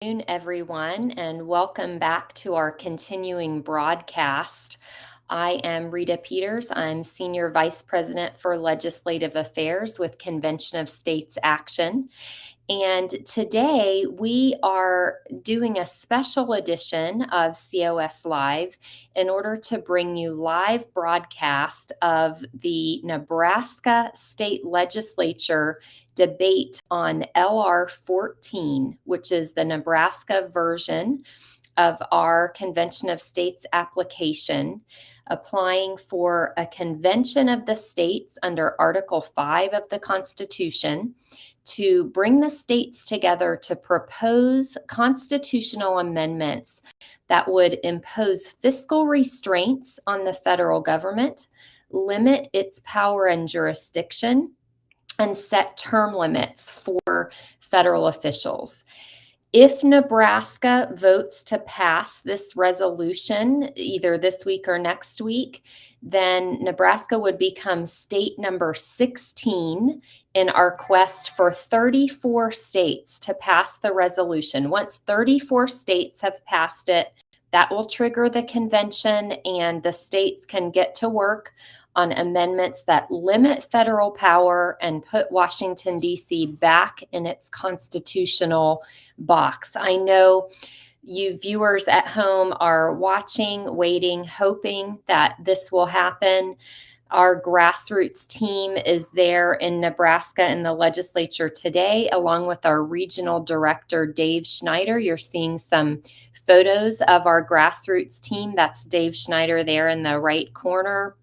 Afternoon, everyone, and welcome back to our continuing broadcast. I am Rita Peters. I'm Senior Vice President for Legislative Affairs with Convention of States Action. And today we are doing a special edition of COS Live in order to bring you live broadcast of the Nebraska State Legislature debate on LR 14, which is the Nebraska version of our Convention of States application, applying for a convention of the states under Article 5 of the Constitution to bring the states together to propose constitutional amendments that would impose fiscal restraints on the federal government, limit its power and jurisdiction, and set term limits for federal officials. If Nebraska votes to pass this resolution either this week or next week, then Nebraska would become state number 16 in our quest for 34 states to pass the resolution. Once 34 states have passed it, that will trigger the convention, and the states can get to work on amendments that limit federal power and put Washington, D.C. back in its constitutional box. I know you viewers at home are watching, waiting, hoping that this will happen. Our grassroots team is there in Nebraska in the legislature today, along with our regional director, Dave Schneider. You're seeing some photos of our grassroots team. That's Dave Schneider there in the right corner.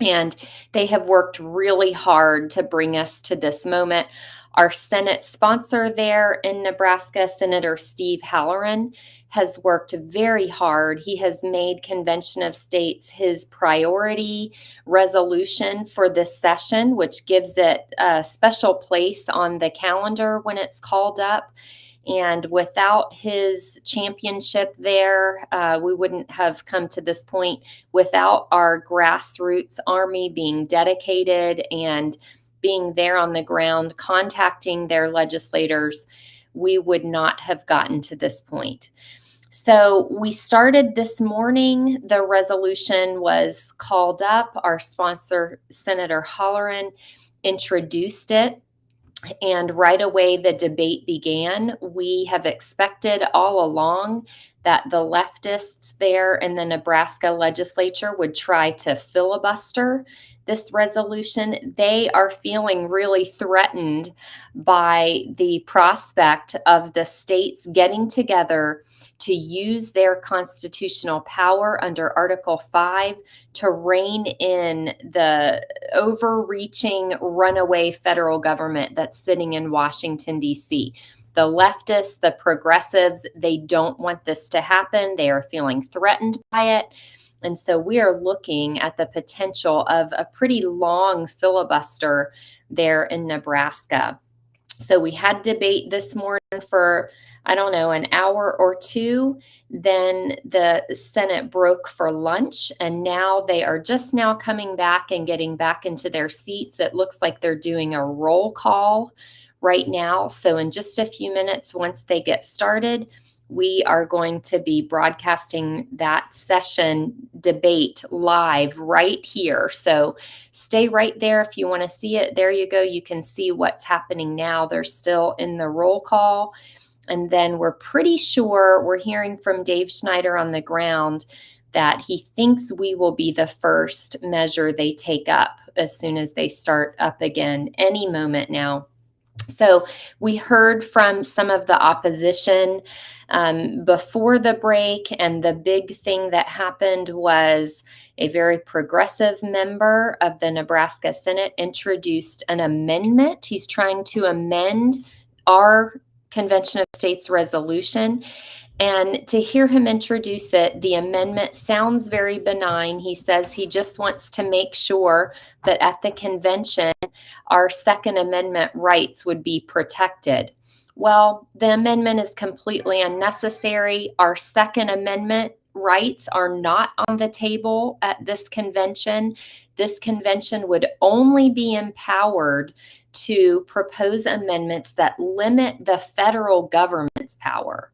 And they have worked really hard to bring us to this moment. Our Senate sponsor there in Nebraska, Senator Steve Halloran, has worked very hard. He has made Convention of States his priority resolution for this session, which gives it a special place on the calendar when it's called up. And without his championship there, we wouldn't have come to this point. Without our grassroots army being dedicated and being there on the ground, contacting their legislators, we would not have gotten to this point. So we started this morning. The resolution was called up. Our sponsor, Senator Halloran, introduced it. And right away, the debate began. We have expected all along that the leftists there in the Nebraska legislature would try to filibuster this resolution. They are feeling really threatened by the prospect of the states getting together to use their constitutional power under Article 5 to rein in the overreaching runaway federal government that's sitting in Washington, D.C. The leftists, the progressives, they don't want this to happen. They are feeling threatened by it. And so we are looking at the potential of a pretty long filibuster there in Nebraska. So we had debate this morning for, an hour or two. Then the Senate broke for lunch, and now they are just now coming back and getting back into their seats. It looks like they're doing a roll call right now. So in just a few minutes, once they get started, we are going to be broadcasting that session debate live right here. So stay right there if you want to see it. There you go. You can see what's happening now. They're still in the roll call. And then we're pretty sure, we're hearing from Dave Schneider on the ground, that he thinks we will be the first measure they take up as soon as they start up again any moment now. So we heard from some of the opposition before the break, and the big thing that happened was a very progressive member of the Nebraska Senate introduced an amendment. He's trying to amend our Convention of States resolution. And to hear him introduce it, the amendment sounds very benign. He says he just wants to make sure that at the convention, our Second Amendment rights would be protected. Well, the amendment is completely unnecessary. Our Second Amendment rights are not on the table at this convention. This convention would only be empowered to propose amendments that limit the federal government amendments power.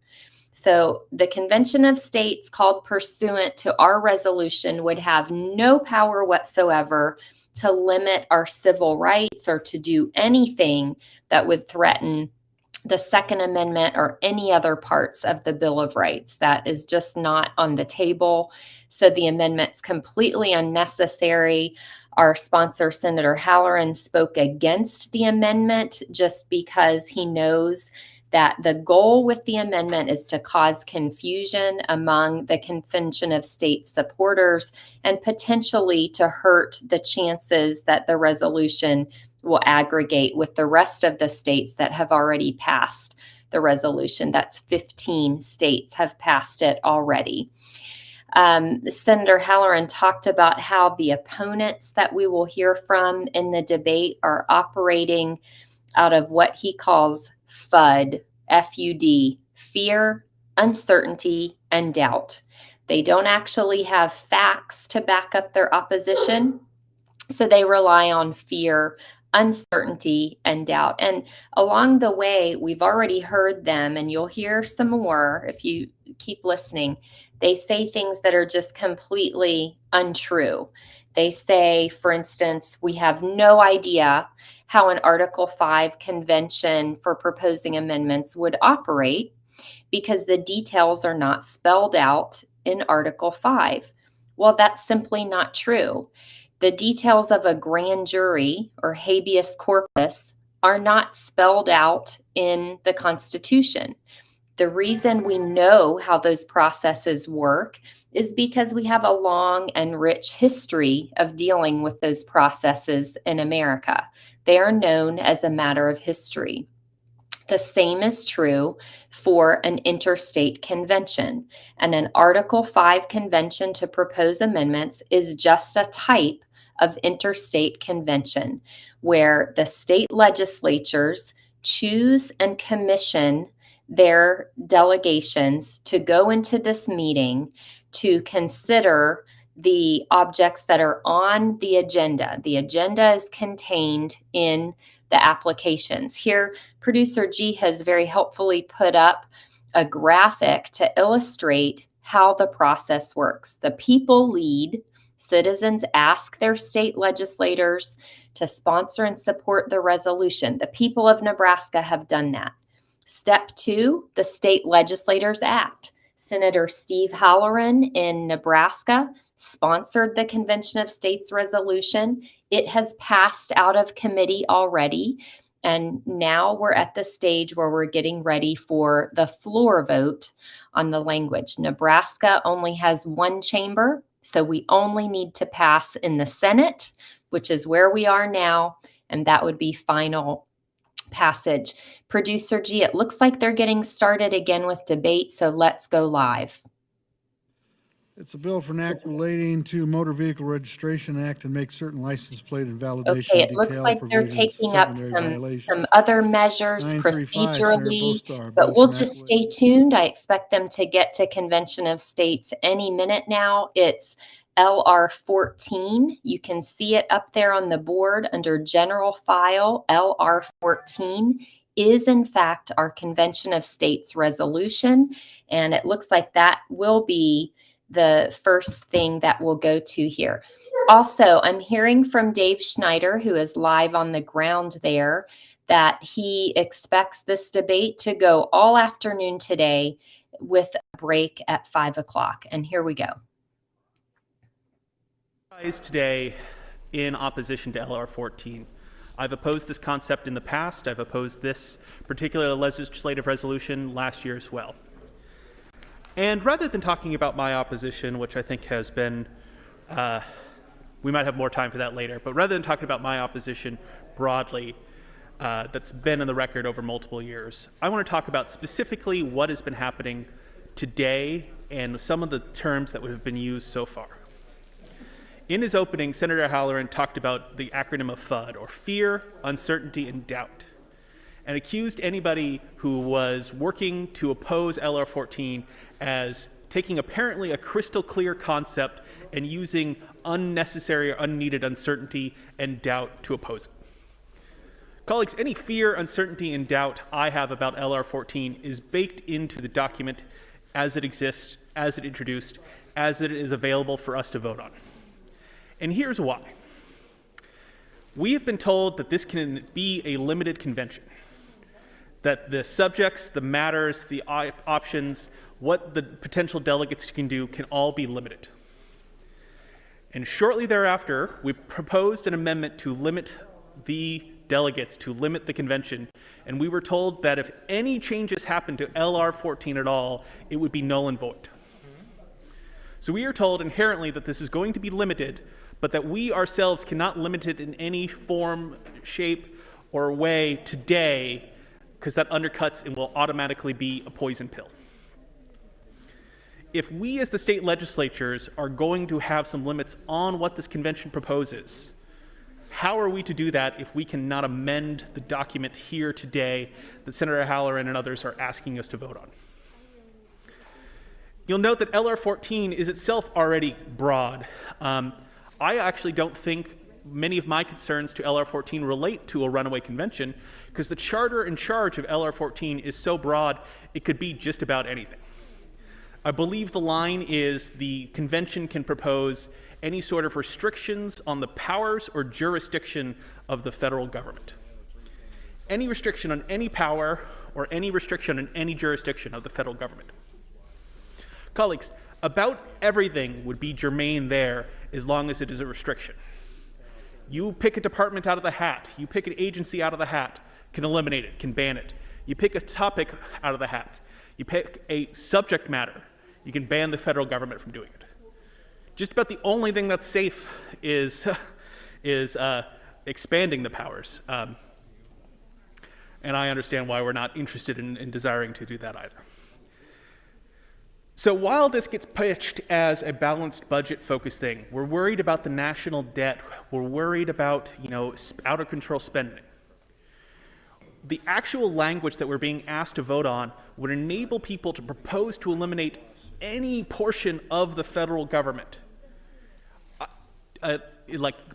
So the Convention of States called pursuant to our resolution would have no power whatsoever to limit our civil rights or to do anything that would threaten the Second Amendment or any other parts of the Bill of Rights. That is just not on the table. So the amendment's completely unnecessary. Our sponsor, Senator Halloran, spoke against the amendment just because he knows that the goal with the amendment is to cause confusion among the Convention of States supporters and potentially to hurt the chances that the resolution will aggregate with the rest of the states that have already passed the resolution. That's 15 states have passed it already. Senator Halloran talked about how the opponents that we will hear from in the debate are operating out of what he calls FUD, F-U-D, fear, uncertainty, and doubt. They don't actually have facts to back up their opposition, so they rely on fear, uncertainty, and doubt. And along the way, we've already heard them, and you'll hear some more if you keep listening. They say things that are just completely untrue. They say, for instance, we have no idea how an Article 5 convention for proposing amendments would operate because the details are not spelled out in Article 5. Well, that's simply not true. The details of a grand jury or habeas corpus are not spelled out in the Constitution. The reason we know how those processes work is because we have a long and rich history of dealing with those processes in America. They are known as a matter of history. The same is true for an interstate convention, and an Article 5 convention to propose amendments is just a type of interstate convention where the state legislatures choose and commission their delegations to go into this meeting to consider the objects that are on the agenda. The agenda is contained in the applications. Here, producer G has very helpfully put up a graphic to illustrate how the process works. The people lead. Citizens ask their state legislators to sponsor and support the resolution. The people of Nebraska have done that. Step 2, the state legislators act. Senator Steve Halloran in Nebraska sponsored the Convention of States resolution. It has passed out of committee already, and now we're at the stage where we're getting ready for the floor vote on the language. Nebraska only has one chamber, so we only need to pass in the Senate, which is where we are now, and that would be final passage. Producer G, it looks like they're getting started again with debate, so let's go live. It's a bill for an act relating to Motor Vehicle Registration Act and make certain license plate and validation Okay, it looks like they're taking up some other measures procedurally, but we'll just stay tuned. I expect them to get to Convention of States any minute now. It's LR 14. You can see it up there on the board under General File. LR 14 is in fact our Convention of States resolution, and it looks like that will be the first thing that we'll go to here. Also, I'm hearing from Dave Schneider, who is live on the ground there, that he expects this debate to go all afternoon today with a break at 5 o'clock. And here we go. Today, in opposition to LR 14. I've opposed this concept in the past. I've opposed this particular legislative resolution last year as well. And rather than talking about my opposition, which I think has been, we might have more time for that later, but rather than talking about my opposition broadly, that's been in the record over multiple years, I want to talk about specifically what has been happening today and some of the terms that have been used so far. In his opening, Senator Halloran talked about the acronym of FUD, or fear, uncertainty, and doubt, and accused anybody who was working to oppose LR 14 as taking apparently a crystal clear concept and using unnecessary or unneeded uncertainty and doubt to oppose it. Colleagues, any fear, uncertainty, and doubt I have about LR 14 is baked into the document as it exists, as it introduced, as it is available for us to vote on. And here's why. We have been told that this can be a limited convention, that the subjects, the matters, the options, what the potential delegates can do can all be limited. And shortly thereafter, we proposed an amendment to limit the delegates, to limit the convention, and we were told that if any changes happened to LR 14 at all, it would be null and void. So we are told inherently that this is going to be limited, but that we ourselves cannot limit it in any form, shape, or way today, because that undercuts and will automatically be a poison pill. If we as the state legislatures are going to have some limits on what this convention proposes, how are we to do that if we cannot amend the document here today that Senator Halloran and others are asking us to vote on? You'll note that LR 14 is itself already broad. I actually don't think many of my concerns to LR 14 relate to a runaway convention, because the charter in charge of LR 14 is so broad it could be just about anything. I believe the line is the convention can propose any sort of restrictions on the powers or jurisdiction of the federal government. Any restriction on any power or any restriction on any jurisdiction of the federal government. Colleagues, about everything would be germane there as long as it is a restriction. You pick a department out of the hat, you pick an agency out of the hat, can eliminate it, can ban it. You pick a topic out of the hat, you pick a subject matter, you can ban the federal government from doing it. Just about the only thing that's safe is expanding the powers. And I understand why we're not interested in desiring to do that either. So while this gets pitched as a balanced budget focused thing, we're worried about the national debt, we're worried about, out of control spending. The actual language that we're being asked to vote on would enable people to propose to eliminate any portion of the federal government.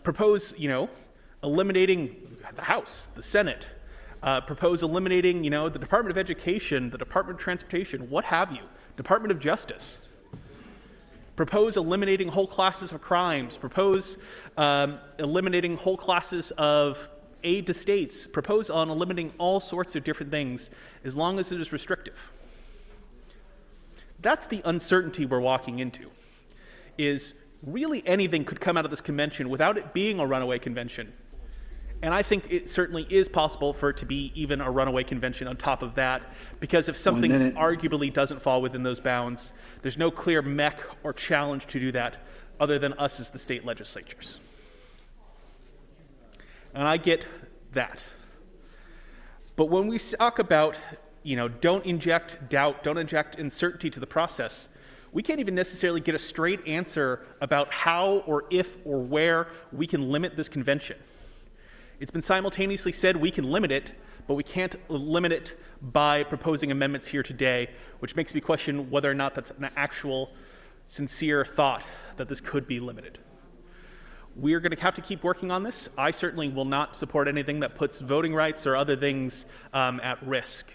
Propose, eliminating the House, the Senate, propose eliminating, the Department of Education, the Department of Transportation, what have you, Department of Justice. Propose eliminating whole classes of crimes, propose eliminating whole classes of aid to states, propose on eliminating all sorts of different things as long as it is restrictive. That's the uncertainty we're walking into, is really anything could come out of this convention without it being a runaway convention. And I think it certainly is possible for it to be even a runaway convention on top of that, because if something arguably doesn't fall within those bounds, there's no clear mech or challenge to do that other than us as the state legislatures. And I get that. But when we talk about, don't inject doubt, don't inject uncertainty to the process, we can't even necessarily get a straight answer about how or if or where we can limit this convention. It's been simultaneously said we can limit it, but we can't limit it by proposing amendments here today, which makes me question whether or not that's an actual, sincere thought that this could be limited. We're going to have to keep working on this. I certainly will not support anything that puts voting rights or other things at risk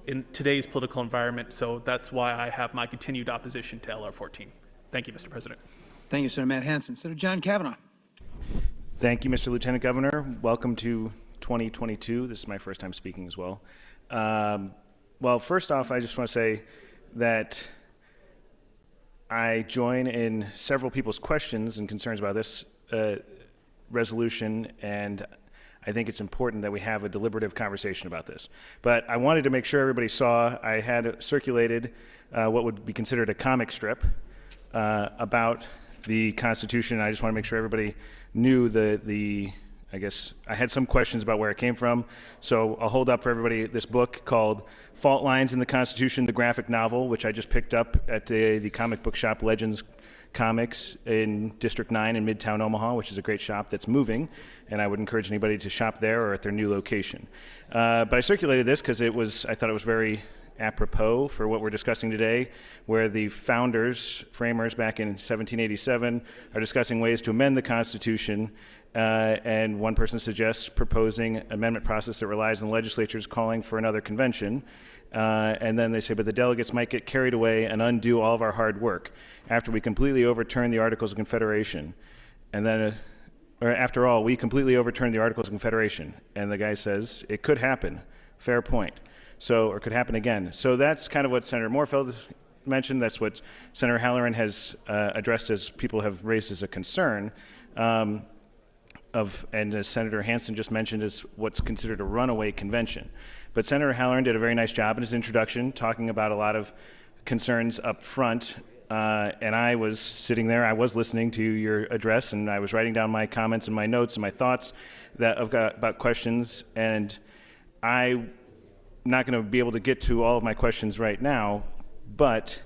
in today's political environment, so that's why I have my continued opposition to LR 14. Thank you, Mr. President. Thank you, Senator Matt Hansen. Senator John Kavanaugh. Thank you, Mr. Lieutenant Governor. Welcome to 2022. This is my first time speaking as well. Well, first off, I just want to say that I join in several people's questions and concerns about this resolution, and I think it's important that we have a deliberative conversation about this. But I wanted to make sure everybody saw I had circulated what would be considered a comic strip about the Constitution. I just want to make sure everybody knew I guess I had some questions about where it came from, so I'll hold up for everybody this book called Fault Lines in the Constitution, the graphic novel, which I just picked up at the comic book shop Legends Comics in District 9 in Midtown Omaha, which is a great shop that's moving, and I would encourage anybody to shop there or at their new location. But I circulated this because I thought it was very apropos for what we're discussing today, where the framers back in 1787 are discussing ways to amend the Constitution, and one person suggests proposing an amendment process that relies on legislatures calling for another convention. And then they say, but the delegates might get carried away and undo all of our hard work after we completely overturn the Articles of Confederation. And then, or after all, we completely overturn the Articles of Confederation. And the guy says, it could happen. Fair point. So, or could happen again. So that's kind of what Senator Moorfield mentioned. That's what Senator Halloran has addressed as people have raised as a concern. And as Senator Hansen just mentioned, is what's considered a runaway convention. But Senator Halloran did a very nice job in his introduction, talking about a lot of concerns up front. And I was sitting there, I was listening to your address, and I was writing down my comments and my notes and my thoughts that I've got about questions. And I'm not going to be able to get to all of my questions right now, but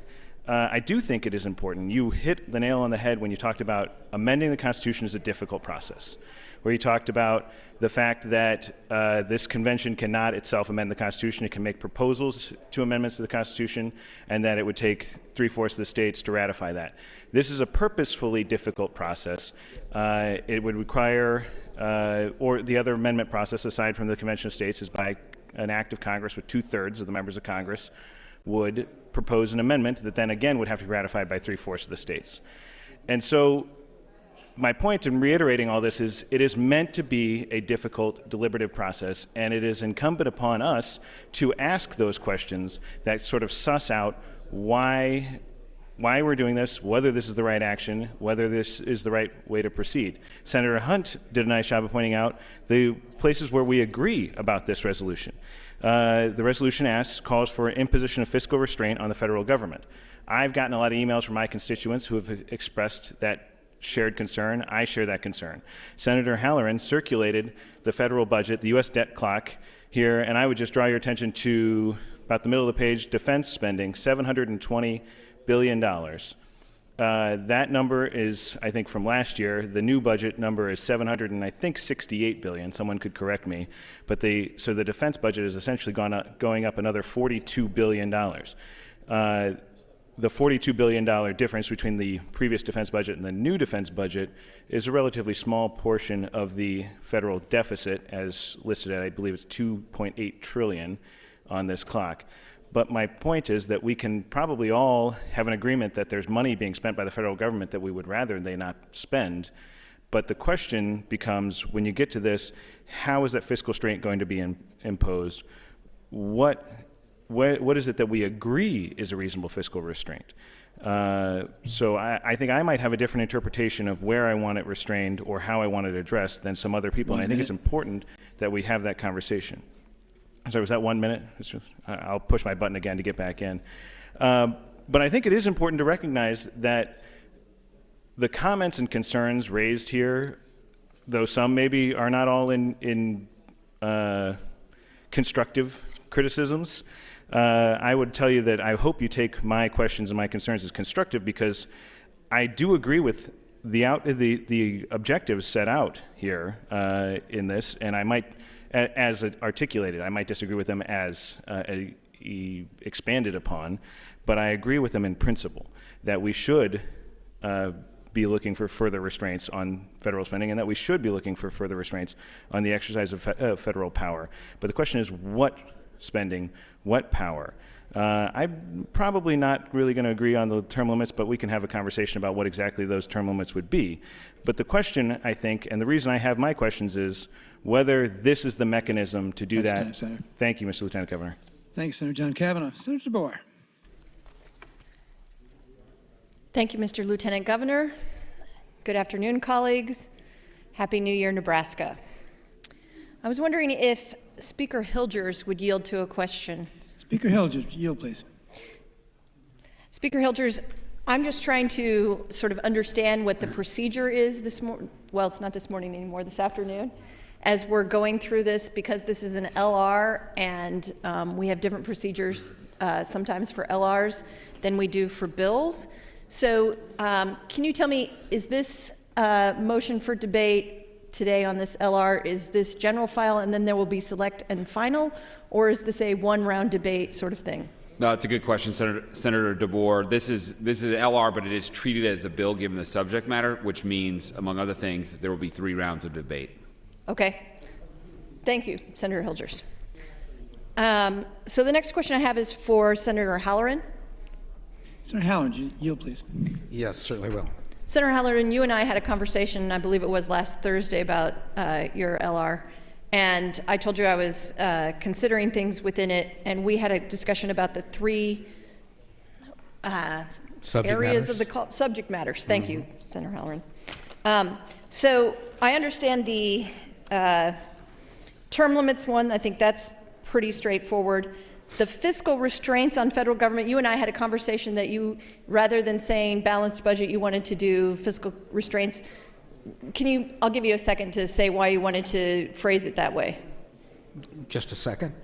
I do think it is important. You hit the nail on the head when you talked about amending the Constitution is a difficult process, where you talked about the fact that this convention cannot itself amend the Constitution. It can make proposals to amendments to the Constitution, and that it would take 3/4 of the states to ratify that. This is a purposefully difficult process. It would require, or the other amendment process aside from the Convention of States is by an act of Congress with 2/3 of the members of Congress would propose an amendment that then again would have to be ratified by 3/4 of the states. And so my point in reiterating all this is it is meant to be a difficult, deliberative process, and it is incumbent upon us to ask those questions that sort of suss out why we're doing this, whether this is the right action, whether this is the right way to proceed. Senator Hunt did a nice job of pointing out the places where we agree about this resolution. The resolution calls for imposition of fiscal restraint on the federal government. I've gotten a lot of emails from my constituents who have expressed that shared concern. I share that concern. Senator Halloran circulated the federal budget, the U.S. debt clock here, and I would just draw your attention to about the middle of the page, defense spending, $720 billion. That number is, I think, from last year. The new budget number is $768 billion. Someone could correct me, but so the defense budget is essentially going up another $42 billion. The $42 billion difference between the previous defense budget and the new defense budget is a relatively small portion of the federal deficit, as listed at, I believe it's $2.8 trillion on this clock. But my point is that we can probably all have an agreement that there's money being spent by the federal government that we would rather they not spend. But the question becomes, when you get to this, how is that fiscal restraint going to be imposed? What is it that we agree is a reasonable fiscal restraint? So I think I might have a different interpretation of where I want it restrained or how I want it addressed than some other people. And I think it's important that we have that conversation. Sorry, was that 1 minute? I'll push my button again to get back in. But I think it is important to recognize that the comments and concerns raised here, though some maybe are not all in constructive criticisms, I would tell you that I hope you take my questions and my concerns as constructive, because I do agree with the objectives set out here in this, and I might, as articulated, I might disagree with them as expanded upon, but I agree with them in principle that we should be looking for further restraints on federal spending, and that we should be looking for further restraints on the exercise of federal power. But the question is, what spending, what power? I'm probably not really going to agree on the term limits, but we can have a conversation about what exactly those term limits would be. But the question, I think, and the reason I have my questions is whether this is the mechanism to do That's that. time, Senator. Thank you, Mr. Lieutenant Governor. Thanks, Senator John Kavanaugh. Senator DeBoer. Thank you, Mr. Lieutenant Governor. Good afternoon, colleagues. Happy New Year, Nebraska. I was wondering if Speaker Hilgers would yield to a question. Speaker Hilgers, yield, please. Speaker Hilgers, I'm just trying to sort of understand what the procedure is this morning. Well, it's not this morning anymore, this afternoon, as we're going through this, because this is an LR, and we have different procedures sometimes for LRs than we do for bills. So can you tell me, is this motion for debate today on this LR, is this general file and then there will be select and final, or is this a one-round debate sort of thing? No, it's a good question, Senator DeBoer. This is an LR, but it is treated as a bill given the subject matter, which means, among other things, there will be 3 rounds of debate. Okay. Thank you, Senator Hilgers. So the next question I have is for Senator Halloran. Senator Halloran, yield, please. Yes, certainly will. Senator Halloran, you and I had a conversation, I believe it was last Thursday, about your LR. And I told you I was considering things within it, and we had a discussion about the 3 areas of the subject matters. Thank you, Senator Halloran. So I understand the term limits one. I think that's pretty straightforward. The fiscal restraints on federal government, you and I had a conversation that you, rather than saying balanced budget, you wanted to do fiscal restraints. I'll give you a second to say why you wanted to phrase it that way. Just a second.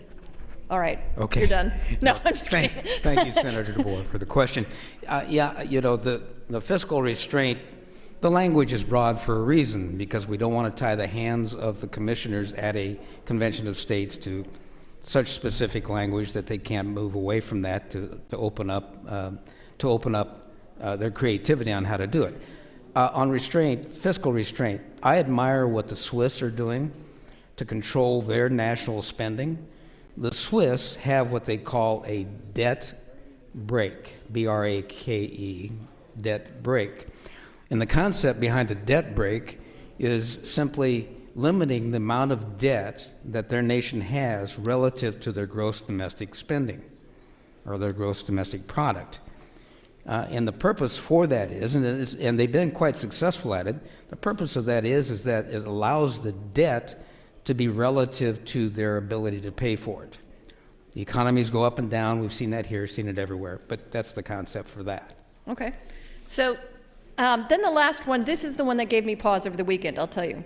All right. Okay. You're done. No, I'm just kidding. Thank you, Senator DeBoer, for the question. Yeah, you know, the fiscal restraint, the language is broad for a reason, because we don't want to tie the hands of the commissioners at a convention of states to such specific language that they can't move away from that to open up their creativity on how to do it. On restraint, fiscal restraint, I admire what the Swiss are doing to control their national spending. The Swiss have what they call a debt brake, B-R-A-K-E, debt brake. And the concept behind a debt brake is simply limiting the amount of debt that their nation has relative to their gross domestic spending or their gross domestic product. And the purpose for that is, and they've been quite successful at it, the purpose of that is that it allows the debt to be relative to their ability to pay for it. The economies go up and down. We've seen that here, seen it everywhere, but that's the concept for that. Okay. So then the last one, this is the one that gave me pause over the weekend, I'll tell you.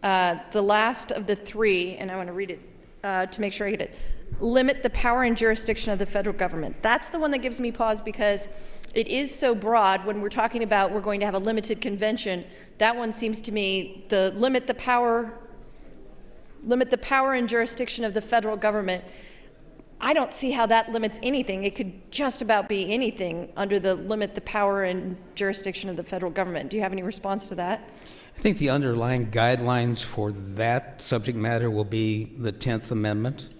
The last of the 3, and I want to read it to make sure I get it. Limit the power and jurisdiction of the federal government. That's the one that gives me pause because it is so broad. When we're talking about we're going to have a limited convention, that one seems to me the limit the power and jurisdiction of the federal government. I don't see how that limits anything. It could just about be anything under the limit the power and jurisdiction of the federal government. Do you have any response to that? I think the underlying guidelines for that subject matter will be the 10th Amendment.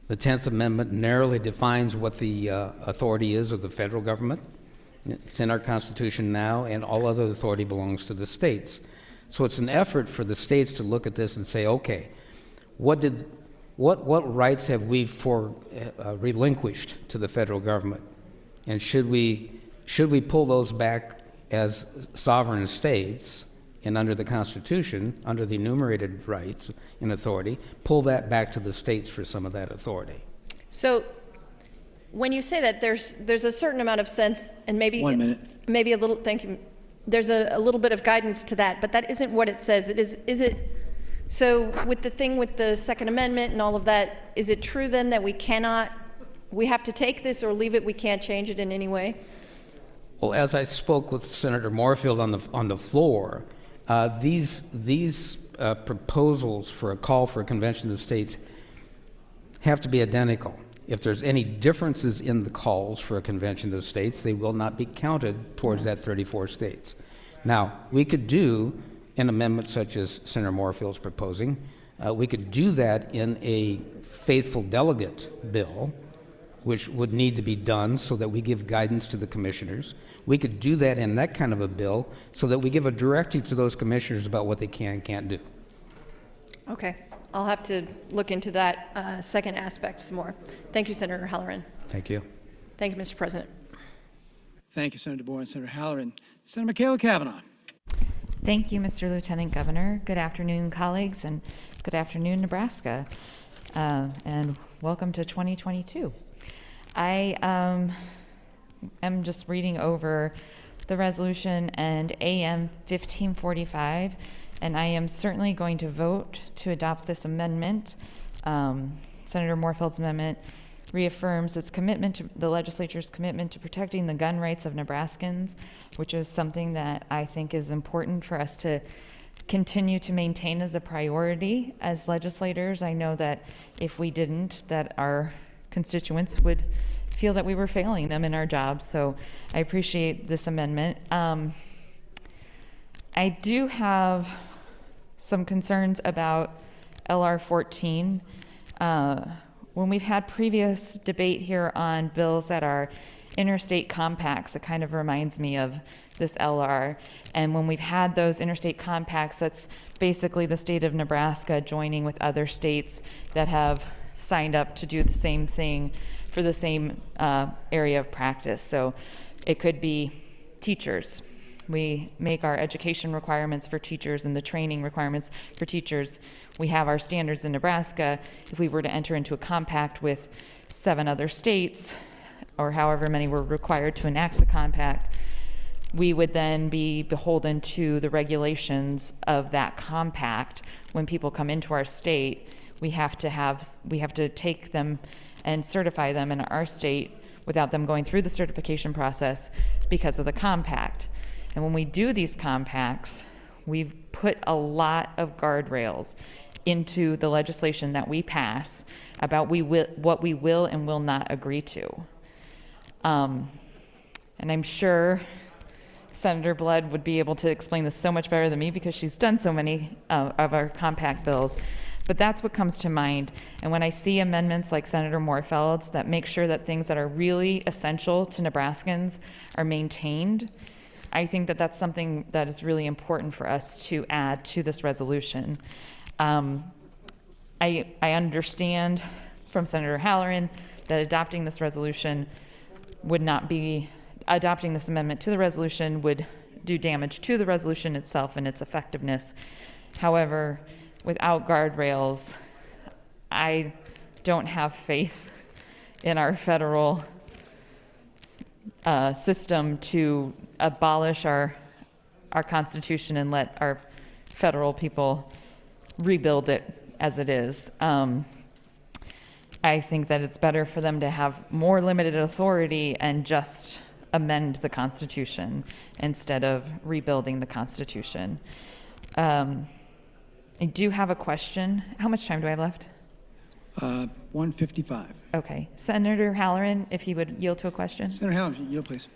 The 10th Amendment narrowly defines what the authority is of the federal government. It's in our Constitution now, and all other authority belongs to the states. So it's an effort for the states to look at this and say, okay, what rights have we relinquished to the federal government? And should we pull those back as sovereign states? And under the Constitution, under the enumerated rights and authority, pull that back to the states for some of that authority. So when you say that, there's a certain amount of sense, and maybe 1 minute. Maybe a little. Thank you. There's a little bit of guidance to that, but that isn't what it says. It is. Is it? So with the thing with the Second Amendment and all of that, is it true then that we have to take this or leave it? We can't change it in any way. Well, as I spoke with Senator Moorfield on the floor. These proposals for a call for a convention of states have to be identical. If there's any differences in the calls for a convention of states, they will not be counted towards that 34 states. Now, we could do an amendment such as Senator Moorfield's proposing. We could do that in a faithful delegate bill, which would need to be done so that we give guidance to the commissioners. We could do that in that kind of a bill so that we give a directive to those commissioners about what they can and can't do. Okay. I'll have to look into that second aspect some more. Thank you, Senator Halloran. Thank you. Thank you, Mr. President. Thank you, Senator DeBoer and Senator Halloran. Senator Michaela Cavanaugh. Thank you, Mr. Lieutenant Governor. Good afternoon, colleagues, and good afternoon, Nebraska, and welcome to 2022. I am just reading over the resolution and AM 1545, and I am certainly going to vote to adopt this amendment. Senator Moorfield's amendment reaffirms its commitment to the legislature's commitment to protecting the gun rights of Nebraskans, which is something that I think is important for us to continue to maintain as a priority as legislators. I know that if we didn't, that our constituents would feel that we were failing them in our jobs. So I appreciate this amendment. I do have some concerns about LR 14. When we've had previous debate here on bills that are interstate compacts, it kind of reminds me of this LR. And when we've had those interstate compacts, that's basically the state of Nebraska joining with other states that have signed up to do the same thing for the same area of practice. So it could be teachers. We make our education requirements for teachers and the training requirements for teachers. We have our standards in Nebraska. If we were to enter into a compact with 7 other states, or however many were required to enact the compact, we would then be beholden to the regulations of that compact. When people come into our state, we have to take them and certify them in our state without them going through the certification process because of the compact. And when we do these compacts, we've put a lot of guardrails into the legislation that we pass about what we will and will not agree to. And I'm sure Senator Blood would be able to explain this so much better than me because she's done so many of our compact bills. But that's what comes to mind. And when I see amendments like Senator Moorfeld's that make sure that things that are really essential to Nebraskans are maintained, I think that that's something that is really important for us to add to this resolution. I understand from Senator Halloran that adopting this resolution would not be, adopting this amendment to the resolution would do damage to the resolution itself and its effectiveness. However, without guardrails, I don't have faith in our federal system to abolish our Constitution and let our federal people rebuild it as it is. I think that it's better for them to have more limited authority and just amend the Constitution instead of rebuilding the Constitution. I do have a question. How much time do I have left? 1:55. Okay. Senator Halloran, if you would yield to a question. Senator Halloran, yield, please.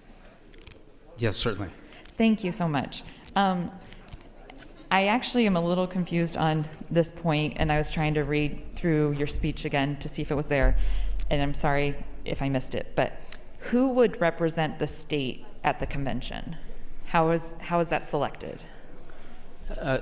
Yes, certainly. Thank you so much. I actually am a little confused on this point, and I was trying to read through your speech again to see if it was there, and I'm sorry if I missed it, but who would represent the state at the convention? How is that selected?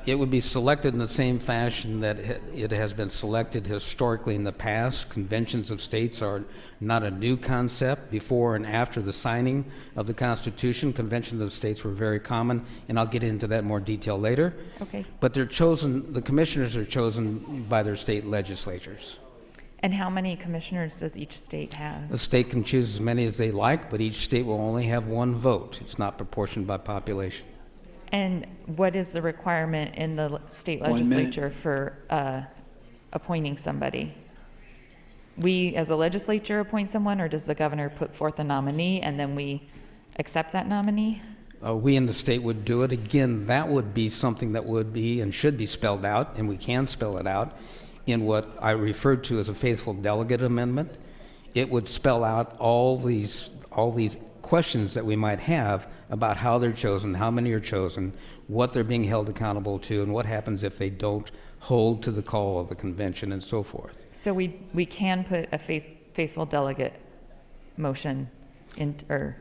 It would be selected in the same fashion that it has been selected historically in the past. Conventions of states are not a new concept. Before and after the signing of the Constitution, conventions of states were very common, and I'll get into that in more detail later. Okay. But they're chosen, the commissioners are chosen by their state legislatures. And how many commissioners does each state have? The state can choose as many as they like, but each state will only have one vote. It's not proportioned by population. And what is the requirement in the state 1 minute. legislature for appointing somebody? We, as a legislature, appoint someone, or does the governor put forth a nominee and then we accept that nominee? We in the state would do it. Again, that would be something that would be and should be spelled out, and we can spell it out in what I referred to as a faithful delegate amendment. It would spell out all these questions that we might have about how they're chosen, how many are chosen, what they're being held accountable to, and what happens if they don't hold to the call of the convention and so forth. So we can put a faithful delegate motion or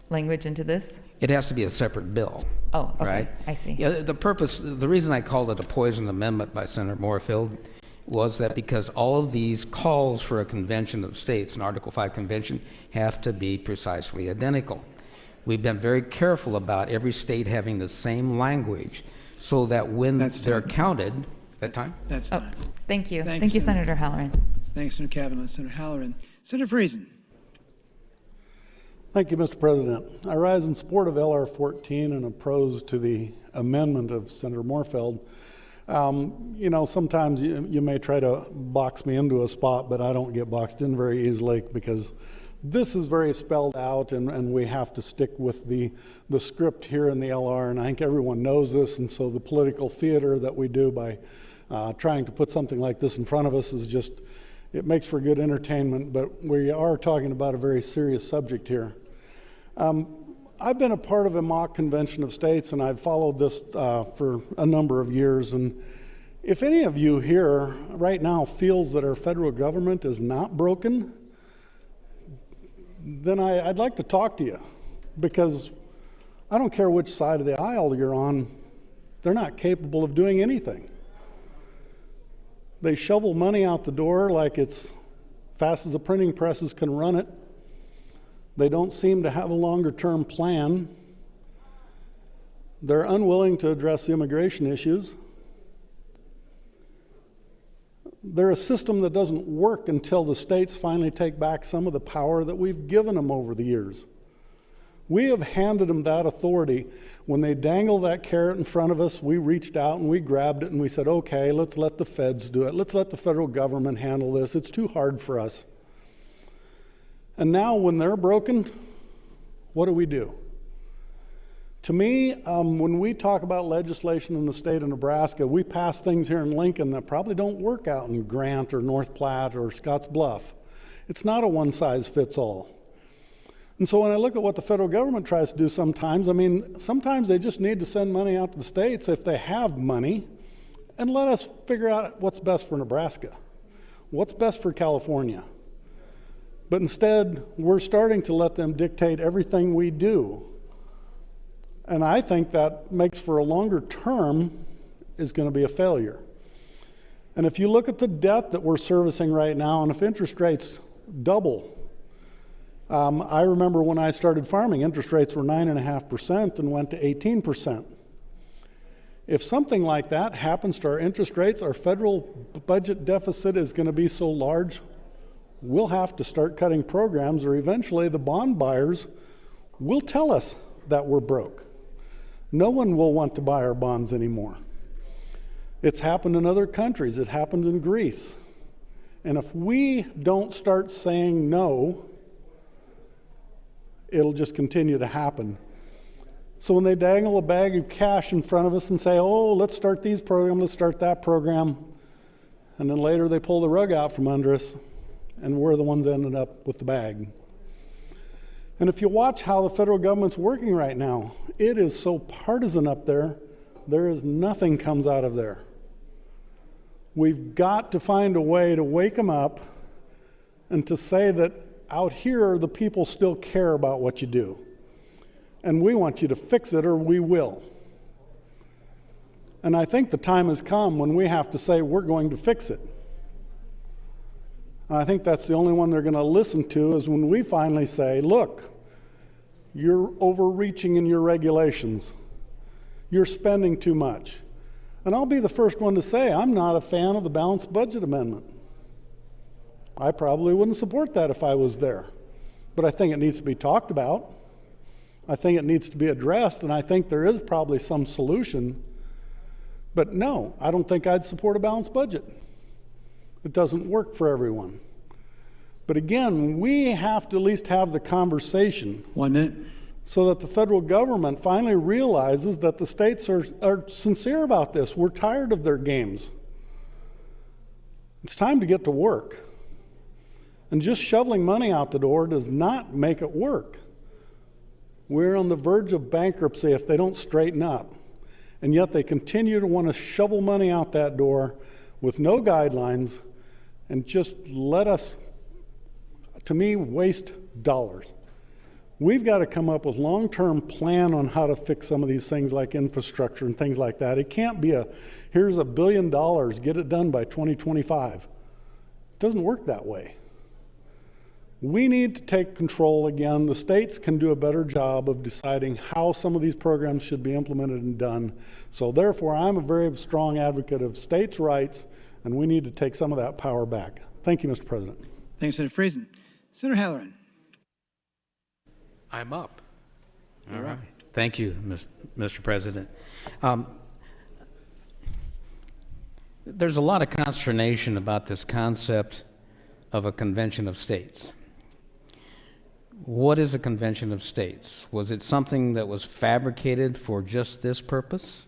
language into this? It has to be a separate bill. Oh, okay. Right? I see. Yeah, the reason I called it a poison amendment by Senator Moorfield was that because all of these calls for a convention of states, an Article 5 convention, have to be precisely identical. We've been very careful about every state having the same language so that when they're counted, that time? That's Oh, time. thank you. Thank Thank you, you, Senator Halloran. Thanks, Senator Kavanaugh. Senator Halloran. Senator Friesen. Thank you, Mr. President. I rise in support of LR 14 and opposed to the amendment of Senator Moorfeld. Sometimes you may try to box me into a spot, but I don't get boxed in very easily because this is very spelled out and we have to stick with the script here in the LR, and I think everyone knows this, and so the political theater that we do by trying to put something like this in front of us is just it makes for good entertainment, but we are talking about a very serious subject here. I've been a part of a mock convention of states, and I've followed this for a number of years. And if any of you here right now feels that our federal government is not broken, then I'd like to talk to you, because I don't care which side of the aisle you're on, they're not capable of doing anything. They shovel money out the door like it's fast as the printing presses can run it. They don't seem to have a longer-term plan. They're unwilling to address the immigration issues. They're a system that doesn't work until the states finally take back some of the power that we've given them over the years. We have handed them that authority. When they dangled that carrot in front of us, we reached out and we grabbed it and we said, okay, let's let the feds do it. Let's let the federal government handle this. It's too hard for us. And now when they're broken, what do? To me, when we talk about legislation in the state of Nebraska, we pass things here in Lincoln that probably don't work out in Grant or North Platte or Scotts Bluff. It's not a one-size-fits-all. And so when I look at what the federal government tries to do sometimes, sometimes they just need to send money out to the states if they have money, and let us figure out what's best for Nebraska, what's best for California. But instead, we're starting to let them dictate everything we do. And I think that makes for a longer term is going to be a failure. And if you look at the debt that we're servicing right now, and if interest rates double, I remember when I started farming, interest rates were 9.5% and went to 18%. If something like that happens to our interest rates, our federal budget deficit is going to be so large, we'll have to start cutting programs, or eventually the bond buyers will tell us that we're broke. No one will want to buy our bonds anymore. It's happened in other countries. It happened in Greece. And if we don't start saying no, it'll just continue to happen. So when they dangle a bag of cash in front of us and say, oh, let's start these programs, let's start that program, and then later they pull the rug out from under us, and we're the ones that ended up with the bag. And if you watch how the federal government's working right now, it is so partisan up there, there is nothing comes out of there. We've got to find a way to wake them up and to say that out here, the people still care about what you do. And we want you to fix it, or we will. And I think the time has come when we have to say we're going to fix it. And I think that's the only one they're going to listen to, is when we finally say, look, you're overreaching in your regulations. You're spending too much. And I'll be the first one to say I'm not a fan of the balanced budget amendment. I probably wouldn't support that if I was there. But I think it needs to be talked about. I think it needs to be addressed, and I think there is probably some solution. But no, I don't think I'd support a balanced budget. It doesn't work for everyone. But again, we have to at least have the conversation. 1 minute. So that the federal government finally realizes that the states are sincere about this. We're tired of their games. It's time to get to work. And just shoveling money out the door does not make it work. We're on the verge of bankruptcy if they don't straighten up. And yet they continue to want to shovel money out that door with no guidelines and just let us, to me, waste dollars. We've got to come up with a long-term plan on how to fix some of these things like infrastructure and things like that. It can't be here's $1 billion, get it done by 2025. It doesn't work that way. We need to take control again. The states can do a better job of deciding how some of these programs should be implemented and done. So therefore, I'm a very strong advocate of states' rights, and we need to take some of that power back. Thank you, Mr. President. Thank you, Senator Friesen. Senator Halloran. I'm up. All right. Thank you, Mr. President. There's a lot of consternation about this concept of a convention of states. What is a convention of states? Was it something that was fabricated for just this purpose,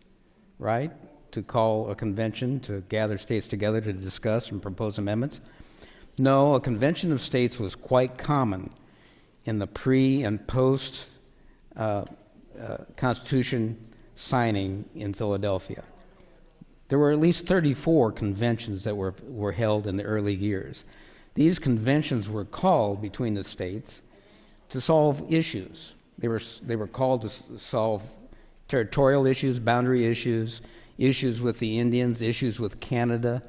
right? To call a convention to gather states together to discuss and propose amendments? No, a convention of states was quite common in the pre and post Constitution signing in Philadelphia. There were at least 34 conventions that were held in the early years. These conventions were called between the states to solve issues. They were called to solve territorial issues, boundary issues, issues with the Indians, issues with Canada.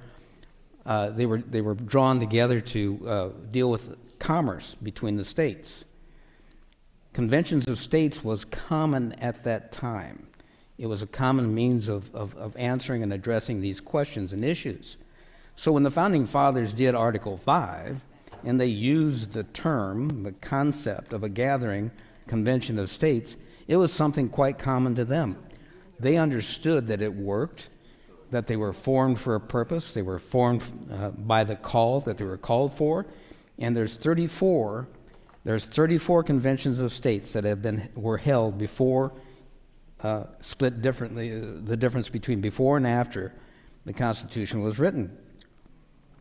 They were drawn together to deal with commerce between the states. Conventions of states was common at that time. It was a common means of answering and addressing these questions and issues. So when the Founding Fathers did Article 5, and they used the term, the concept of a gathering convention of states, it was something quite common to them. They understood that it worked, that they were formed for a purpose, they were formed by the call that they were called for, and there's 34 conventions of states that were held before, split differently, the difference between before and after the Constitution was written.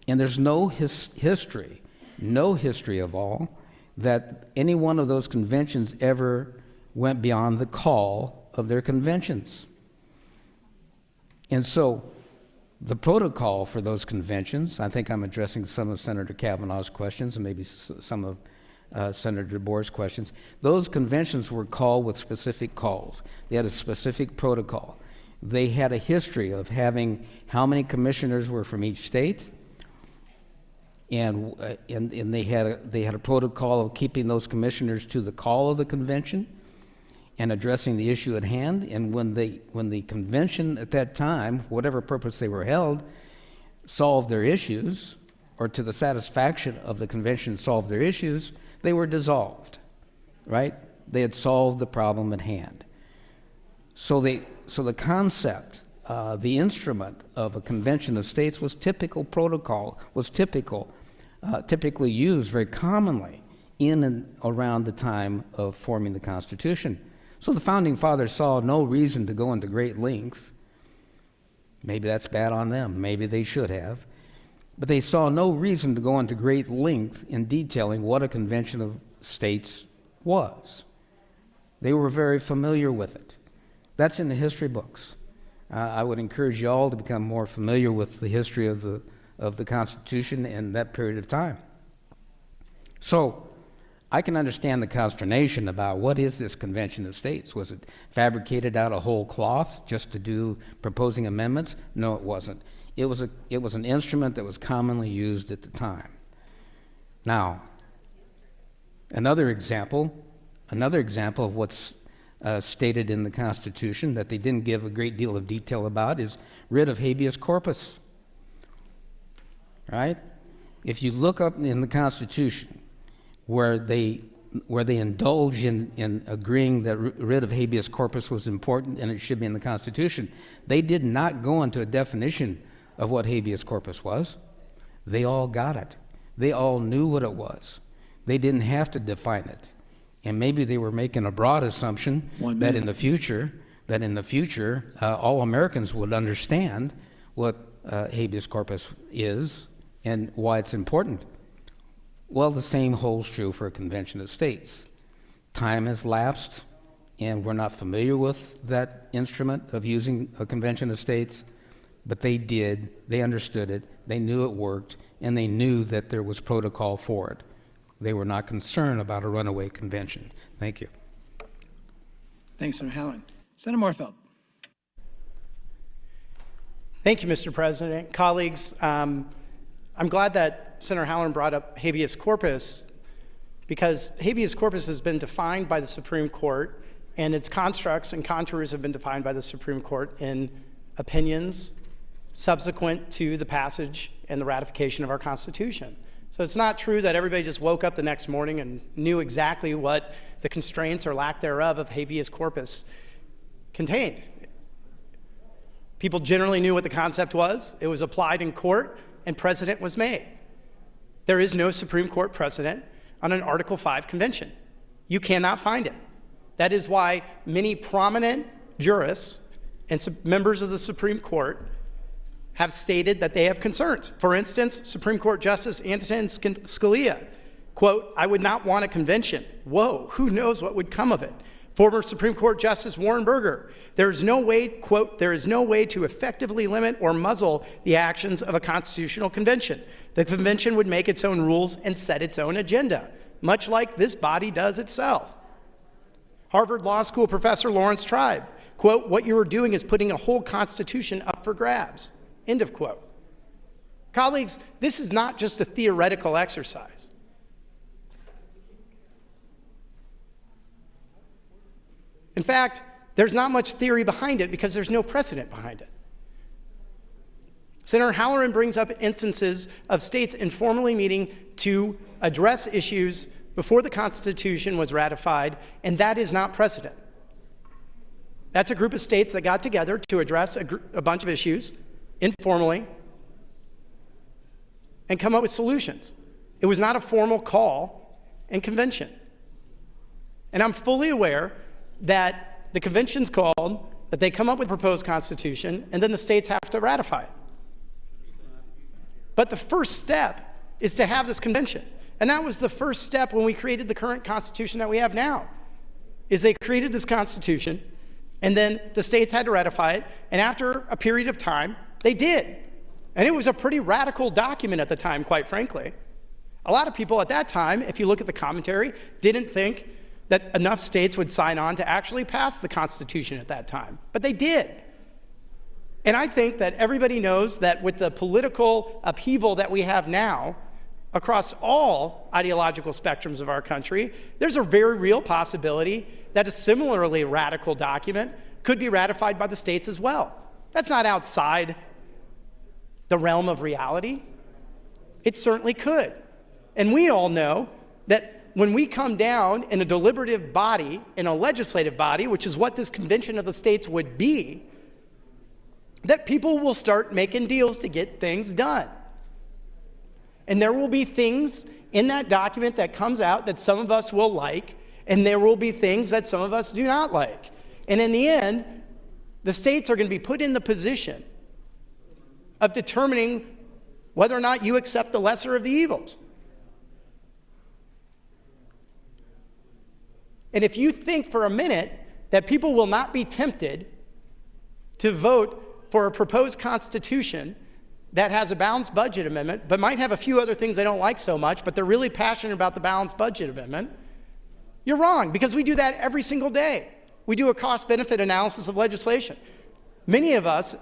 And there's no history of all, that any one of those conventions ever went beyond the call of their conventions. And so the protocol for those conventions, I think I'm addressing some of Senator Kavanaugh's questions and maybe some of Senator DeBoer's questions. Those conventions were called with specific calls. They had a specific protocol. They had a history of having how many commissioners were from each state, and they had a protocol of keeping those commissioners to the call of the convention and addressing the issue at hand. And when the convention at that time, whatever purpose they were held, solved their issues, or to the satisfaction of the convention solved their issues, they were dissolved, right? They had solved the problem at hand. So the concept, the instrument of a convention of states was typical protocol, typically used very commonly in and around the time of forming the Constitution. So the Founding Fathers saw no reason to go into great length. Maybe that's bad on them. Maybe they should have. But they saw no reason to go into great length in detailing what a convention of states was. They were very familiar with it. That's in the history books. I would encourage you all to become more familiar with the history of the Constitution in that period of time. So I can understand the consternation about what is this convention of states? Was it fabricated out of whole cloth just to do proposing amendments? No, it wasn't. It was an instrument that was commonly used at the time. Now, another example of what's stated in the Constitution that they didn't give a great deal of detail about is writ of habeas corpus. Right? If you look up in the Constitution where they indulge in agreeing that writ of habeas corpus was important and it should be in the Constitution, they did not go into a definition of what habeas corpus was. They all got it. They all knew what it was. They didn't have to define it. And maybe they were making a broad assumption that in the future, all Americans would understand what habeas corpus is and why it's important. Well, the same holds true for a convention of states. Time has lapsed, and we're not familiar with that instrument of using a convention of states, but they did, they understood it, they knew it worked, and they knew that there was protocol for it. They were not concerned about a runaway convention. Thank you. Thanks, Senator Halloran. Senator Moorfeld. Thank you, Mr. President. Colleagues, I'm glad that Senator Halloran brought up habeas corpus, because habeas corpus has been defined by the Supreme Court, and its constructs and contours have been defined by the Supreme Court in opinions subsequent to the passage and the ratification of our Constitution. So it's not true that everybody just woke up the next morning and knew exactly what the constraints or lack thereof of habeas corpus contained. People generally knew what the concept was. It was applied in court, and precedent was made. There is no Supreme Court precedent on an Article 5 convention. You cannot find it. That is why many prominent jurists and members of the Supreme Court have stated that they have concerns. For instance, Supreme Court Justice Antonin Scalia, quote, "I would not want a convention." Whoa, who knows what would come of it? Former Supreme Court Justice Warren Burger, "There is no way," quote, "there is no way to effectively limit or muzzle the actions of a constitutional convention. The convention would make its own rules and set its own agenda, much like this body does itself." Harvard Law School professor Lawrence Tribe, quote, "What you are doing is putting a whole constitution up for grabs," end of quote. Colleagues, this is not just a theoretical exercise. In fact, there's not much theory behind it because there's no precedent behind it. Senator Halloran brings up instances of states informally meeting to address issues before the Constitution was ratified, and that is not precedent. That's a group of states that got together to address a bunch of issues informally and come up with solutions. It was not a formal call and convention. And I'm fully aware that the convention's called, that they come up with a proposed constitution, and then the states have to ratify it. But the first step is to have this convention. And that was the first step when we created the current constitution that we have now, is they created this constitution, and then the states had to ratify it, and after a period of time, they did. And it was a pretty radical document at the time, quite frankly. A lot of people at that time, if you look at the commentary, didn't think that enough states would sign on to actually pass the Constitution at that time. But they did. And I think that everybody knows that with the political upheaval that we have now across all ideological spectrums of our country, there's a very real possibility that a similarly radical document could be ratified by the states as well. That's not outside the realm of reality. It certainly could. And we all know that when we come down in a deliberative body, in a legislative body, which is what this convention of the states would be, that people will start making deals to get things done. And there will be things in that document that comes out that some of us will like, and there will be things that some of us do not like. And in the end, the states are going to be put in the position of determining whether or not you accept the lesser of the evils. And if you think for a minute that people will not be tempted to vote for a proposed constitution that has a balanced budget amendment, but might have a few other things they don't like so much, but they're really passionate about the balanced budget amendment, you're wrong, because we do that every single day. We do a cost-benefit analysis of legislation. Many of us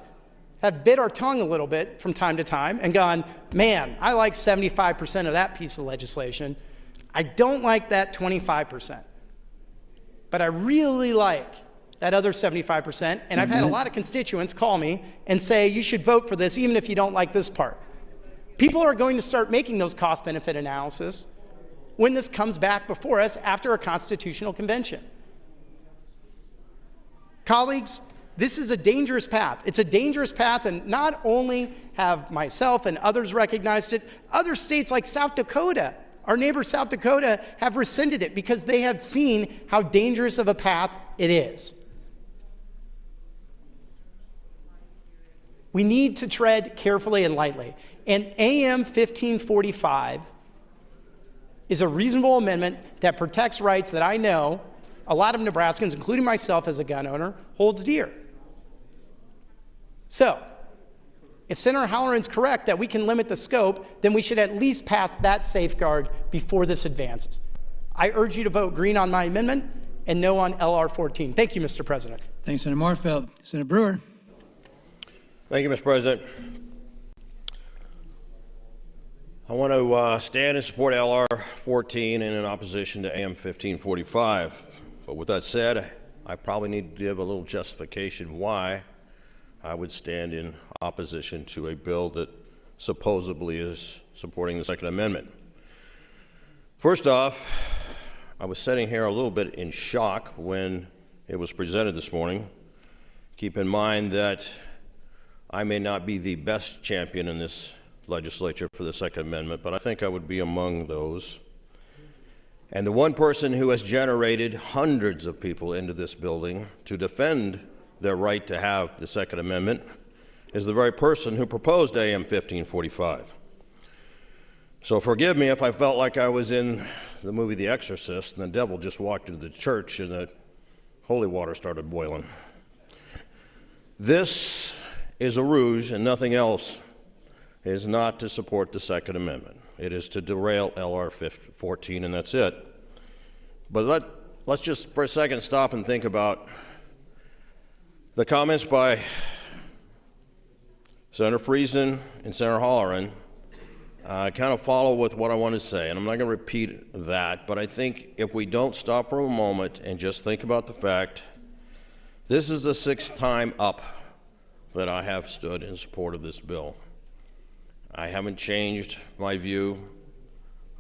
have bit our tongue a little bit from time to time and gone, man, I like 75% of that piece of legislation. I don't like that 25%. But I really like that other 75%, and I've had a lot of constituents call me and say, you should vote for this even if you don't like this part. People are going to start making those cost-benefit analysis when this comes back before us after a constitutional convention. Colleagues, this is a dangerous path. It's a dangerous path, and not only have myself and others recognized it, other states like South Dakota, our neighbor South Dakota, have rescinded it because they have seen how dangerous of a path it is. We need to tread carefully and lightly. And AM 1545 is a reasonable amendment that protects rights that I know a lot of Nebraskans, including myself as a gun owner, holds dear. So, if Senator Halloran's correct that we can limit the scope, then we should at least pass that safeguard before this advances. I urge you to vote green on my amendment and no on LR 14. Thank you, Mr. President. Thanks, Senator Marfeld. Senator Brewer. Thank you, Mr. President. I want to stand and support LR 14 and in opposition to AM 1545. But with that said, I probably need to give a little justification why I would stand in opposition to a bill that supposedly is supporting the Second Amendment. First off, I was sitting here a little bit in shock when it was presented this morning. Keep in mind that I may not be the best champion in this legislature for the Second Amendment, but I think I would be among those. And the one person who has generated hundreds of people into this building to defend their right to have the Second Amendment is the very person who proposed AM 1545. So forgive me if I felt like I was in the movie The Exorcist and the devil just walked into the church and the holy water started boiling. This is a ruse and nothing else. It is not to support the Second Amendment. It is to derail LR 14, and that's it. But let's just for a second stop and think about the comments by Senator Friesen and Senator Halloran. Kind of follow with what I want to say, and I'm not going to repeat that, but I think if we don't stop for a moment and just think about the fact, this is the 6th time up that I have stood in support of this bill. I haven't changed my view.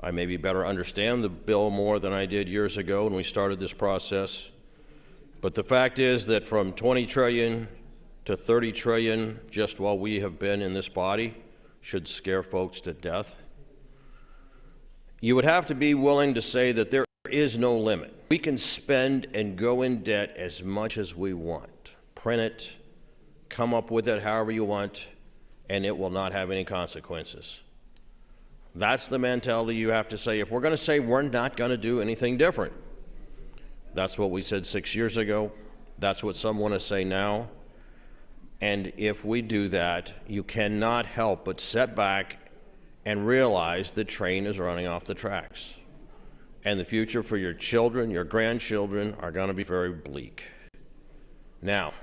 I maybe better understand the bill more than I did years ago when we started this process. But the fact is that from 20 trillion to 30 trillion, just while we have been in this body, should scare folks to death. You would have to be willing to say that there is no limit. We can spend and go in debt as much as we want. Print it, come up with it however you want, and it will not have any consequences. That's the mentality you have to say. If we're going to say we're not going to do anything different, that's what we said 6 years ago. That's what some want to say now. And if we do that, you cannot help but sit back and realize the train is running off the tracks. And the future for your children, your grandchildren, are going to be very bleak. Now,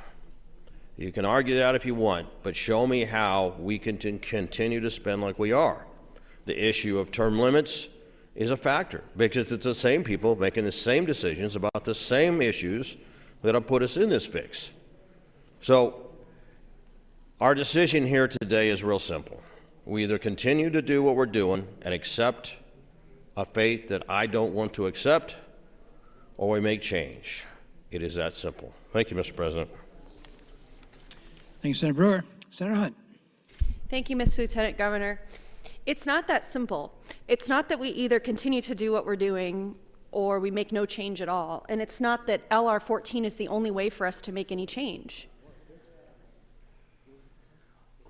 you can argue that if you want, but show me how we can continue to spend like we are. The issue of term limits is a factor because it's the same people making the same decisions about the same issues that have put us in this fix. So, our decision here today is real simple. We either continue to do what we're doing and accept a fate that I don't want to accept, or we make change. It is that simple. Thank you, Mr. President. Thank you, Senator Brewer. Senator Hunt. Thank you, Mr. Lieutenant Governor. It's not that simple. It's not that we either continue to do what we're doing or we make no change at all. And it's not that LR 14 is the only way for us to make any change.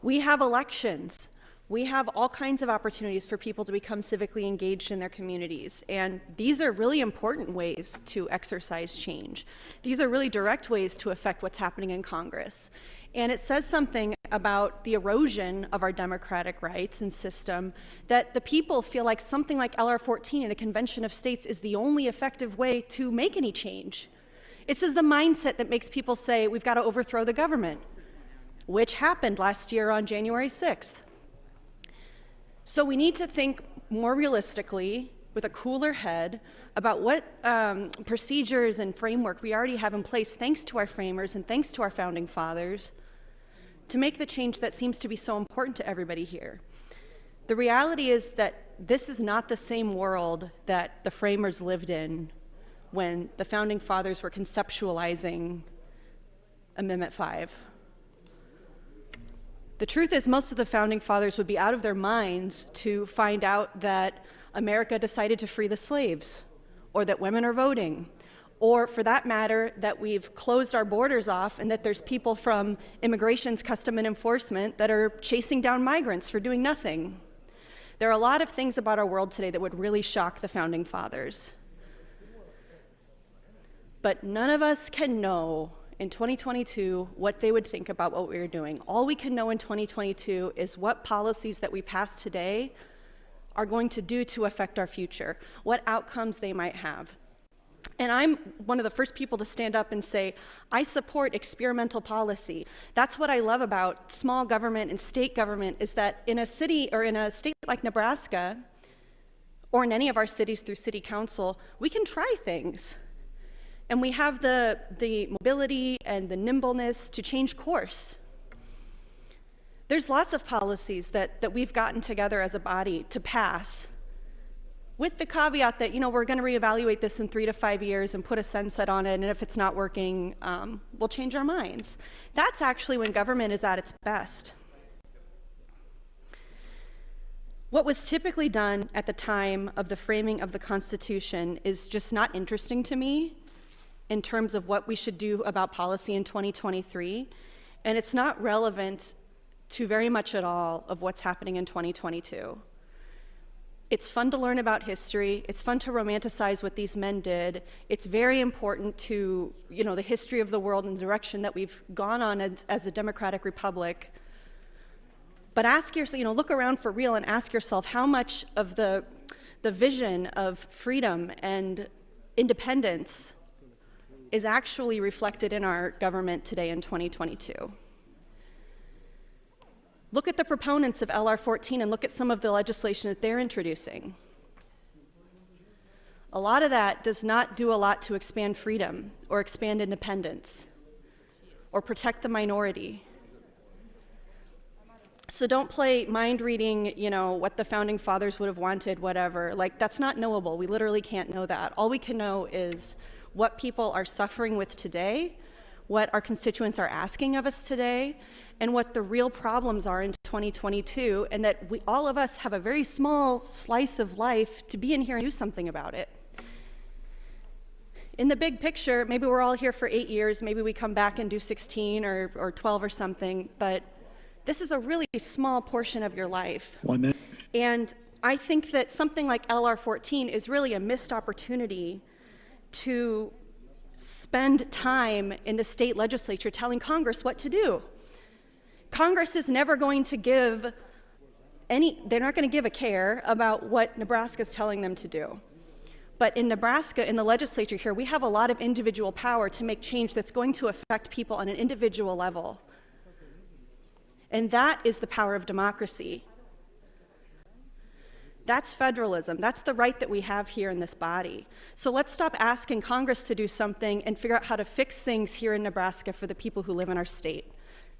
We have elections. We have all kinds of opportunities for people to become civically engaged in their communities. And these are really important ways to exercise change. These are really direct ways to affect what's happening in Congress. And it says something about the erosion of our democratic rights and system that the people feel like something like LR 14 in a convention of states is the only effective way to make any change. It's the mindset that makes people say we've got to overthrow the government, which happened last year on January 6th. So we need to think more realistically, with a cooler head, about what procedures and framework we already have in place, thanks to our framers and thanks to our founding fathers, to make the change that seems to be so important to everybody here. The reality is that this is not the same world that the framers lived in when the founding fathers were conceptualizing Amendment 5. The truth is, most of the founding fathers would be out of their minds to find out that America decided to free the slaves, or that women are voting, or for that matter, that we've closed our borders off and that there's people from Immigration's Custom and Enforcement that are chasing down migrants for doing nothing. There are a lot of things about our world today that would really shock the founding fathers. But none of us can know in 2022 what they would think about what we were doing. All we can know in 2022 is what policies that we pass today are going to do to affect our future, what outcomes they might have. And I'm one of the first people to stand up and say, I support experimental policy. That's what I love about small government and state government, is that in a city or in a state like Nebraska, or in any of our cities through city council, we can try things. And we have the mobility and the nimbleness to change course. There's lots of policies that we've gotten together as a body to pass, with the caveat that, we're going to reevaluate this in 3 to 5 years and put a sunset on it, and if it's not working, we'll change our minds. That's actually when government is at its best. What was typically done at the time of the framing of the Constitution is just not interesting to me in terms of what we should do about policy in 2023, and it's not relevant to very much at all of what's happening in 2022. It's fun to learn about history. It's fun to romanticize what these men did. It's very important to, the history of the world and the direction that we've gone on as a democratic republic. But ask yourself, look around for real and ask yourself how much of the vision of freedom and independence is actually reflected in our government today in 2022. Look at the proponents of LR 14 and look at some of the legislation that they're introducing. A lot of that does not do a lot to expand freedom or expand independence or protect the minority. So don't play mind reading, what the founding fathers would have wanted, whatever. That's not knowable. We literally can't know that. All we can know is what people are suffering with today, what our constituents are asking of us today, and what the real problems are in 2022, and that all of us have a very small slice of life to be in here and do something about it. In the big picture, maybe we're all here for 8 years, maybe we come back and do 16 or 12 or something, but this is a really small portion of your life. 1 minute. And I think that something like LR 14 is really a missed opportunity to spend time in the state legislature telling Congress what to do. Congress is never going to give they're not going to give a care about what Nebraska is telling them to do. But in Nebraska, in the legislature here, we have a lot of individual power to make change that's going to affect people on an individual level. And that is the power of democracy. That's federalism. That's the right that we have here in this body. So let's stop asking Congress to do something and figure out how to fix things here in Nebraska for the people who live in our state.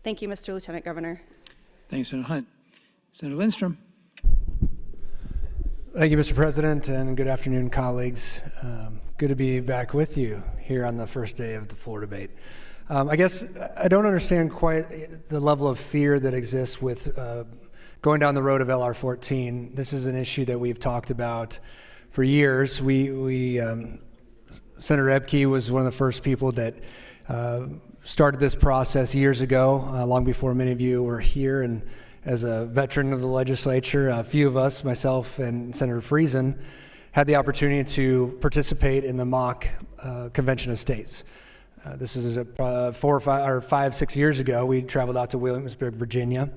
Thank you, Mr. Lieutenant Governor. Thanks, Senator Hunt. Senator Lindstrom. Thank you, Mr. President, and good afternoon, colleagues. Good to be back with you here on the first day of the floor debate. I guess I don't understand quite the level of fear that exists with going down the road of LR 14. This is an issue that we've talked about for years. Senator Ebke was one of the first people that started this process years ago, long before many of you were here. And as a veteran of the legislature, a few of us, myself and Senator Friesen, had the opportunity to participate in the mock Convention of States. This is 5-6 years ago. We traveled out to Williamsburg, Virginia.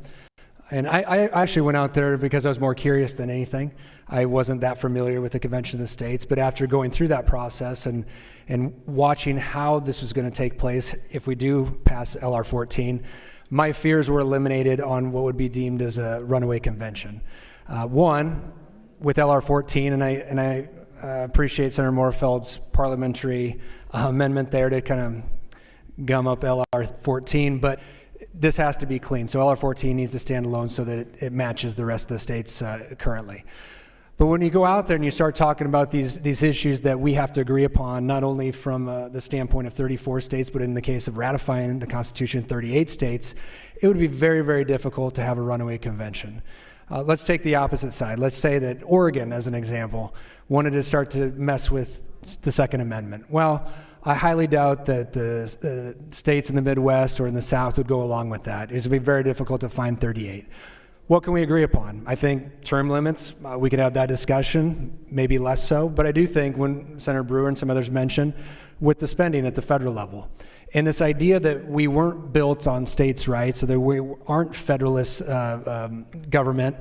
And I actually went out there because I was more curious than anything. I wasn't that familiar with the Convention of the States, but after going through that process and watching how this was going to take place if we do pass LR 14, my fears were eliminated on what would be deemed as a runaway convention. One, with LR 14, and I appreciate Senator Moorfeld's parliamentary amendment there to kind of gum up LR 14, but this has to be clean. So LR 14 needs to stand alone so that it matches the rest of the states currently. But when you go out there and you start talking about these issues that we have to agree upon, not only from the standpoint of 34 states, but in the case of ratifying the Constitution in 38 states, it would be very, very difficult to have a runaway convention. Let's take the opposite side. Let's say that Oregon, as an example, wanted to start to mess with the Second Amendment. Well, I highly doubt that the states in the Midwest or in the South would go along with that. It would be very difficult to find 38. What can we agree upon? I think term limits, we could have that discussion, maybe less so, but I do think when Senator Brewer and some others mentioned with the spending at the federal level, and this idea that we weren't built on states' rights, so that we aren't federalist government,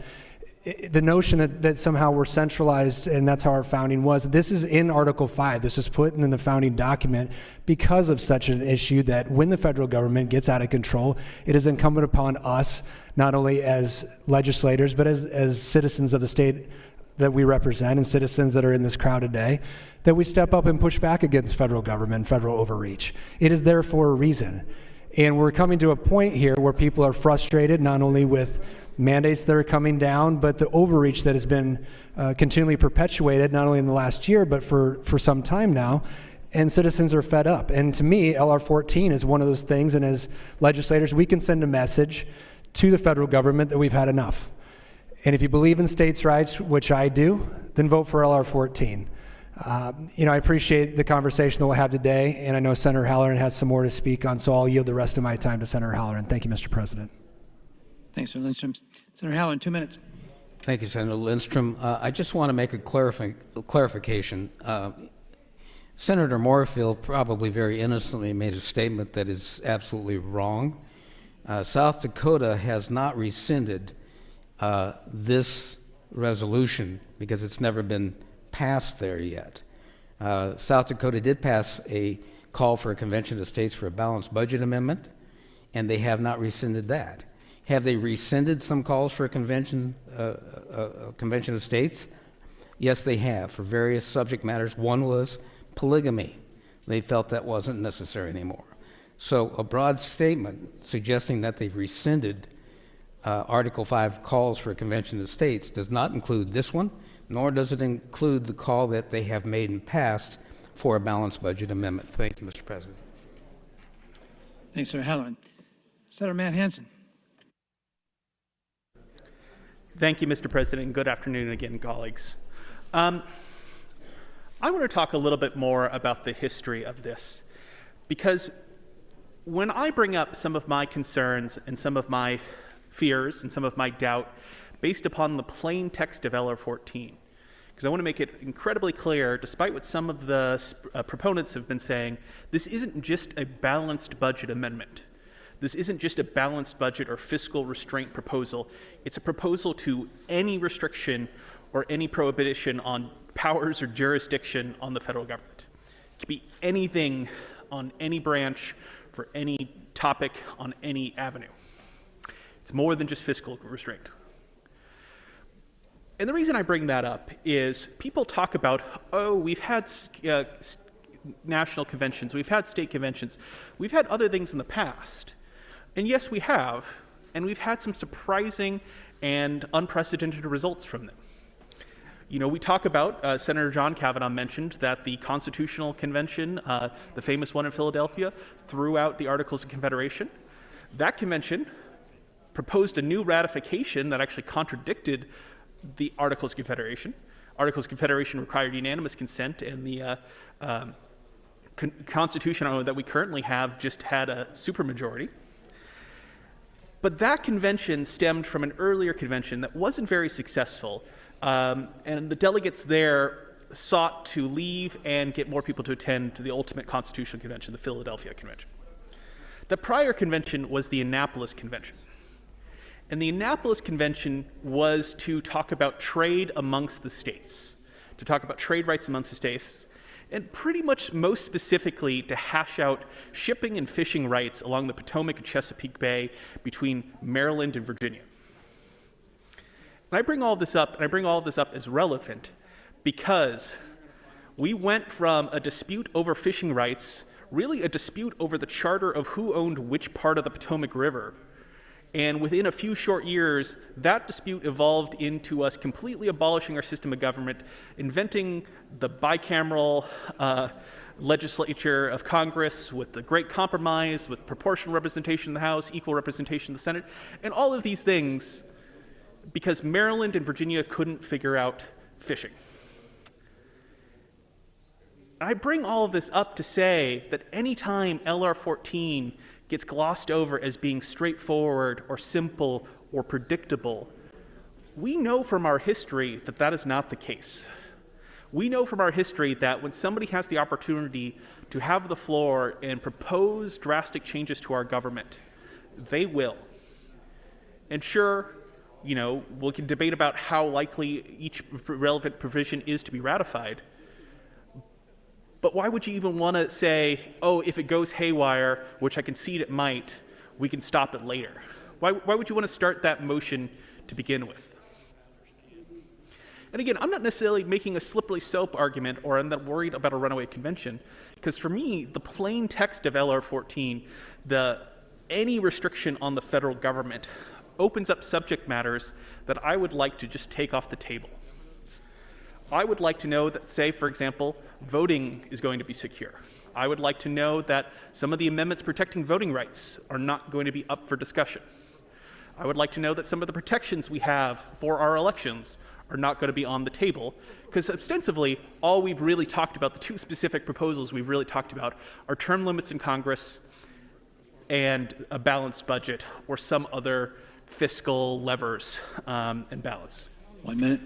the notion that somehow we're centralized and that's how our founding was, this is in Article 5. This was put in the founding document because of such an issue that when the federal government gets out of control, it is incumbent upon us, not only as legislators, but as citizens of the state that we represent and citizens that are in this crowd today, that we step up and push back against federal government, federal overreach. It is there for a reason. And we're coming to a point here where people are frustrated, not only with mandates that are coming down, but the overreach that has been continually perpetuated, not only in the last year, but for some time now, and citizens are fed up. And to me, LR 14 is one of those things, and as legislators, we can send a message to the federal government that we've had enough. And if you believe in states' rights, which I do, then vote for LR 14. I appreciate the conversation that we'll have today, and I know Senator Halloran has some more to speak on, so I'll yield the rest of my time to Senator Halloran. Thank you, Mr. President. Thanks, Senator Lindstrom. Senator Halloran, 2 minutes. Thank you, Senator Lindstrom. I just want to make a clarification. Senator Moorfield probably very innocently made a statement that is absolutely wrong. South Dakota has not rescinded this resolution because it's never been passed there yet. South Dakota did pass a call for a convention of states for a balanced budget amendment, and they have not rescinded that. Have they rescinded some calls for a convention of states? Yes, they have, for various subject matters. One was polygamy. They felt that wasn't necessary anymore. So a broad statement suggesting that they've rescinded Article 5 calls for a convention of states does not include this one, nor does it include the call that they have made and passed for a balanced budget amendment. Thank you, Mr. President. Thanks, Senator Halloran. Senator Matt Hansen. Thank you, Mr. President, and good afternoon again, colleagues. I want to talk a little bit more about the history of this, because when I bring up some of my concerns and some of my fears and some of my doubt based upon the plain text of LR 14, because I want to make it incredibly clear, despite what some of the proponents have been saying, this isn't just a balanced budget amendment. This isn't just a balanced budget or fiscal restraint proposal. It's a proposal to any restriction or any prohibition on powers or jurisdiction on the federal government. It could be anything on any branch for any topic on any avenue. It's more than just fiscal restraint. And the reason I bring that up is people talk about, oh, we've had national conventions, we've had state conventions, we've had other things in the past. And yes, we have, and we've had some surprising and unprecedented results from them. You know, we talk about, Senator John Kavanaugh mentioned that the Constitutional Convention, the famous one in Philadelphia, threw out the Articles of Confederation. That convention proposed a new ratification that actually contradicted the Articles of Confederation. Articles of Confederation required unanimous consent, and the Constitution that we currently have just had a supermajority. But that convention stemmed from an earlier convention that wasn't very successful, and the delegates there sought to leave and get more people to attend to the ultimate constitutional convention, the Philadelphia Convention. The prior convention was the Annapolis Convention. And the Annapolis Convention was to talk about trade amongst the states, to talk about trade rights amongst the states, and pretty much most specifically to hash out shipping and fishing rights along the Potomac and Chesapeake Bay between Maryland and Virginia. And I bring all this up, and I bring all this up as relevant because we went from a dispute over fishing rights, really a dispute over the charter of who owned which part of the Potomac River. And within a few short years, that dispute evolved into us completely abolishing our system of government, inventing the bicameral legislature of Congress with the Great Compromise, with proportional representation in the House, equal representation in the Senate, and all of these things because Maryland and Virginia couldn't figure out fishing. I bring all of this up to say that anytime LR 14 gets glossed over as being straightforward or simple or predictable, we know from our history that that is not the case. We know from our history that when somebody has the opportunity to have the floor and propose drastic changes to our government, they will. And sure, you know, we can debate about how likely each relevant provision is to be ratified. But why would you even want to say, oh, if it goes haywire, which I concede it might, we can stop it later? Why would you want to start that motion to begin with? And again, I'm not necessarily making a slippery slope argument, or I'm not worried about a runaway convention, because for me, the plain text of LR 14, any restriction on the federal government opens up subject matters that I would like to just take off the table. I would like to know that, say, for example, voting is going to be secure. I would like to know that some of the amendments protecting voting rights are not going to be up for discussion. I would like to know that some of the protections we have for our elections are not going to be on the table, because ostensibly, all we've really talked about, the two specific proposals we've really talked about, are term limits in Congress and a balanced budget or some other fiscal levers and ballots. 1 minute.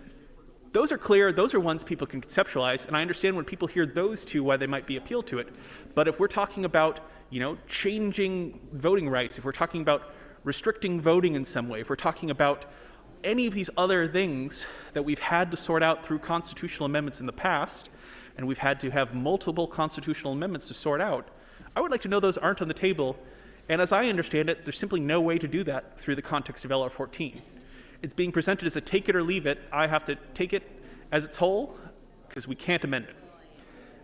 Those are clear. Those are ones people can conceptualize, and I understand when people hear those two why they might be appealed to it. But if we're talking about, changing voting rights, if we're talking about restricting voting in some way, if we're talking about any of these other things that we've had to sort out through constitutional amendments in the past, and we've had to have multiple constitutional amendments to sort out, I would like to know those aren't on the table. And as I understand it, there's simply no way to do that through the context of LR 14. It's being presented as a take it or leave it. I have to take it as its whole because we can't amend it.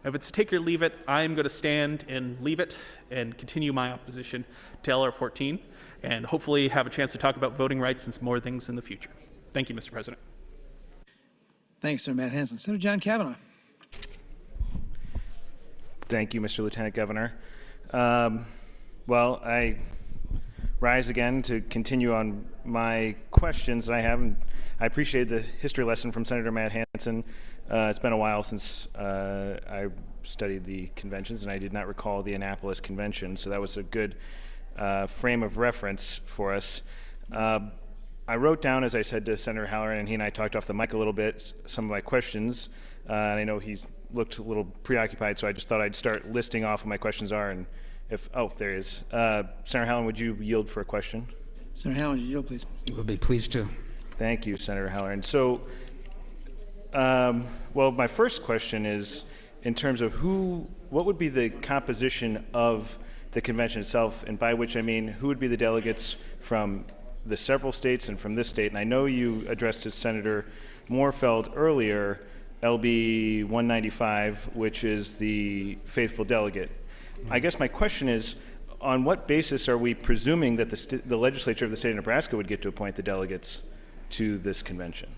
If it's take it or leave it, I'm going to stand and leave it and continue my opposition to LR 14 and hopefully have a chance to talk about voting rights and some more things in the future. Thank you, Mr. President. Thanks, Senator Matt Hansen. Senator John Kavanaugh. Thank you, Mr. Lieutenant Governor. Well, I rise again to continue on my questions that I have. And I appreciate the history lesson from Senator Matt Hansen. It's been a while since I studied the conventions, and I did not recall the Annapolis Convention, so that was a good frame of reference for us. I wrote down, as I said to Senator Halloran, and he and I talked off the mic a little bit, some of my questions, and I know he's looked a little preoccupied, so I just thought I'd start listing off what my questions are, and there he is. Senator Halloran, would you yield for a question? Senator Halloran, you yield, please. We'll be pleased to. Thank you, Senator Halloran. So, my first question is in terms of what would be the composition of the convention itself, and by which I mean who would be the delegates from the several states and from this state. And I know you addressed to Senator Moorfeld earlier, LB 195, which is the faithful delegate. I guess my question is, on what basis are we presuming that the legislature of the state of Nebraska would get to appoint the delegates to this convention?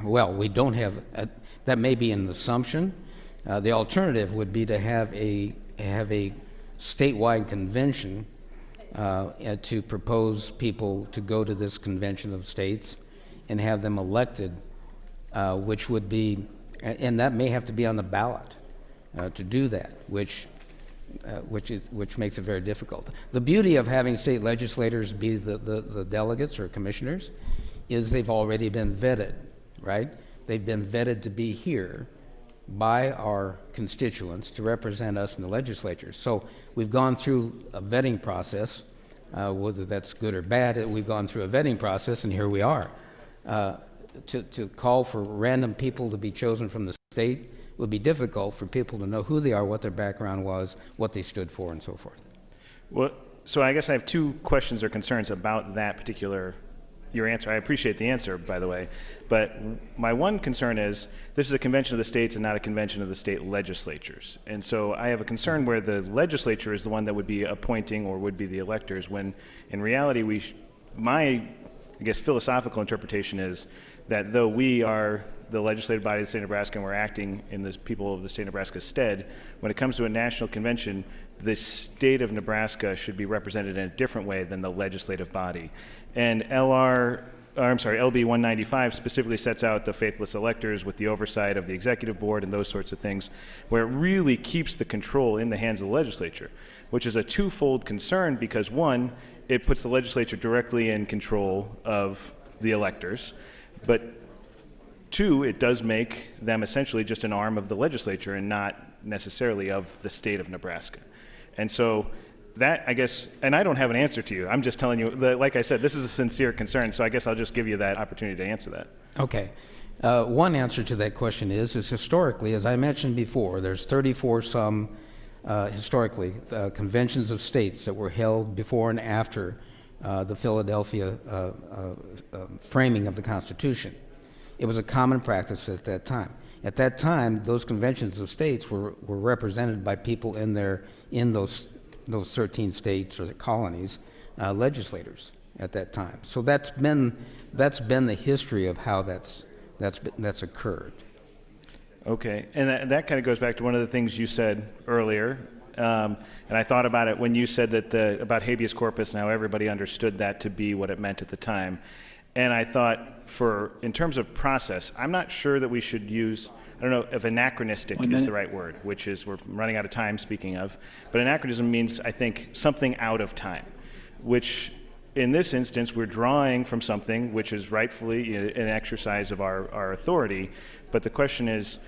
Well, we don't have, that may be an assumption. The alternative would be to have a statewide convention to propose people to go to this convention of states and have them elected, which would be, and that may have to be on the ballot to do that, which makes it very difficult. The beauty of having state legislators be the delegates or commissioners is they've already been vetted, right? They've been vetted to be here by our constituents to represent us in the legislature. So we've gone through a vetting process, whether that's good or bad, we've gone through a vetting process, and here we are. To call for random people to be chosen from the state would be difficult for people to know who they are, what their background was, what they stood for, and so forth. Well, so I guess I have two questions or concerns about that particular, your answer. I appreciate the answer, by the way, but my one concern is this is a convention of the states and not a convention of the state legislatures. And so I have a concern where the legislature is the one that would be appointing or would be the electors, when in reality my philosophical interpretation is that though we are the legislative body of the state of Nebraska and we're acting in the people of the state of Nebraska's stead, when it comes to a national convention, the state of Nebraska should be represented in a different way than the legislative body. And LB 195 specifically sets out the faithless electors with the oversight of the executive board and those sorts of things, where it really keeps the control in the hands of the legislature, which is a twofold concern because one, it puts the legislature directly in control of the electors, but two, it does make them essentially just an arm of the legislature and not necessarily of the state of Nebraska. And so that, I guess, and I don't have an answer to you. I'm just telling you that, like I said, this is a sincere concern, so I guess I'll just give you that opportunity to answer that. Okay. One answer to that question is historically, as I mentioned before, there's 34 some historically conventions of states that were held before and after the Philadelphia framing of the Constitution. It was a common practice at that time. At that time, those conventions of states were represented by people in those 13 states or the colonies, legislators at that time. So that's been the history of how that's occurred. Okay, and that kind of goes back to one of the things you said earlier, and I thought about it when you said that about habeas corpus and how everybody understood that to be what it meant at the time. And I thought in terms of process, I'm not sure that we should use, I don't know if anachronistic is the right word, which is, we're running out of time speaking of, but anachronism means, I think, something out of time. which in this instance, we're drawing from something which is rightfully an exercise of our authority. But the question is,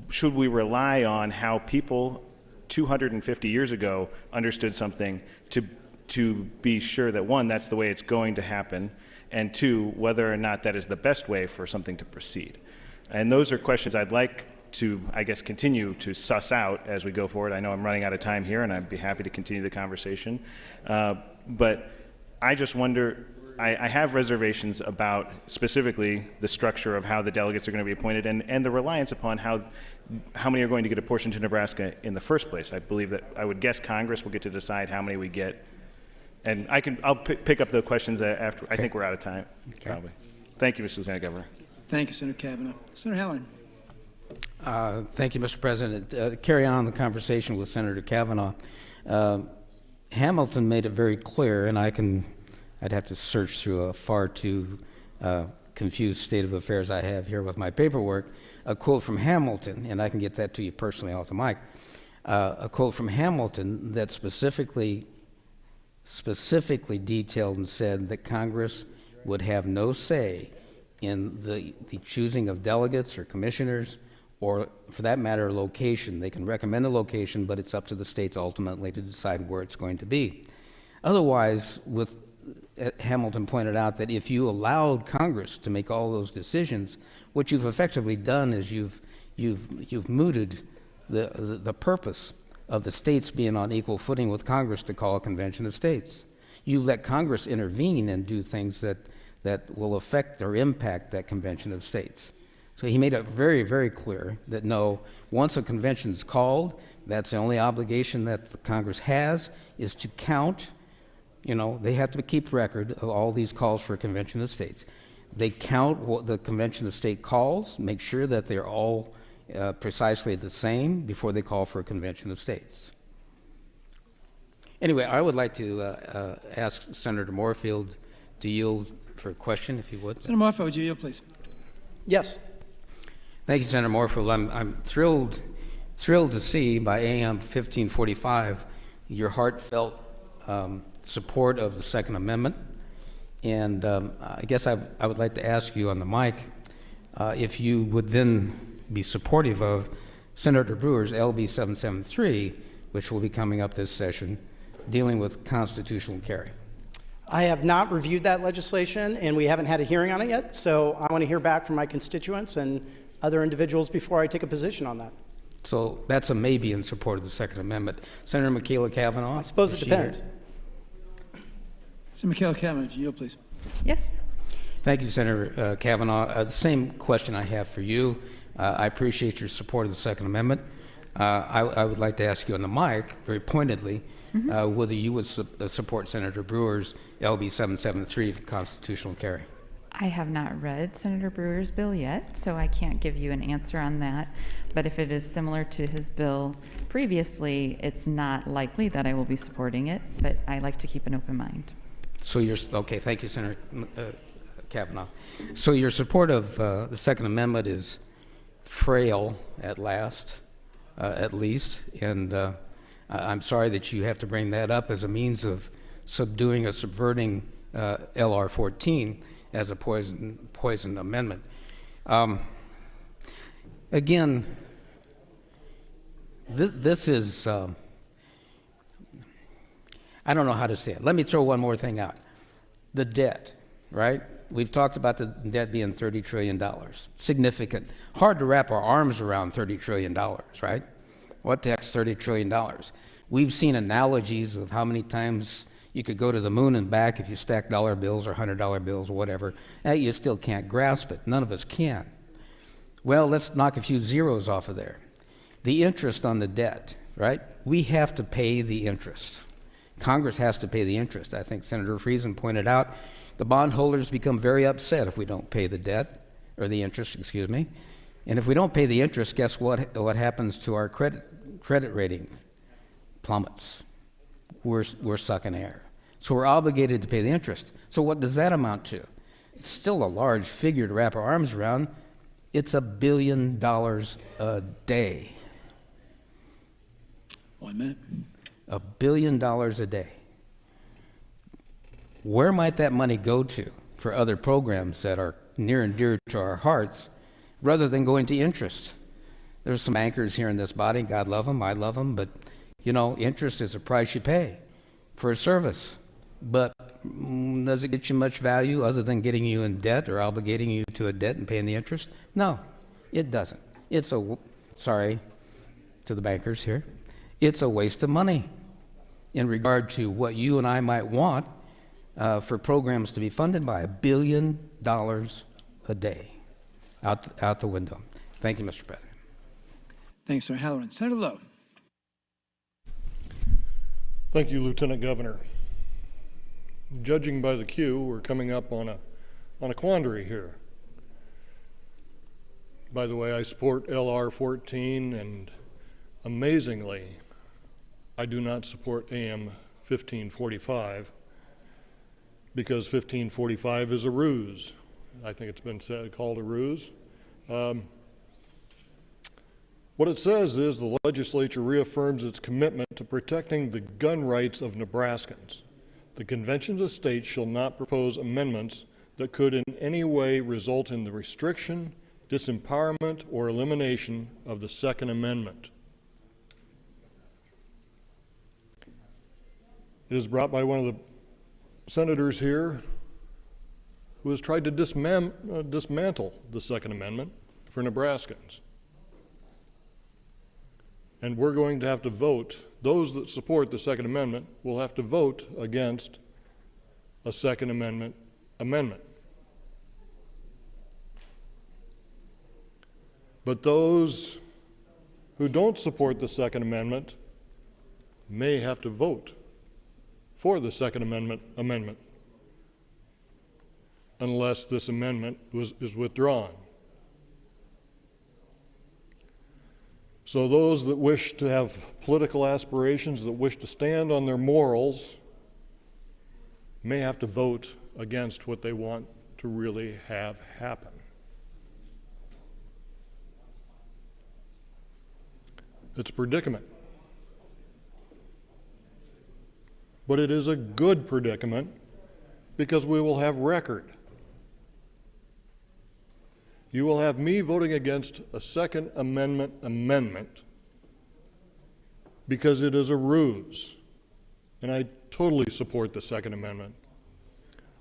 should we rely on how people 250 years ago understood something to be sure that, one, that's the way it's going to happen, and two, whether or not that is the best way for something to proceed? And those are questions I'd like to, I guess, continue to suss out as we go forward. I know I'm running out of time here, and I'd be happy to continue the conversation. But I just wonder, I have reservations about specifically the structure of how the delegates are going to be appointed and the reliance upon how many are going to get apportioned to Nebraska in the first place. I believe that, I would guess Congress will get to decide how many we get. And I'll pick up the questions after. Okay. I think we're out of time, probably. Thank you, Mr. Lieutenant Governor. Thank you, Senator Kavanaugh. Senator Halloran. Thank you, Mr. President. Carry on the conversation with Senator Kavanaugh. Hamilton made it very clear, and I'd have to search through a far too confused state of affairs I have here with my paperwork, a quote from Hamilton, and I can get that to you personally off the mic, a quote from Hamilton that specifically detailed and said that Congress would have no say in the choosing of delegates or commissioners, or for that matter, location. They can recommend a location, but it's up to the states ultimately to decide where it's going to be. Otherwise, Hamilton pointed out that if you allowed Congress to make all those decisions, what you've effectively done is you've mooted the purpose of the states being on equal footing with Congress to call a convention of states. You let Congress intervene and do things that will affect or impact that convention of states. So he made it very, very clear that no, once a convention is called, that's the only obligation that the Congress has, is to count. They have to keep record of all these calls for a convention of states. They count what the convention of state calls, make sure that they're all precisely the same before they call for a convention of states. Anyway, I would like to ask Senator Moorfield to yield for a question, if you would. Senator Moorfield, would you yield, please? Yes. Thank you, Senator Moorfield. I'm thrilled to see by AM 1545 your heartfelt support of the Second Amendment. And I guess I would like to ask you on the mic if you would then be supportive of Senator Brewer's LB 773, which will be coming up this session, dealing with constitutional carry. I have not reviewed that legislation, and we haven't had a hearing on it yet, so I want to hear back from my constituents and other individuals before I take a position on that. So that's a maybe in support of the Second Amendment. Senator Michaela Cavanaugh? I suppose it depends. Senator Michaela Cavanaugh, would you yield, please? Yes. Thank you, Senator Cavanaugh. The same question I have for you. I appreciate your support of the Second Amendment. I would like to ask you on the mic, very pointedly, whether you would support Senator Brewer's LB 773 for constitutional carry. I have not read Senator Brewer's bill yet, so I can't give you an answer on that. But if it is similar to his bill previously, it's not likely that I will be supporting it, but I like to keep an open mind. So okay, thank you, Senator Cavanaugh. So your support of the Second Amendment is frail at least, and I'm sorry that you have to bring that up as a means of subduing or subverting LR 14 as a poison amendment. Again, this is, I don't know how to say it. Let me throw one more thing out. The debt, right? We've talked about the debt being $30 trillion. Significant. Hard to wrap our arms around $30 trillion, right? What the heck's $30 trillion? We've seen analogies of how many times you could go to the moon and back if you stack dollar bills or $100 bills or whatever. You still can't grasp it. None of us can. Well, let's knock a few zeros off of there. The interest on the debt, right? We have to pay the interest. Congress has to pay the interest. I think Senator Friesen pointed out the bondholders become very upset if we don't pay the debt, or the interest, excuse me. And if we don't pay the interest, guess what happens to our credit rating? Plummets. We're sucking air. So we're obligated to pay the interest. So what does that amount to? It's still a large figure to wrap our arms around. It's $1 billion a day. 1 minute. $1 billion a day. where might that money go to for other programs that are near and dear to our hearts rather than going to interest? There's some bankers here in this body, God love them, I love them, but you know, interest is a price you pay for a service. But does it get you much value other than getting you in debt or obligating you to a debt and paying the interest? No, it doesn't. It's sorry to the bankers here, it's a waste of money in regard to what you and I might want for programs to be funded by $1 billion a day out the window. Thank you, Mr. President. Thanks, Senator Halloran. Senator Lowe. Thank you, Lieutenant Governor. Judging by the queue, we're coming up on a quandary here. By the way, I support LR 14, and amazingly, I do not support AM 1545 because 1545 is a ruse. I think it's been called a ruse. What it says is the legislature reaffirms its commitment to protecting the gun rights of Nebraskans. The conventions of states shall not propose amendments that could in any way result in the restriction, disempowerment, or elimination of the Second Amendment. It is brought by one of the senators here who has tried to dismantle the Second Amendment for Nebraskans. And we're going to have to vote, those that support the Second Amendment will have to vote against a Second Amendment amendment. But those who don't support the Second Amendment may have to vote for the Second Amendment unless this amendment is withdrawn. So those that wish to have political aspirations, that wish to stand on their morals, may have to vote against what they want to really have happen. It's a predicament. But it is a good predicament because we will have record. You will have me voting against a Second Amendment amendment because it is a ruse. And I totally support the Second Amendment.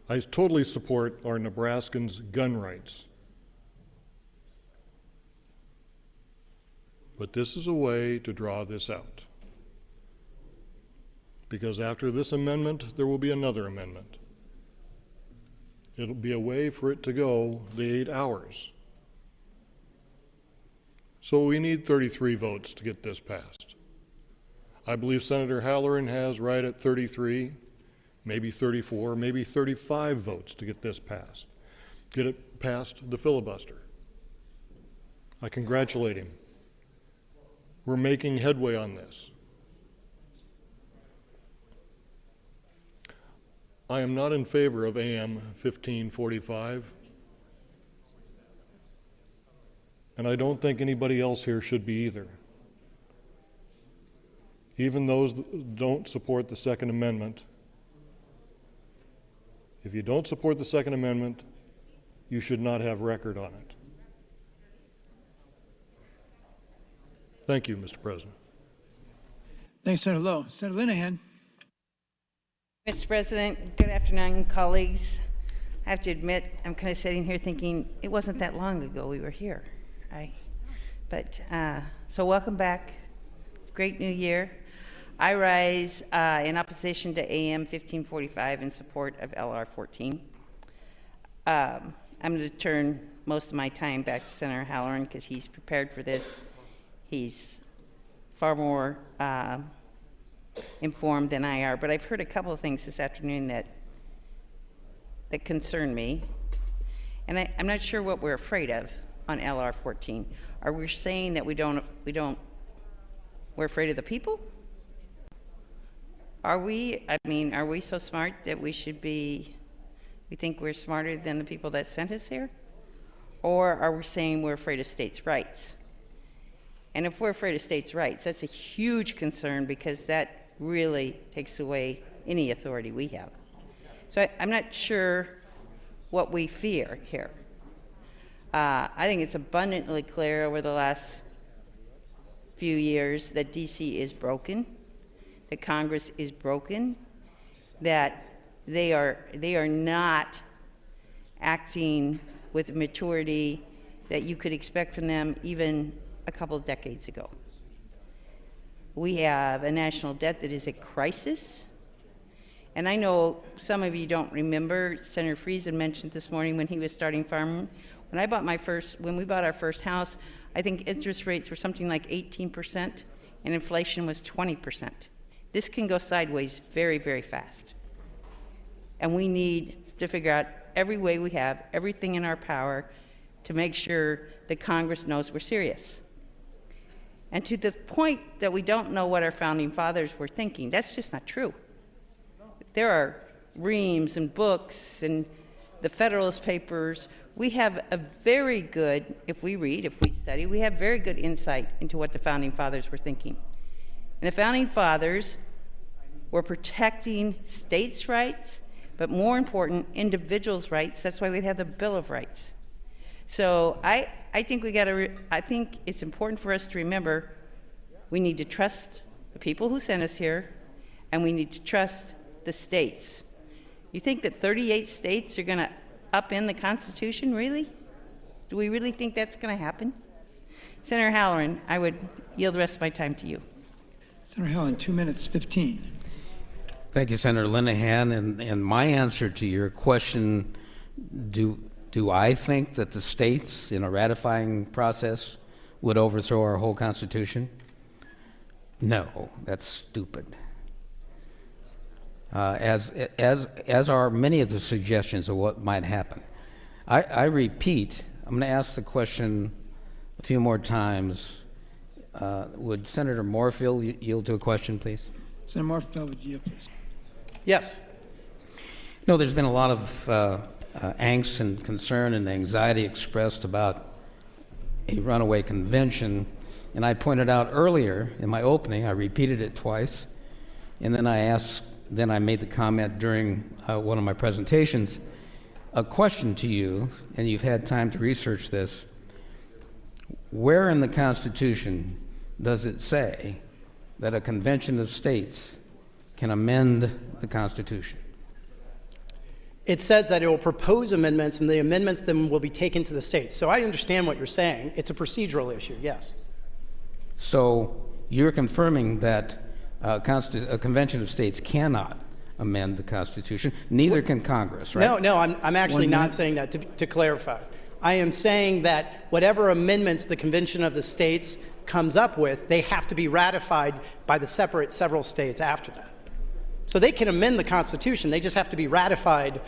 I totally support our Nebraskans' gun rights. But this is a way to draw this out. Because after this amendment, there will be another amendment. It'll be a way for it to go the 8 hours. So we need 33 votes to get this passed. I believe Senator Halloran has right at 33, maybe 34, maybe 35 votes to get this passed. Get it past the filibuster. I congratulate him. We're making headway on this. I am not in favor of AM 1545. And I don't think anybody else here should be either. Even those that don't support the Second Amendment. If you don't support the Second Amendment, you should not have record on it. Thank you, Mr. President. Thanks, Senator Lowe. Senator Linehan. Mr. President, good afternoon, colleagues. I have to admit, I'm kind of sitting here thinking it wasn't that long ago we were here. So welcome back. Great new year. I rise in opposition to AM 1545 in support of LR 14. I'm going to turn most of my time back to Senator Halloran because he's prepared for this. He's far more informed than I are, but I've heard a couple of things this afternoon that concern me, and I'm not sure what we're afraid of on LR 14. Are we saying that we're afraid of the people? Are we? I mean, are we so smart that we think we're smarter than the people that sent us here? Or are we saying we're afraid of states' rights? And if we're afraid of states' rights, that's a huge concern because that really takes away any authority we have. So I'm not sure what we fear here. I think it's abundantly clear over the last few years that DC is broken, that Congress is broken, that they are not acting with maturity that you could expect from them even a couple of decades ago. We have a national debt that is a crisis. And I know some of you don't remember, Senator Friesen mentioned this morning when he was starting farming. When we bought our first house, I think interest rates were something like 18% and inflation was 20%. This can go sideways very, very fast. And we need to figure out every way we have, everything in our power to make sure that Congress knows we're serious. And to the point that we don't know what our founding fathers were thinking, that's just not true. There are reams and books and the Federalist Papers. We have a very good, if we read, if we study, we have very good insight into what the founding fathers were thinking. And the founding fathers were protecting states' rights, but more important, individuals' rights. That's why we have the Bill of Rights. So I think I think it's important for us to remember we need to trust the people who sent us here, and we need to trust the states. You think that 38 states are going to upend the Constitution, really? Do we really think that's going to happen? Senator Halloran, I would yield the rest of my time to you. Senator Halloran, 2 minutes 15. Thank you, Senator Linehan. And my answer to your question, do I think that the states in a ratifying process would overthrow our whole Constitution? No, that's stupid. As are many of the suggestions of what might happen. I repeat, I'm going to ask the question a few more times. Would Senator Moorfield yield to a question, please? Senator Moorfield, would you yield, please? Yes. No, there's been a lot of angst and concern and anxiety expressed about a runaway convention, and I pointed out earlier in my opening, I repeated it twice, and then I made the comment during one of my presentations, a question to you, and you've had time to research this. Where in the Constitution does it say that a convention of states can amend the Constitution? It says that it will propose amendments, and the amendments then will be taken to the states. So I understand what you're saying. It's a procedural issue, yes. So you're confirming that a convention of states cannot amend the Constitution. Neither can Congress, right? No, I'm actually not saying that, to clarify. I am saying that whatever amendments the Convention of the States comes up with, they have to be ratified by the several states after that. So they can amend the Constitution, they just have to be ratified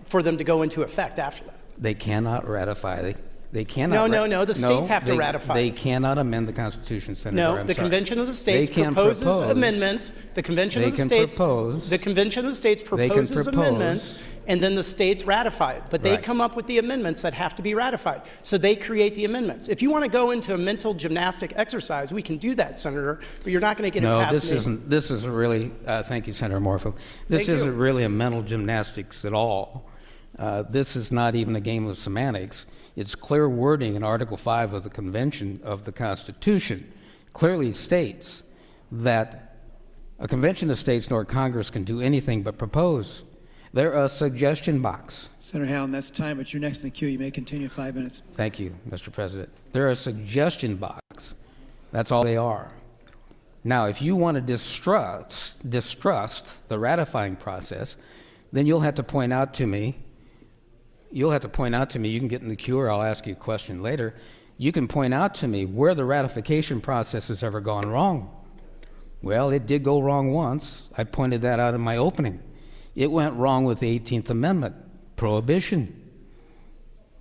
for them to go into effect after that. They cannot ratify. They cannot. No, the states have to ratify. They cannot amend the Constitution, Senator. No, the Convention of the States proposes amendments. The Convention of the States proposes amendments, and then the states ratify it. But they come up with the amendments that have to be ratified. So they create the amendments. If you want to go into a mental gymnastic exercise, we can do that, Senator, but you're not going to get it past me. No, this isn't really, thank you, Senator Moorfield. This isn't really a mental gymnastics at all. This is not even a game of semantics. It's clear wording in Article 5 of the Convention of the Constitution clearly states that a convention of states nor Congress can do anything but propose. They're a suggestion box. Senator Halloran, that's time, but you're next in the queue. You may continue 5 minutes. Thank you, Mr. President. They're a suggestion box. That's all they are. Now, if you want to distrust the ratifying process, then you'll have to point out to me, you can get in the queue or I'll ask you a question later, you can point out to me where the ratification process has ever gone wrong. Well, it did go wrong once. I pointed that out in my opening. It went wrong with the 18th Amendment, prohibition.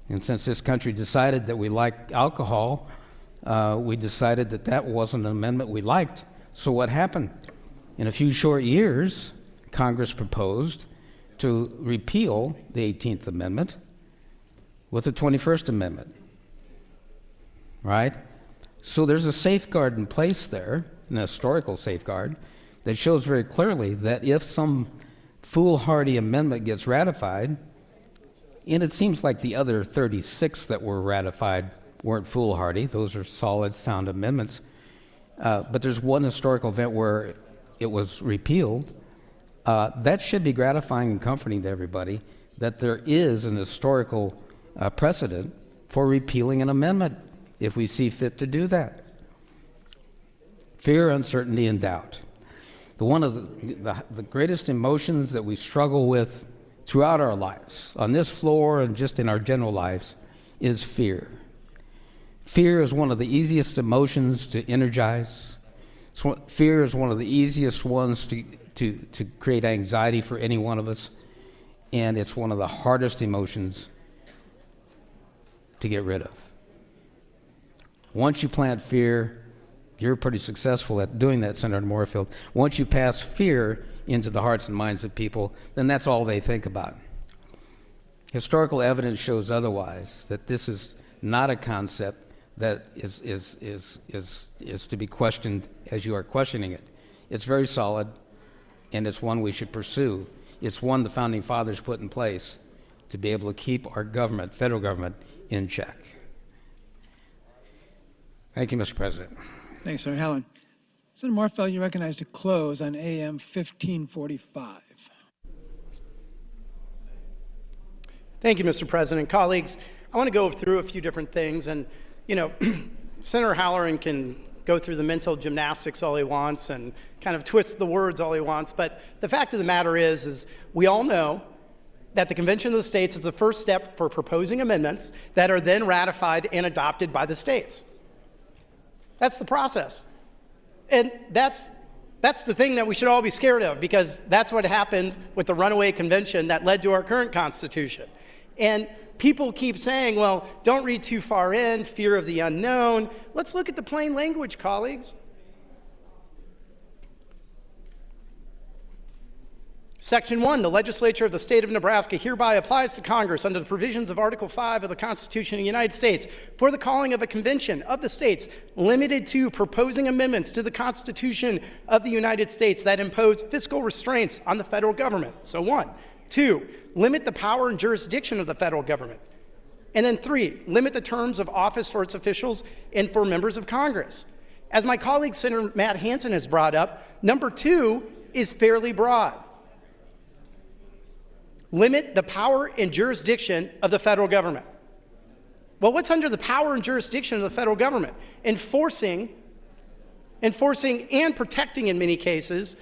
And since this country decided that we like alcohol, we decided that that wasn't an amendment we liked. So what happened? In a few short years, Congress proposed to repeal the 18th Amendment with the 21st Amendment, right? So there's a safeguard in place there, an historical safeguard, that shows very clearly that if some foolhardy amendment gets ratified, and it seems like the other 36 that were ratified weren't foolhardy. Those are solid, sound amendments. But there's one historical event where it was repealed. That should be gratifying and comforting to everybody that there is an historical precedent for repealing an amendment if we see fit to do that. Fear, uncertainty, and doubt. One of the greatest emotions that we struggle with throughout our lives, on this floor and just in our general lives, is fear. Fear is one of the easiest emotions to energize. Fear is one of the easiest ones to create anxiety for any one of us, and it's one of the hardest emotions to get rid of. Once you plant fear, you're pretty successful at doing that, Senator Moorfield. Once you pass fear into the hearts and minds of people, then that's all they think about. Historical evidence shows otherwise, that this is not a concept that is to be questioned as you are questioning it. It's very solid, and it's one we should pursue. It's one the Founding Fathers put in place to be able to keep our government, federal government, in check. Thank you, Mr. President. Thanks, Senator Halloran. Senator Moorfield, you recognized to close on AM 1545. Thank you, Mr. President. Colleagues, I want to go through a few different things. And, you know, Senator Halloran can go through the mental gymnastics all he wants and kind of twist the words all he wants. But the fact of the matter is we all know that the Convention of the States is the first step for proposing amendments that are then ratified and adopted by the states. That's the process. And that's the thing that we should all be scared of, because that's what happened with the runaway convention that led to our current Constitution. And people keep saying, well, don't read too far in, fear of the unknown. Let's look at the plain language, colleagues. Section 1, the legislature of the state of Nebraska hereby applies to Congress under the provisions of Article 5 of the Constitution of the United States for the calling of a convention of the states limited to proposing amendments to the Constitution of the United States that impose fiscal restraints on the federal government. So 1. 2, limit the power and jurisdiction of the federal government. And then 3, limit the terms of office for its officials and for members of Congress. As my colleague Senator Matt Hansen has brought up, number 2 is fairly broad. Limit the power and jurisdiction of the federal government. Well, what's under the power and jurisdiction of the federal government? Enforcing and protecting, in many cases,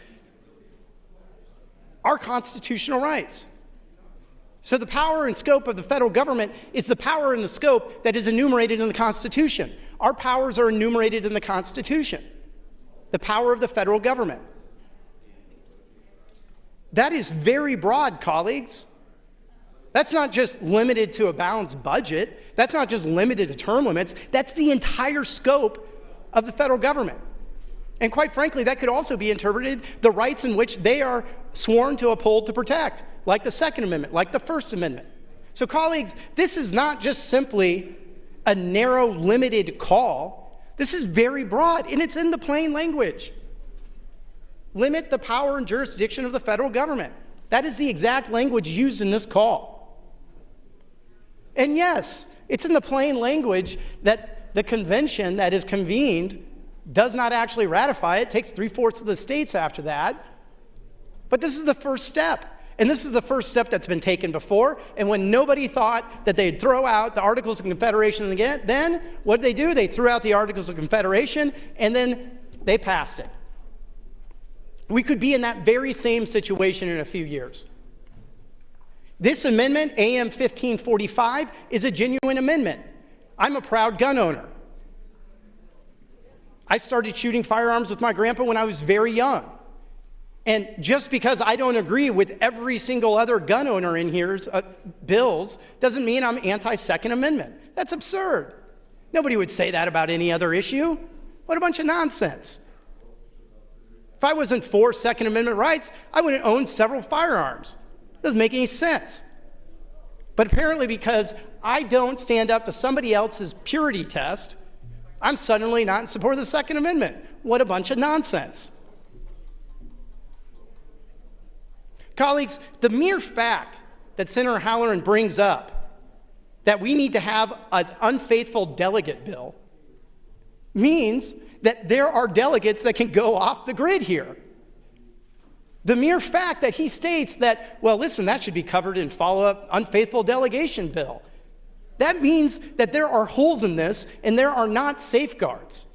our constitutional rights. So the power and scope of the federal government is the power and the scope that is enumerated in the Constitution. Our powers are enumerated in the Constitution. The power of the federal government. That is very broad, colleagues. That's not just limited to a balanced budget. That's not just limited to term limits. That's the entire scope of the federal government. And quite frankly, that could also be interpreted the rights in which they are sworn to uphold to protect, like the Second Amendment, like the First Amendment. So colleagues, this is not just simply a narrow, limited call. This is very broad, and it's in the plain language. Limit the power and jurisdiction of the federal government. That is the exact language used in this call. And yes, it's in the plain language that the convention that is convened does not actually ratify it. It takes 3/4 of the states after that. But this is the first step. And this is the first step that's been taken before. And when nobody thought that they'd throw out the Articles of Confederation again, then what did they do? They threw out the Articles of Confederation, and then they passed it. We could be in that very same situation in a few years. This amendment, AM 1545, is a genuine amendment. I'm a proud gun owner. I started shooting firearms with my grandpa when I was very young. And just because I don't agree with every single other gun owner in here's bills doesn't mean I'm anti-Second Amendment. That's absurd. Nobody would say that about any other issue. What a bunch of nonsense. If I wasn't for Second Amendment rights, I wouldn't own several firearms. Doesn't make any sense. But apparently because I don't stand up to somebody else's purity test, I'm suddenly not in support of the Second Amendment. What a bunch of nonsense. Colleagues, the mere fact that Senator Halloran brings up that we need to have an unfaithful delegate bill means that there are delegates that can go off the grid here. The mere fact that he states that, well, listen, that should be covered in follow-up unfaithful delegation bill, that means that there are holes in this and there are not safeguards.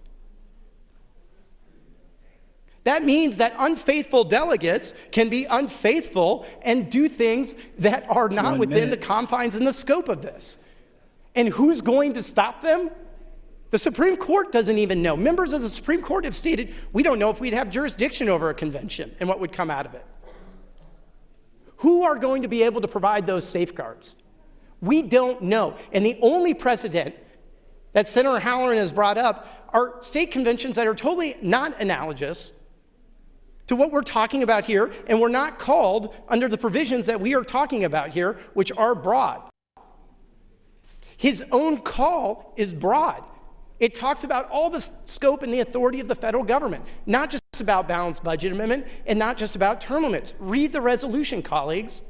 That means that unfaithful delegates can be unfaithful and do things that are not within the confines and the scope of this. And who's going to stop them? The Supreme Court doesn't even know. Members of the Supreme Court have stated, we don't know if we'd have jurisdiction over a convention and what would come out of it. Who are going to be able to provide those safeguards? We don't know. And the only precedent that Senator Halloran has brought up are state conventions that are totally not analogous to what we're talking about here, and we're not called under the provisions that we are talking about here, which are broad. His own call is broad. It talks about all the scope and the authority of the federal government, not just about balanced budget amendment and not just about term limits. Read the resolution, colleagues.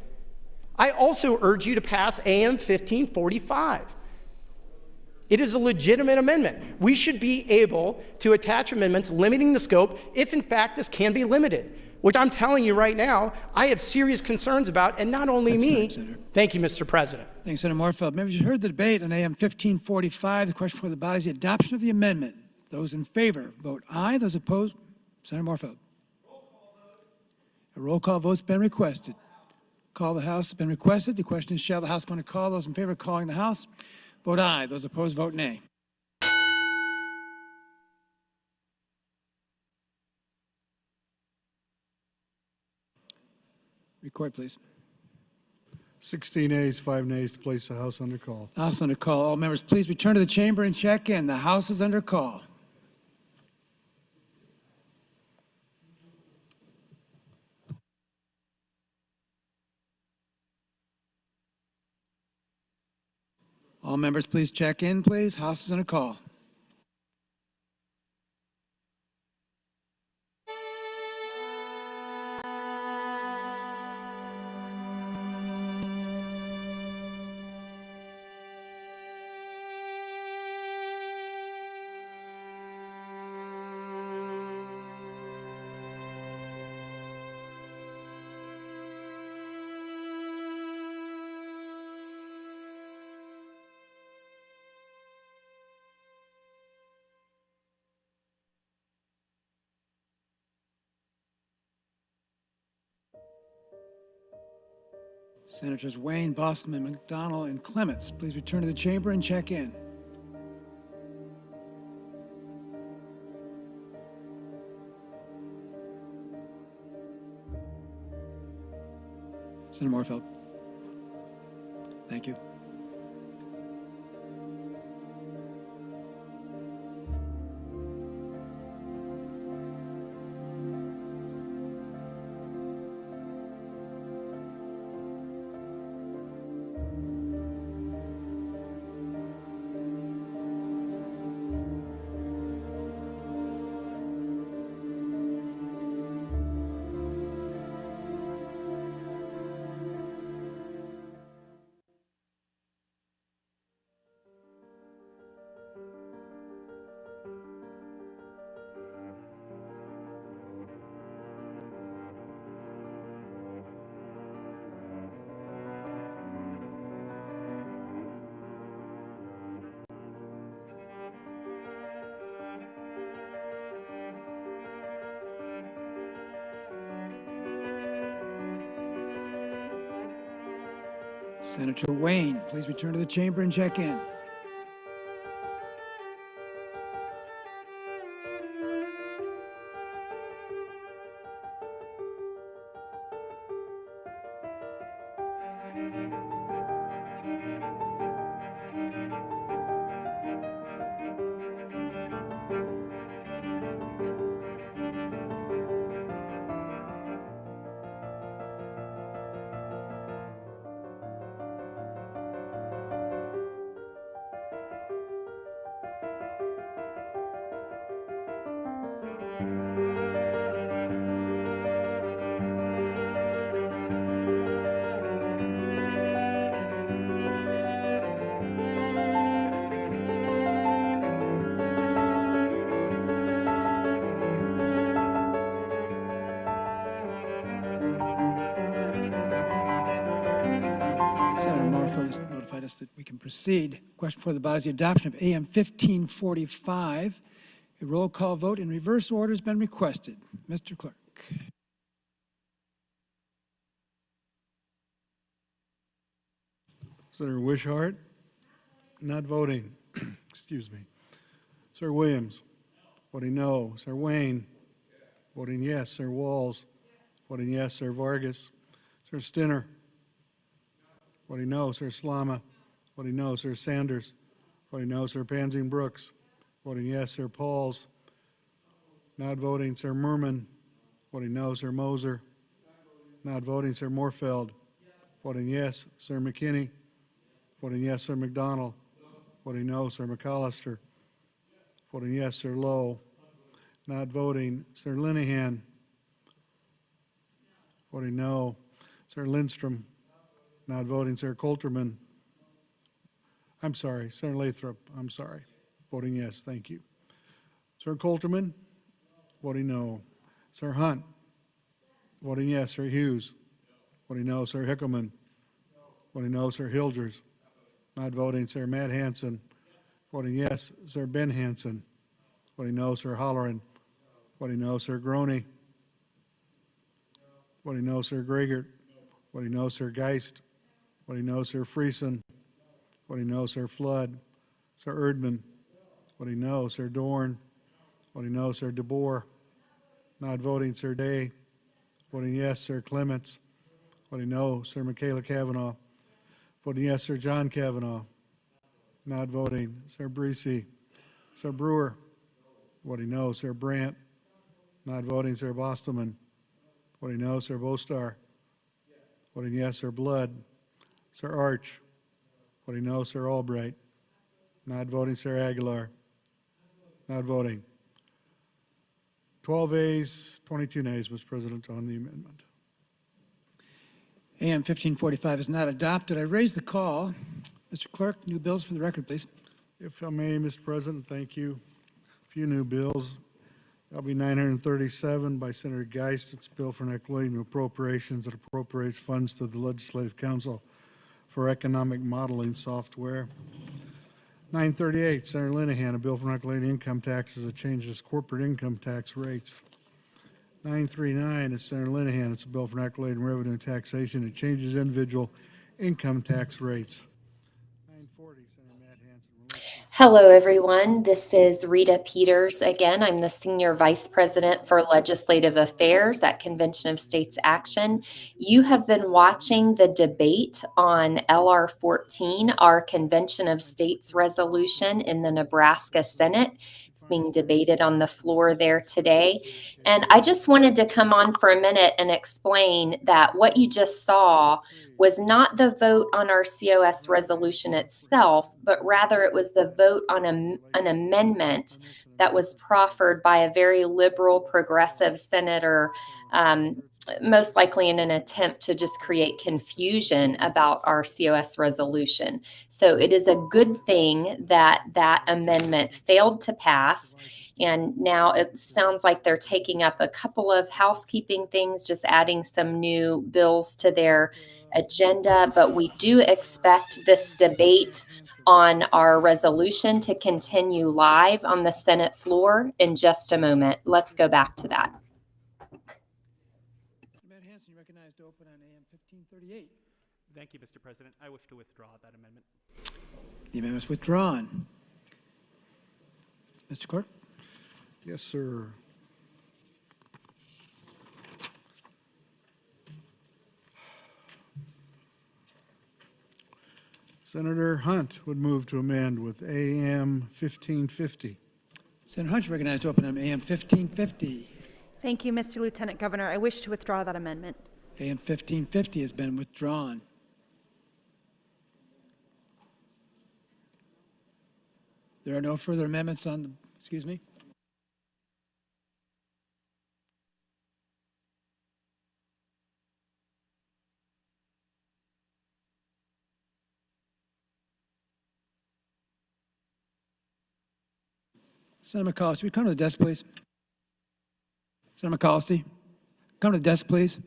I also urge you to pass AM 1545. It is a legitimate amendment. We should be able to attach amendments limiting the scope if, in fact, this can be limited, which I'm telling you right now, I have serious concerns about, and not only me. Thank you, Mr. President. Thanks, Senator Moorfield. Members, you heard the debate on AM 1545. The question for the body is the adoption of the amendment. Those in favor, vote aye. Those opposed, Senator Moorfield. A roll call vote's been requested. Call the House has been requested. The question is, shall the House going to call? Those in favor of calling the House, vote aye. Those opposed, vote nay. Record, please. 16 ayes, 5 nays to place the House under call. House under call. All members, please return to the chamber and check in. The House is under call. All members, please check in, please. House is under call. Senators Wayne, Bosman, McDonald, and Clements, please return to the chamber and check in. Senator Moorfield. Thank you. Senator Wayne, please return to the chamber and check in. notified us that we can proceed. Question for the body is the adoption of AM 1545. A roll call vote in reverse order has been requested. Mr. Clerk. Senator Wishart, not voting. Excuse me. Sir Williams, voting no. Sir Wayne, voting yes. Sir Walls, voting yes. Sir Vargas, Sir Stinner, voting no. Sir Slama, voting no. Sir Sanders, voting no. Sir Pansing Brooks, voting yes. Sir Pauls, not voting. Sir Merman, voting no. Sir Moser, not voting. Sir Morfeld, voting yes. Sir McKinney, voting yes. Sir McDonald, voting no. Sir McAllister, voting yes. Sir Lowe, not voting. Sir Linehan, voting no. Sir Lindstrom, not voting. Sir Coulterman, I'm sorry. Sir Lathrop, I'm sorry. Voting yes, thank you. Sir Coulterman, voting no. Sir Hunt, voting yes. Sir Hughes, voting no. Sir Hickelman, voting no. Sir Hilgers, not voting. Sir Matt Hansen, voting yes. Sir Ben Hansen, voting no. Sir Holloran, voting no. Sir Groney, voting no. Sir Gregert, voting no. Sir Geist, voting no. Sir Friesen, voting no. Sir Flood, Sir Erdman, voting no. Sir Dorn, voting no. Sir DeBoer, not voting. Sir Day, voting yes. Sir Clements, voting no. Sir Michaela Kavanaugh, voting yes. Sir John Kavanaugh, not voting. Sir Breesy, Sir Brewer, voting no. Sir Brandt, not voting. Sir Bostelman, voting no. Sir Bostar, voting yes. Sir Blood, Sir Arch, voting no. Sir Albright, not voting. Sir Aguilar, not voting. 12 ayes, 22 nays, Mr. President, on the amendment. AM 1545 is not adopted. I raise the call. Mr. Clerk, new bills for the record, please. If I may, Mr. President, thank you. A few new bills. LB 937 by Senator Geist. It's a bill for an equitable appropriations that appropriates funds to the Legislative Council for economic modeling software. 938, Senator Linehan, a bill for equitable income taxes that changes corporate income tax rates. 939 is Senator Linehan. It's a bill for equitable revenue taxation. It changes individual income tax rates. 940, Senator Matt Hansen. Hello, everyone. This is Rita Peters again. I'm the Senior Vice President for Legislative Affairs at Convention of States Action. You have been watching the debate on LR 14, our Convention of States resolution in the Nebraska Senate. It's being debated on the floor there today. And I just wanted to come on for a minute and explain that what you just saw was not the vote on our COS resolution itself, but rather it was the vote on an amendment that was proffered by a very liberal, progressive senator, most likely in an attempt to just create confusion about our COS resolution. So it is a good thing that that amendment failed to pass. And now it sounds like they're taking up a couple of housekeeping things, just adding some new bills to their agenda. But we do expect this debate on our resolution to continue live on the Senate floor in just a moment. Let's go back to that. Matt Hansen, recognized to open on AM 1538. Thank you, Mr. President. I wish to withdraw that amendment. The amendment is withdrawn. Mr. Clerk? Yes, sir. Senator Hunt would move to amend with AM 1550. Senator Hunt, recognized to open on AM 1550. Thank you, Mr. Lieutenant Governor. I wish to withdraw that amendment. AM 1550 has been withdrawn. There are no further amendments on the, excuse me? Senator McCollum, we come to the desk, please? Senator McCollum, come to the desk, please.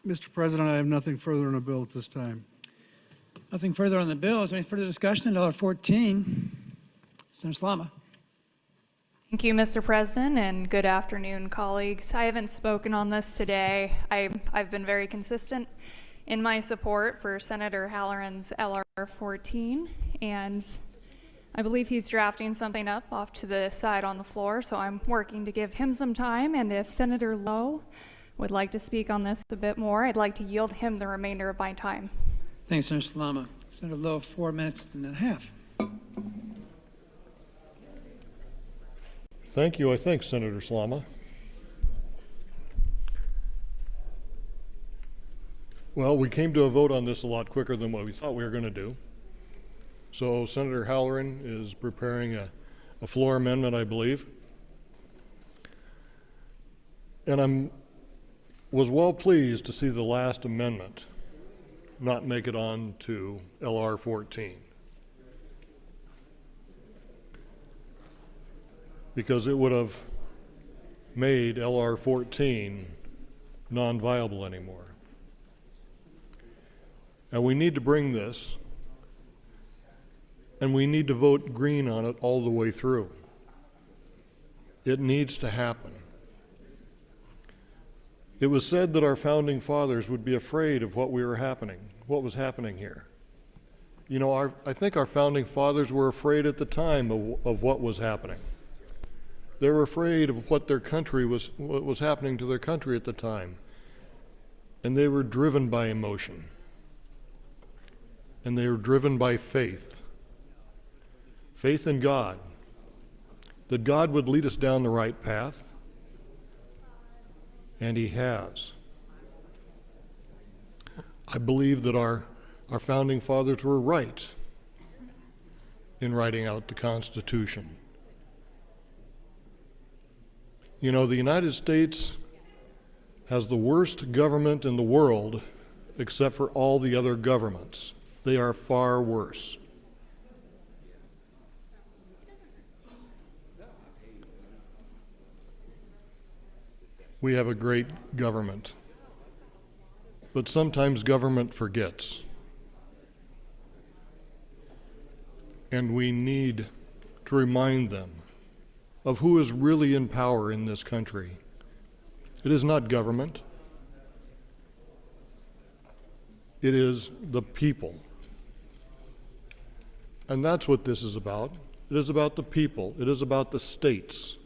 Mr. President, I have nothing further on the bill at this time. Nothing further on the bill. Is there any further discussion on $14? Senator Slama. Thank you, Mr. President, and good afternoon, colleagues. I haven't spoken on this today. I've been very consistent in my support for Senator Halloran's LR 14, and I believe he's drafting something up off to the side on the floor, so I'm working to give him some time, and if Senator Lowe would like to speak on this a bit more, I'd like to yield him the remainder of my time. Thanks, Senator Slama. Senator Lowe, 4 minutes and a half. Thank you, I think, Senator Slama. Well, we came to a vote on this a lot quicker than what we thought we were going to do. So Senator Halloran is preparing a floor amendment, I believe. And was well pleased to see the last amendment not make it on to LR 14. Because it would have made LR 14 non-viable anymore. And we need to bring this, and we need to vote green on it all the way through. It needs to happen. It was said that our founding fathers would be afraid of what was happening here. You know, I think our founding fathers were afraid at the time of what was happening. They were afraid of what was happening to their country at the time. And they were driven by emotion. And they were driven by faith. Faith in God. That God would lead us down the right path. And He has. I believe that our founding fathers were right in writing out the Constitution. You know, the United States has the worst government in the world except for all the other governments. They are far worse. We have a great government, but sometimes government forgets. And we need to remind them of who is really in power in this country. It is not government. It is the people. And that's what this is about. It is about the people. It is about the states.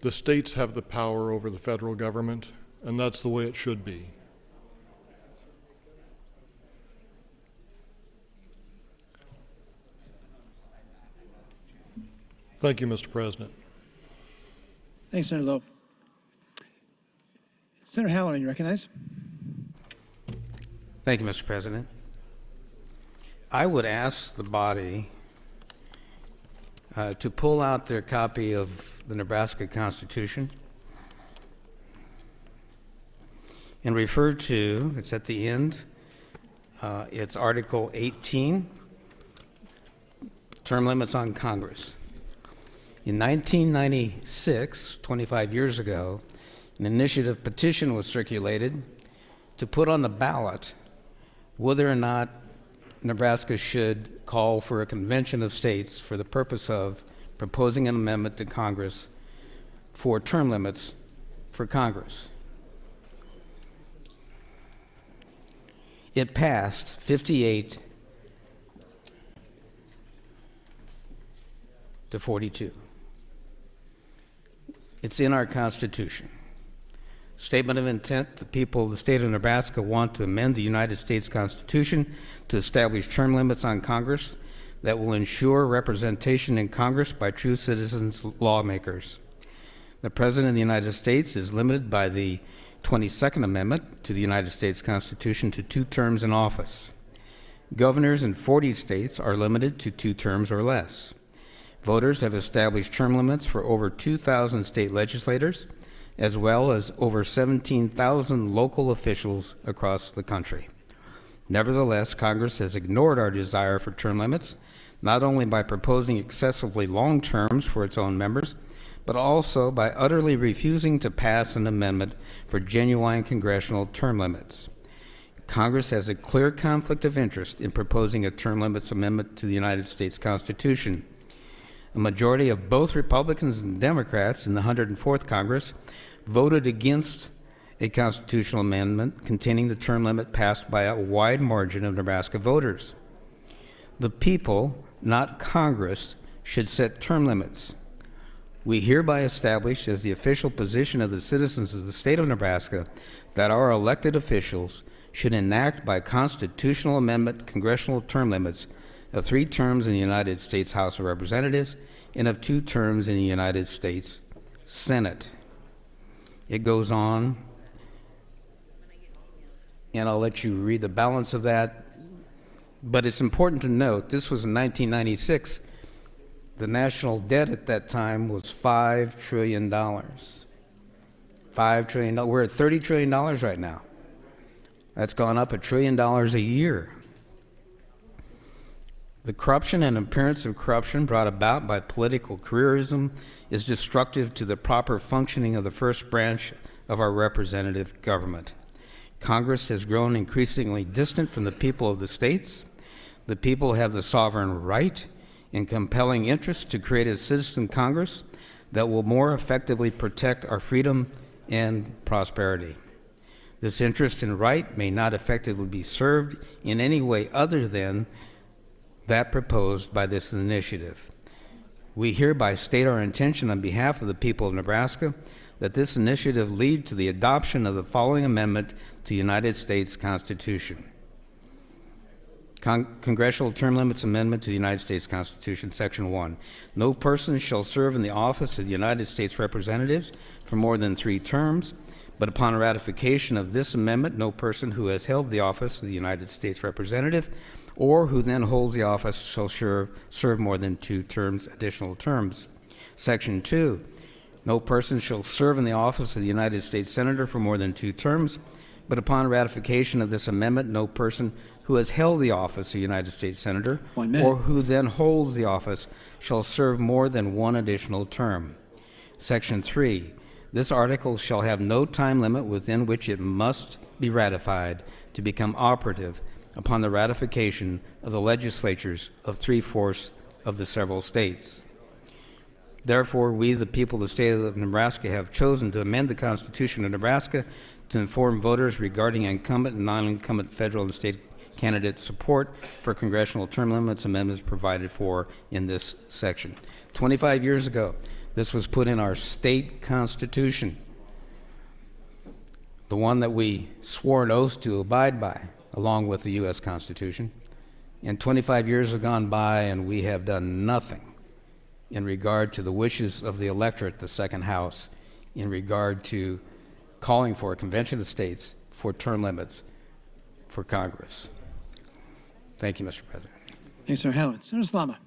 The states have the power over the federal government, and that's the way it should be. Thank you, Mr. President. Thanks, Senator Lowe. Senator Halloran, you recognize? Thank you, Mr. President. I would ask the body to pull out their copy of the Nebraska Constitution and refer to, it's at the end, it's Article 18, term limits on Congress. In 1996, 25 years ago, an initiative petition was circulated to put on the ballot whether or not Nebraska should call for a convention of states for the purpose of proposing an amendment to Congress for term limits for Congress. It passed 58 to 42. It's in our Constitution. Statement of intent, the people of the state of Nebraska want to amend the United States Constitution to establish term limits on Congress that will ensure representation in Congress by true citizens lawmakers. The President of the United States is limited by the 22nd Amendment to the United States Constitution to 2 terms in office. Governors in 40 states are limited to 2 terms or less. Voters have established term limits for over 2,000 state legislators, as well as over 17,000 local officials across the country. Nevertheless, Congress has ignored our desire for term limits, not only by proposing excessively long terms for its own members, but also by utterly refusing to pass an amendment for genuine congressional term limits. Congress has a clear conflict of interest in proposing a term limits amendment to the United States Constitution. A majority of both Republicans and Democrats in the 104th Congress voted against a constitutional amendment containing the term limit passed by a wide margin of Nebraska voters. The people, not Congress, should set term limits. We hereby establish as the official position of the citizens of the state of Nebraska that our elected officials should enact by constitutional amendment congressional term limits of 3 terms in the United States House of Representatives and of 2 terms in the United States Senate. It goes on, and I'll let you read the balance of that, but it's important to note this was in 1996. The national debt at that time was $5 trillion. $5 trillion. We're at $30 trillion right now. That's gone up $1 trillion a year. The corruption and appearance of corruption brought about by political careerism is destructive to the proper functioning of the first branch of our representative government. Congress has grown increasingly distant from the people of the states. The people have the sovereign right and compelling interest to create a citizen Congress that will more effectively protect our freedom and prosperity. This interest and right may not effectively be served in any way other than that proposed by this initiative. We hereby state our intention on behalf of the people of Nebraska that this initiative lead to the adoption of the following amendment to the United States Constitution. Congressional Term Limits Amendment to the United States Constitution, Section 1. No person shall serve in the office of the United States Representatives for more than 3 terms, but upon ratification of this amendment, no person who has held the office of the United States Representative or who then holds the office shall serve more than 2 additional terms. Section 2. No person shall serve in the office of the United States Senator for more than 2 terms, but upon ratification of this amendment, no person who has held the office of United States Senator or who then holds the office shall serve more than 1 additional term. Section 3. This article shall have no time limit within which it must be ratified to become operative upon the ratification of the legislatures of 3/4 of the several states. Therefore, we, the people of the state of Nebraska, have chosen to amend the Constitution of Nebraska to inform voters regarding incumbent and non-incumbent federal and state candidate support for congressional term limits amendments provided for in this section. 25 years ago, this was put in our state constitution, the one that we swore an oath to abide by, along with the U.S. Constitution. And 25 years have gone by, and we have done nothing in regard to the wishes of the electorate, the second house, in regard to calling for a convention of states for term limits for Congress. Thank you, Mr. President. Thanks, Senator Halloran. Senator Slama.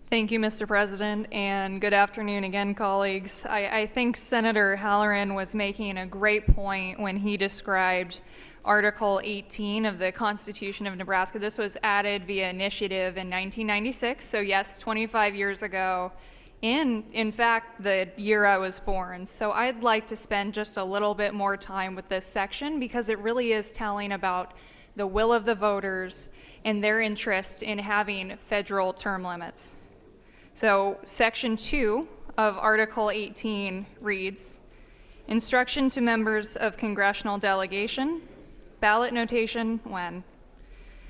Thank you, Mr. President, and good afternoon again, colleagues. I think Senator Halloran was making a great point when he described Article 18 of the Constitution of Nebraska. This was added via initiative in 1996, so yes, 25 years ago, in fact, the year I was born. So I'd like to spend just a little bit more time with this section because it really is telling about the will of the voters and their interest in having federal term limits. So Section 2 of Article 18 reads, instruction to members of congressional delegation, ballot notation when.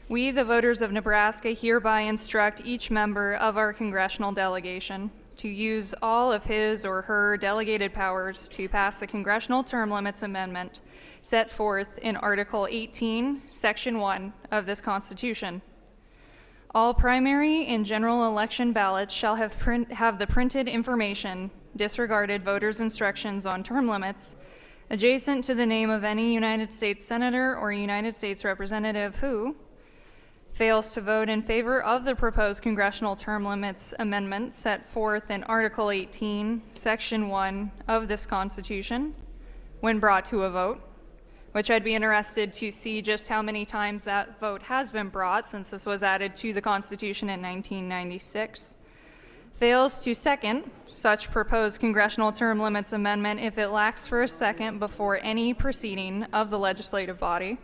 We, the voters of Nebraska, hereby instruct each member of our congressional delegation to use all of his or her delegated powers to pass the Congressional Term Limits Amendment set forth in Article 18, Section 1 of this Constitution. All primary and general election ballots shall have the printed information, disregarded voters' instructions on term limits, adjacent to the name of any United States Senator or United States Representative who fails to vote in favor of the proposed Congressional Term Limits Amendment set forth in Article 18, Section 1 of this Constitution, when brought to a vote, which I'd be interested to see just how many times that vote has been brought since this was added to the Constitution in 1996, fails to second such proposed congressional term limits amendment if it lacks for a second before any proceeding of the legislative body,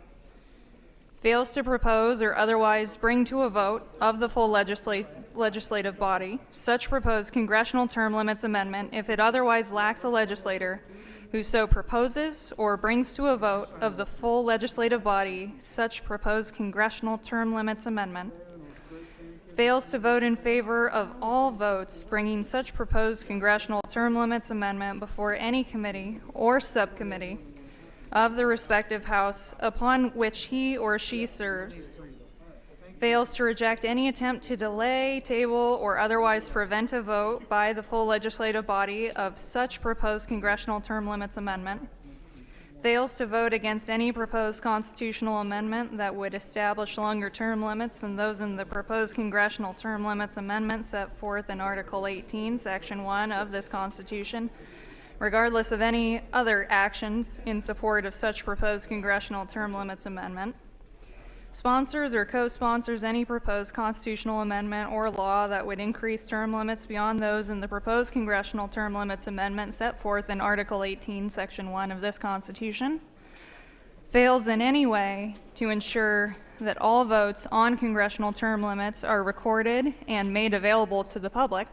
fails to propose or otherwise bring to a vote of the full legislative body such proposed congressional term limits amendment if it otherwise lacks a legislator who so proposes or brings to a vote of the full legislative body such proposed congressional term limits amendment, fails to vote in favor of all votes bringing such proposed congressional term limits amendment before any committee or subcommittee of the respective House upon which he or she serves, fails to reject any attempt to delay, table, or otherwise prevent a vote by the full legislative body of such proposed congressional term limits amendment, fails to vote against any proposed constitutional amendment that would establish longer term limits than those in the proposed congressional term limits amendment set forth in Article 18, Section 1 of this Constitution, regardless of any other actions in support of such proposed congressional term limits amendment, sponsors or co-sponsors any proposed constitutional amendment or law that would increase term limits beyond those in the proposed congressional term limits amendment set forth in Article 18, Section 1 of this Constitution, fails in any way to ensure that all votes on congressional term limits are recorded and made available to the public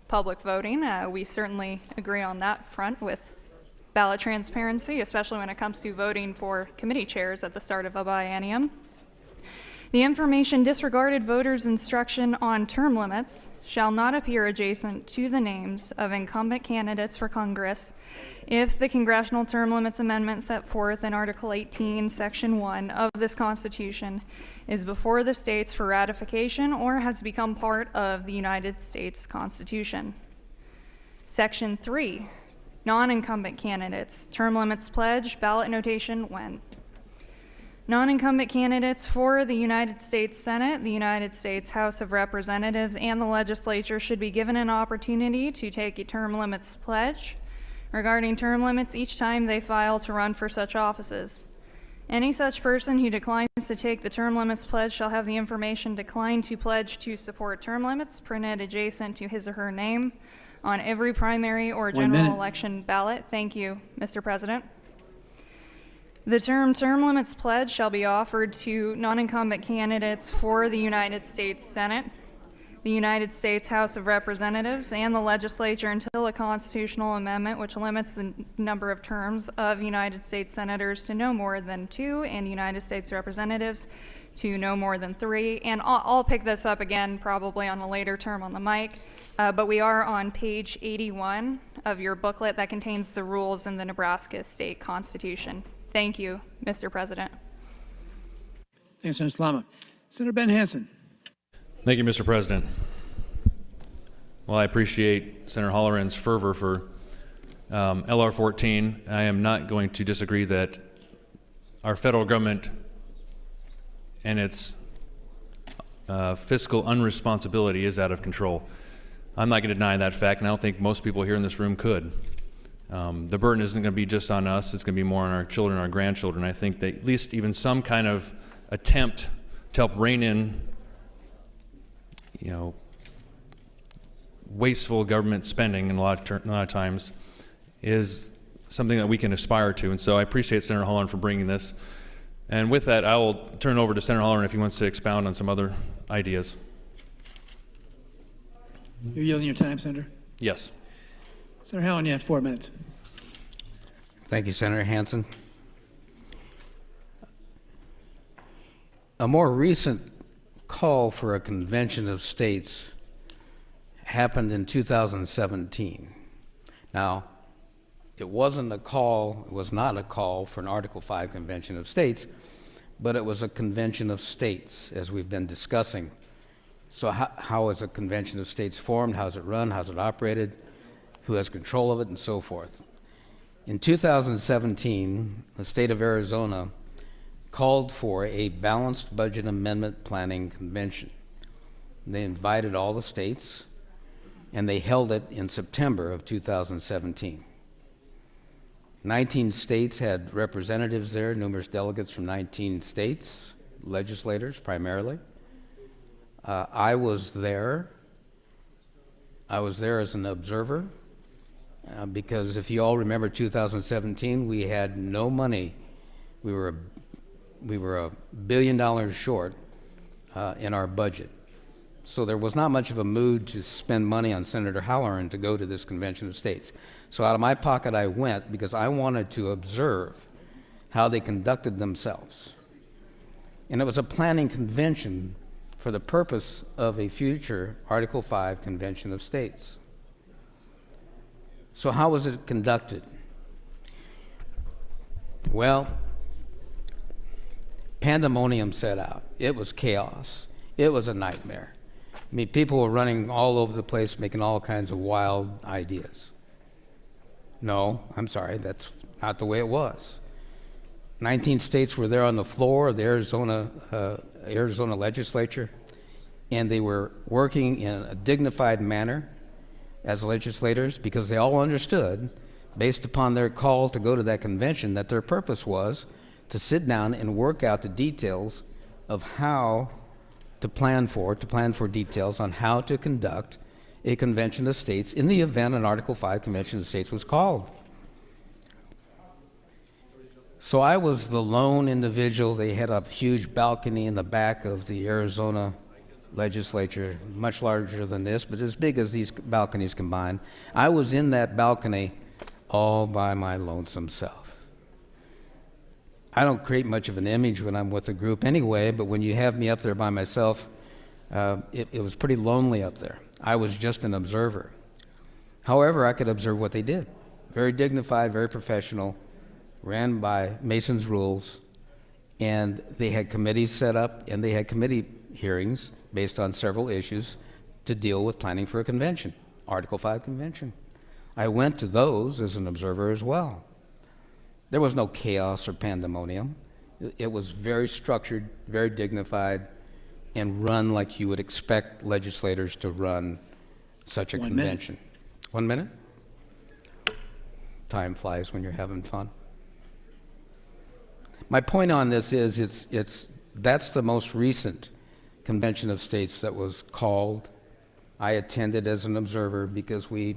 voting. We certainly agree on that front with ballot transparency, especially when it comes to voting for committee chairs at the start of a biennium. The information disregarded voters' instruction on term limits shall not appear adjacent to the names of incumbent candidates for Congress if the congressional term limits amendment set forth in Article 18, Section 1 of this Constitution is before the states for ratification or has become part of the United States Constitution. Section 3, non-incumbent candidates, term limits pledge, ballot notation when. Non-incumbent candidates for the United States Senate, the United States House of Representatives, and the legislature should be given an opportunity to take a term limits pledge regarding term limits each time they file to run for such offices. Any such person who declines to take the term limits pledge shall have the information declined to pledge to support term limits printed adjacent to his or her name on every primary or general election ballot. Thank you, Mr. President. The term limits pledge shall be offered to non-incumbent candidates for the United States Senate, the United States House of Representatives, and the legislature until a constitutional amendment which limits the number of terms of United States Senators to no more than 2 and United States Representatives to no more than 3. And I'll pick this up again probably on a later term on the mic, but we are on page 81 of your booklet that contains the rules in the Nebraska State Constitution. Thank you, Mr. President. Thanks, Senator Slama. Senator Ben Hansen. Thank you, Mr. President. Well, I appreciate Senator Holloran's fervor for LR 14. I am not going to disagree that our federal government and its fiscal unresponsibility is out of control. I'm not going to deny that fact, and I don't think most people here in this room could. The burden isn't going to be just on us, it's going to be more on our children, our grandchildren. I think that at least even some kind of attempt to help rein in, wasteful government spending in a lot of times is something that we can aspire to. And so I appreciate Senator Holloran for bringing this. And with that, I will turn it over to Senator Holloran if he wants to expound on some other ideas. You're yielding your time, Senator? Yes. Senator Halloran, you have 4 minutes. Thank you, Senator Hansen. A more recent call for a convention of states happened in 2017. Now, it was not a call for an Article 5 convention of states, but it was a convention of states, as we've been discussing. So how is a convention of states formed? How's it run? How's it operated? Who has control of it, and so forth. In 2017, the state of Arizona called for a balanced budget amendment planning convention. They invited all the states, and they held it in September of 2017. 19 states had representatives there, numerous delegates from 19 states, legislators primarily. I was there. I was there as an observer because if you all remember 2017, we had no money. We were $1 billion short in our budget. So there was not much of a mood to spend money on Senator Halloran to go to this convention of states. So out of my pocket I went because I wanted to observe how they conducted themselves. And it was a planning convention for the purpose of a future Article 5 Convention of States. So how was it conducted? Well, pandemonium set out. It was chaos. It was a nightmare. I mean, people were running all over the place, making all kinds of wild ideas. No, I'm sorry, that's not the way it was. 19 states were there on the floor of the Arizona legislature, and they were working in a dignified manner as legislators because they all understood, based upon their call to go to that convention, that their purpose was to sit down and work out the details of how to plan for details on how to conduct a convention of states in the event an Article 5 Convention of States was called. So I was the lone individual. They had a huge balcony in the back of the Arizona legislature, much larger than this, but as big as these balconies combined. I was in that balcony all by my lonesome self. I don't create much of an image when I'm with a group anyway, but when you have me up there by myself, it was pretty lonely up there. I was just an observer. However, I could observe what they did. Very dignified, very professional, ran by Mason's rules, and they had committees set up, and they had committee hearings based on several issues to deal with planning for a convention, Article 5 convention. I went to those as an observer as well. There was no chaos or pandemonium. It was very structured, very dignified, and run like you would expect legislators to run such a convention. 1 minute? Time flies when you're having fun. My point on this is that's the most recent convention of states that was called. I attended as an observer because we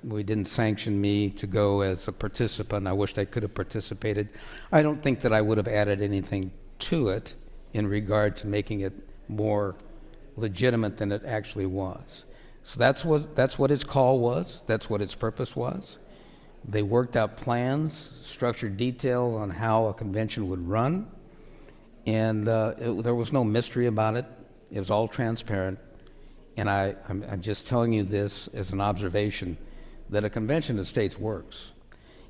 didn't sanction me to go as a participant. I wished I could have participated. I don't think that I would have added anything to it in regard to making it more legitimate than it actually was. So that's what its call was. That's what its purpose was. They worked out plans, structured detail on how a convention would run, and there was no mystery about it. It was all transparent. And I'm just telling you this as an observation that a convention of states works,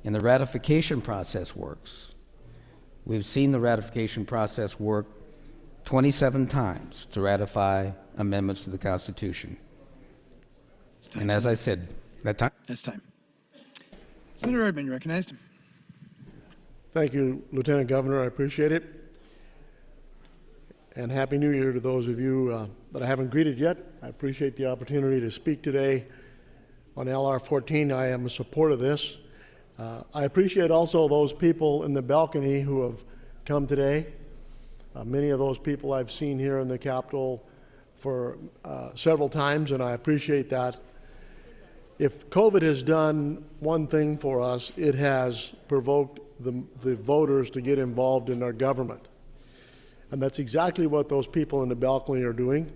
and the ratification process works. We've seen the ratification process work 27 times to ratify amendments to the Constitution. And as I said, that time? That's time. Senator Erdman, you're recognized. Thank you, Lieutenant Governor. I appreciate it. And Happy New Year to those of you that I haven't greeted yet. I appreciate the opportunity to speak today on LR 14. I am in support of this. I appreciate also those people in the balcony who have come today. Many of those people I've seen here in the Capitol for several times, and I appreciate that. If COVID has done one thing for us, it has provoked the voters to get involved in our government. And that's exactly what those people in the balcony are doing.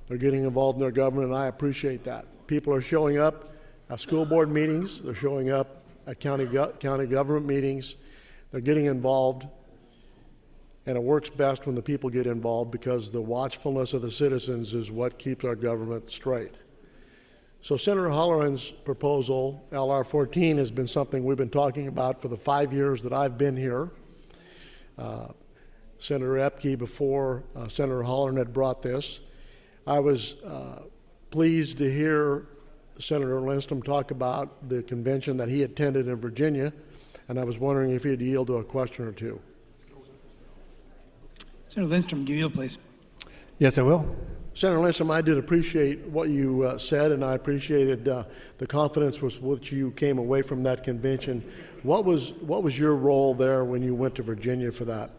They're getting involved in their government, and I appreciate that. People are showing up at school board meetings. They're showing up at county government meetings. They're getting involved, and it works best when the people get involved because the watchfulness of the citizens is what keeps our government straight. So Senator Halloran's proposal, LR 14, has been something we've been talking about for the 5 years that I've been here. Senator Epke, before Senator Halloran, had brought this. I was pleased to hear Senator Lindstrom talk about the convention that he attended in Virginia, and I was wondering if he'd yield to a question or two. Senator Lindstrom, do you yield, please? Yes, I will. Senator Lindstrom, I did appreciate what you said, and I appreciated the confidence with which you came away from that convention. What was your role there when you went to Virginia for that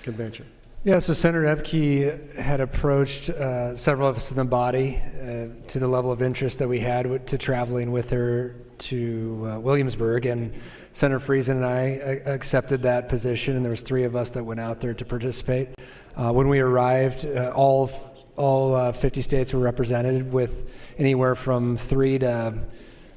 convention? Yeah, so Senator Epke had approached several of us in the body to the level of interest that we had to traveling with her to Williamsburg, and Senator Friesen and I accepted that position, and there was 3 of us that went out there to participate. When we arrived, all 50 states were represented with anywhere from 3 to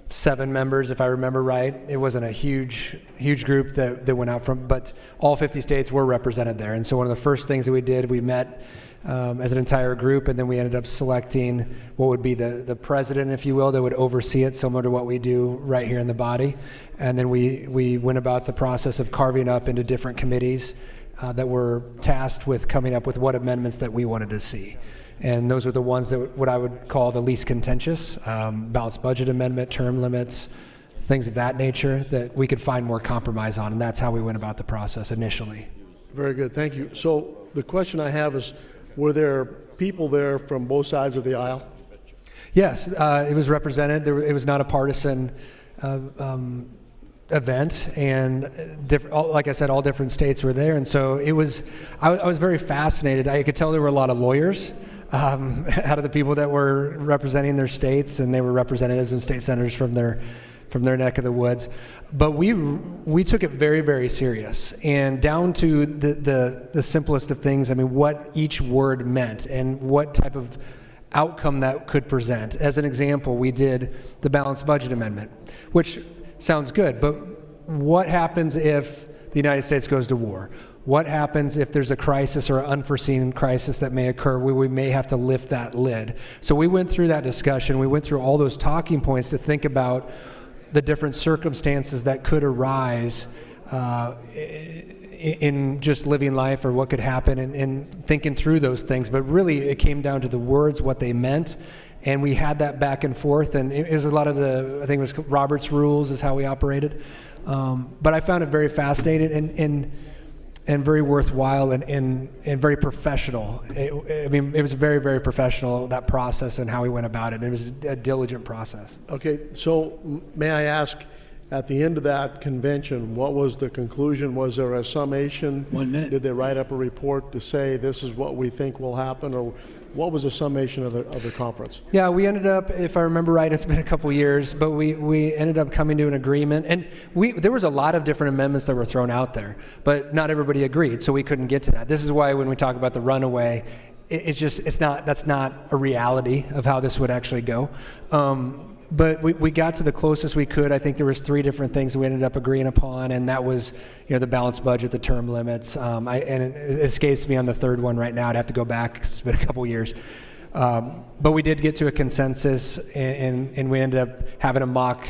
7 members, if I remember right. It wasn't a huge group that went out from, but all 50 states were represented there. And so one of the first things that we did, we met as an entire group, and then we ended up selecting what would be the president, if you will, that would oversee it, similar to what we do right here in the body. And then we went about the process of carving up into different committees that were tasked with coming up with what amendments that we wanted to see. And those are the ones that what I would call the least contentious, balanced budget amendment, term limits, things of that nature that we could find more compromise on. And that's how we went about the process initially. Very good, thank you. So the question I have is, were there people there from both sides of the aisle? Yes, it was represented. It was not a partisan event, and like I said, all different states were there. And so it was, I was very fascinated. I could tell there were a lot of lawyers out of the people that were representing their states, and they were representatives and state senators from their neck of the woods. But we took it very, very serious, and down to the simplest of things. I mean, what each word meant and what type of outcome that could present. As an example, we did the balanced budget amendment, which sounds good, but what happens if the United States goes to war? What happens if there's a crisis or an unforeseen crisis that may occur where we may have to lift that lid? So we went through that discussion. We went through all those talking points to think about the different circumstances that could arise in just living life, or what could happen, and thinking through those things. But really, it came down to the words, what they meant, and we had that back and forth. And it was a lot of I think it was Robert's rules is how we operated. But I found it very fascinating and very worthwhile and very professional. It was very, very professional, that process and how we went about it. It was a diligent process. Okay, so may I ask, at the end of that convention, what was the conclusion? Was there a summation? 1 minute. Did they write up a report to say this is what we think will happen, or what was the summation of the conference? Yeah, we ended up, if I remember right, it's been a couple years, but we ended up coming to an agreement, and there was a lot of different amendments that were thrown out there, but not everybody agreed, so we couldn't get to that. This is why when we talk about the runaway, that's not a reality of how this would actually go. But we got to the closest we could. I think there was 3 different things we ended up agreeing upon, and that was, the balanced budget, the term limits, and it escapes me on the 3rd one right now. I'd have to go back. It's been a couple years. But we did get to a consensus, and we ended up having a mock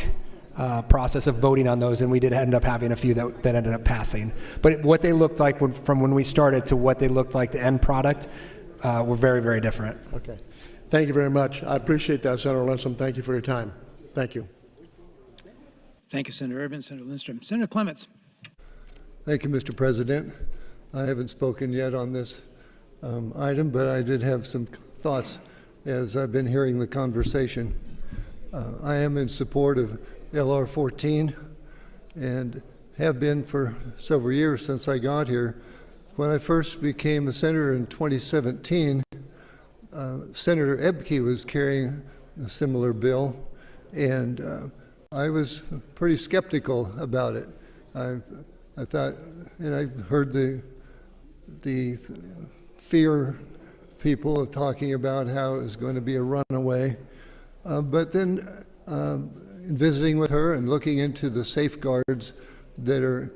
process of voting on those, and we did end up having a few that ended up passing. But what they looked like from when we started to what they looked like, the end product, were very, very different. Okay. Thank you very much. I appreciate that, Senator Lindstrom. Thank you for your time. Thank you. Thank you, Senator Urban, Senator Lindstrom. Senator Clements. Thank you, Mr. President. I haven't spoken yet on this item, but I did have some thoughts as I've been hearing the conversation. I am in support of LR 14 and have been for several years since I got here. When I first became a senator in 2017, Senator Epke was carrying a similar bill, and I was pretty skeptical about it. I thought, and I heard the fear people of talking about how it was going to be a runaway, but then in visiting with her and looking into the safeguards that are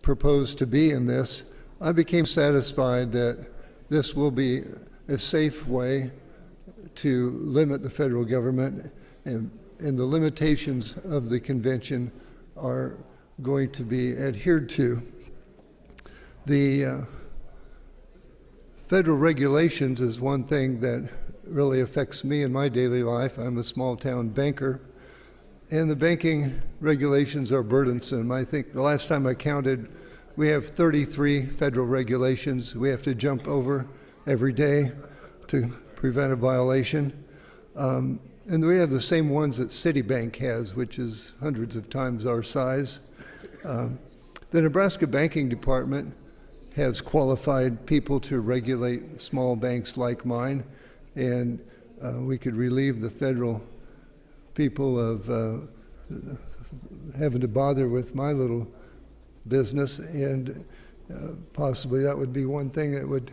proposed to be in this, I became satisfied that this will be a safe way to limit the federal government, and the limitations of the convention are going to be adhered to. The federal regulations is one thing that really affects me in my daily life. I'm a small town banker, and the banking regulations are burdensome. I think the last time I counted, we have 33 federal regulations we have to jump over every day to prevent a violation. And we have the same ones that Citibank has, which is hundreds of times our size. The Nebraska Banking Department has qualified people to regulate small banks like mine, and we could relieve the federal people of having to bother with my little business, and possibly that would be one thing that would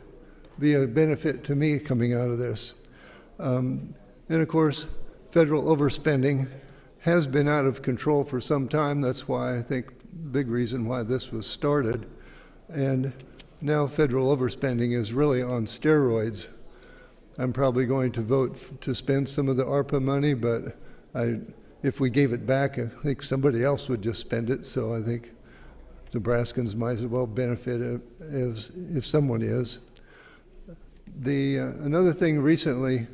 be a benefit to me coming out of this. And of course, federal overspending has been out of control for some time. That's why I think big reason why this was started. And now federal overspending is really on steroids. I'm probably going to vote to spend some of the ARPA money, but if we gave it back, I think somebody else would just spend it. So I think Nebraskans might as well benefit if someone is. Another thing recently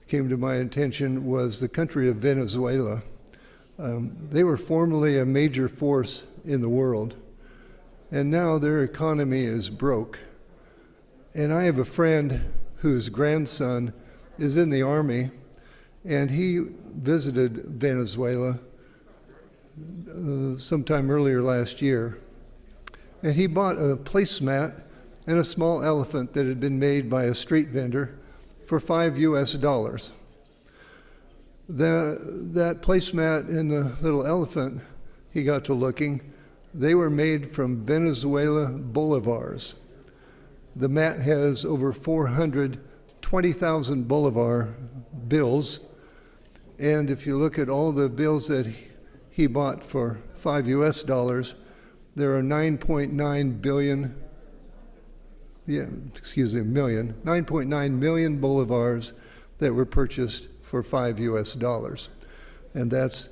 came to my attention was the country of Venezuela. They were formerly a major force in the world, and now their economy is broke. And I have a friend whose grandson is in the Army, and he visited Venezuela sometime earlier last year. And he bought a placemat and a small elephant that had been made by a street vendor for $5 US. That placemat and the little elephant, he got to looking, they were made from Venezuela bolivars. The mat has over 420,000 bolivar bills, and if you look at all the bills that he bought for $5 US, there are 9.9 million bolivars that were purchased for $5 US. And that's,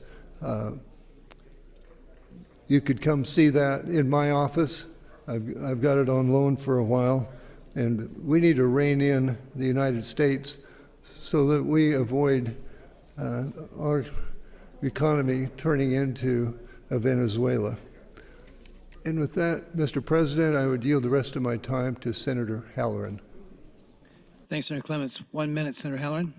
you could come see that in my office. I've got it on loan for a while, and we need to rein in the United States so that we avoid our economy turning into a Venezuela. And with that, Mr. President, I would yield the rest of my time to Senator Halloran. Thanks, Senator Clements. 1 minute, Senator Halloran.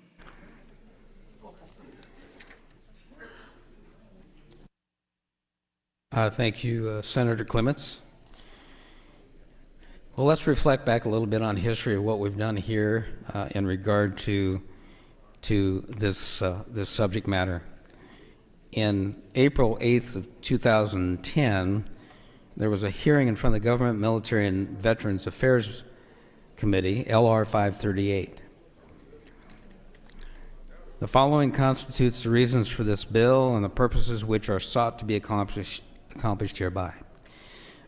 Thank you, Senator Clements. Well, let's reflect back a little bit on history of what we've done here in regard to this subject matter. In April 8th of 2010, there was a hearing in front of the Government, Military, and Veterans Affairs Committee, LR 538. The following constitutes the reasons for this bill and the purposes which are sought to be accomplished hereby.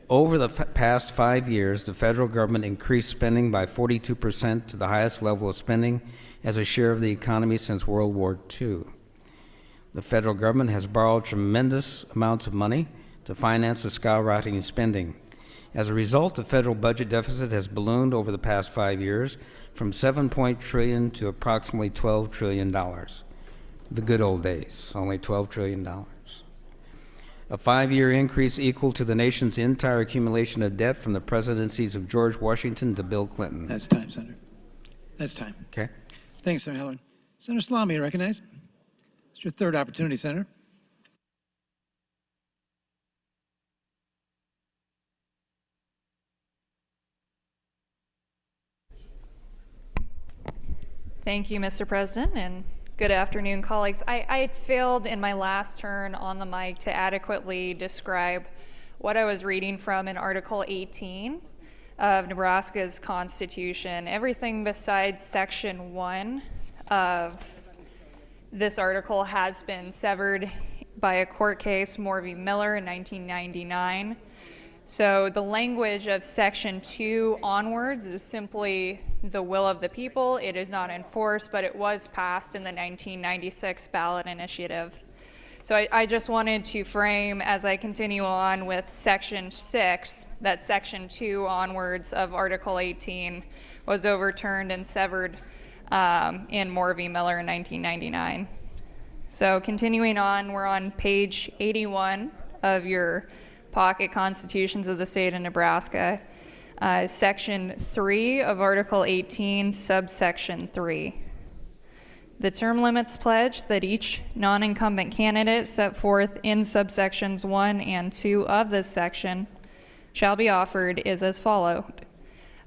Over the past 5 years, the federal government increased spending by 42% to the highest level of spending as a share of the economy since World War II. The federal government has borrowed tremendous amounts of money to finance the skyrocketing spending. As a result, the federal budget deficit has ballooned over the past 5 years from $7 trillion to approximately $12 trillion. The good old days, only $12 trillion. A 5-year increase equal to the nation's entire accumulation of debt from the presidencies of George Washington to Bill Clinton. That's time, Senator. That's time. Okay. Thanks, Senator Halloran. Senator Salami, you recognize? It's your third opportunity, Senator. Thank you, Mr. President, and good afternoon, colleagues. I failed in my last turn on the mic to adequately describe what I was reading from in Article 18 of Nebraska's Constitution. Everything besides Section 1 of this article has been severed by a court case, Moore v. Miller, in 1999. So the language of Section 2 onwards is simply the will of the people. It is not enforced, but it was passed in the 1996 ballot initiative. So I just wanted to frame, as I continue on with Section 6, that Section 2 onwards of Article 18 was overturned and severed in Moore v. Miller in 1999. So continuing on, we're on page 81 of your pocket constitutions of the state of Nebraska. Section 3 of Article 18, subsection 3. The term limits pledge that each non-incumbent candidate set forth in subsections 1 and 2 of this section shall be offered is as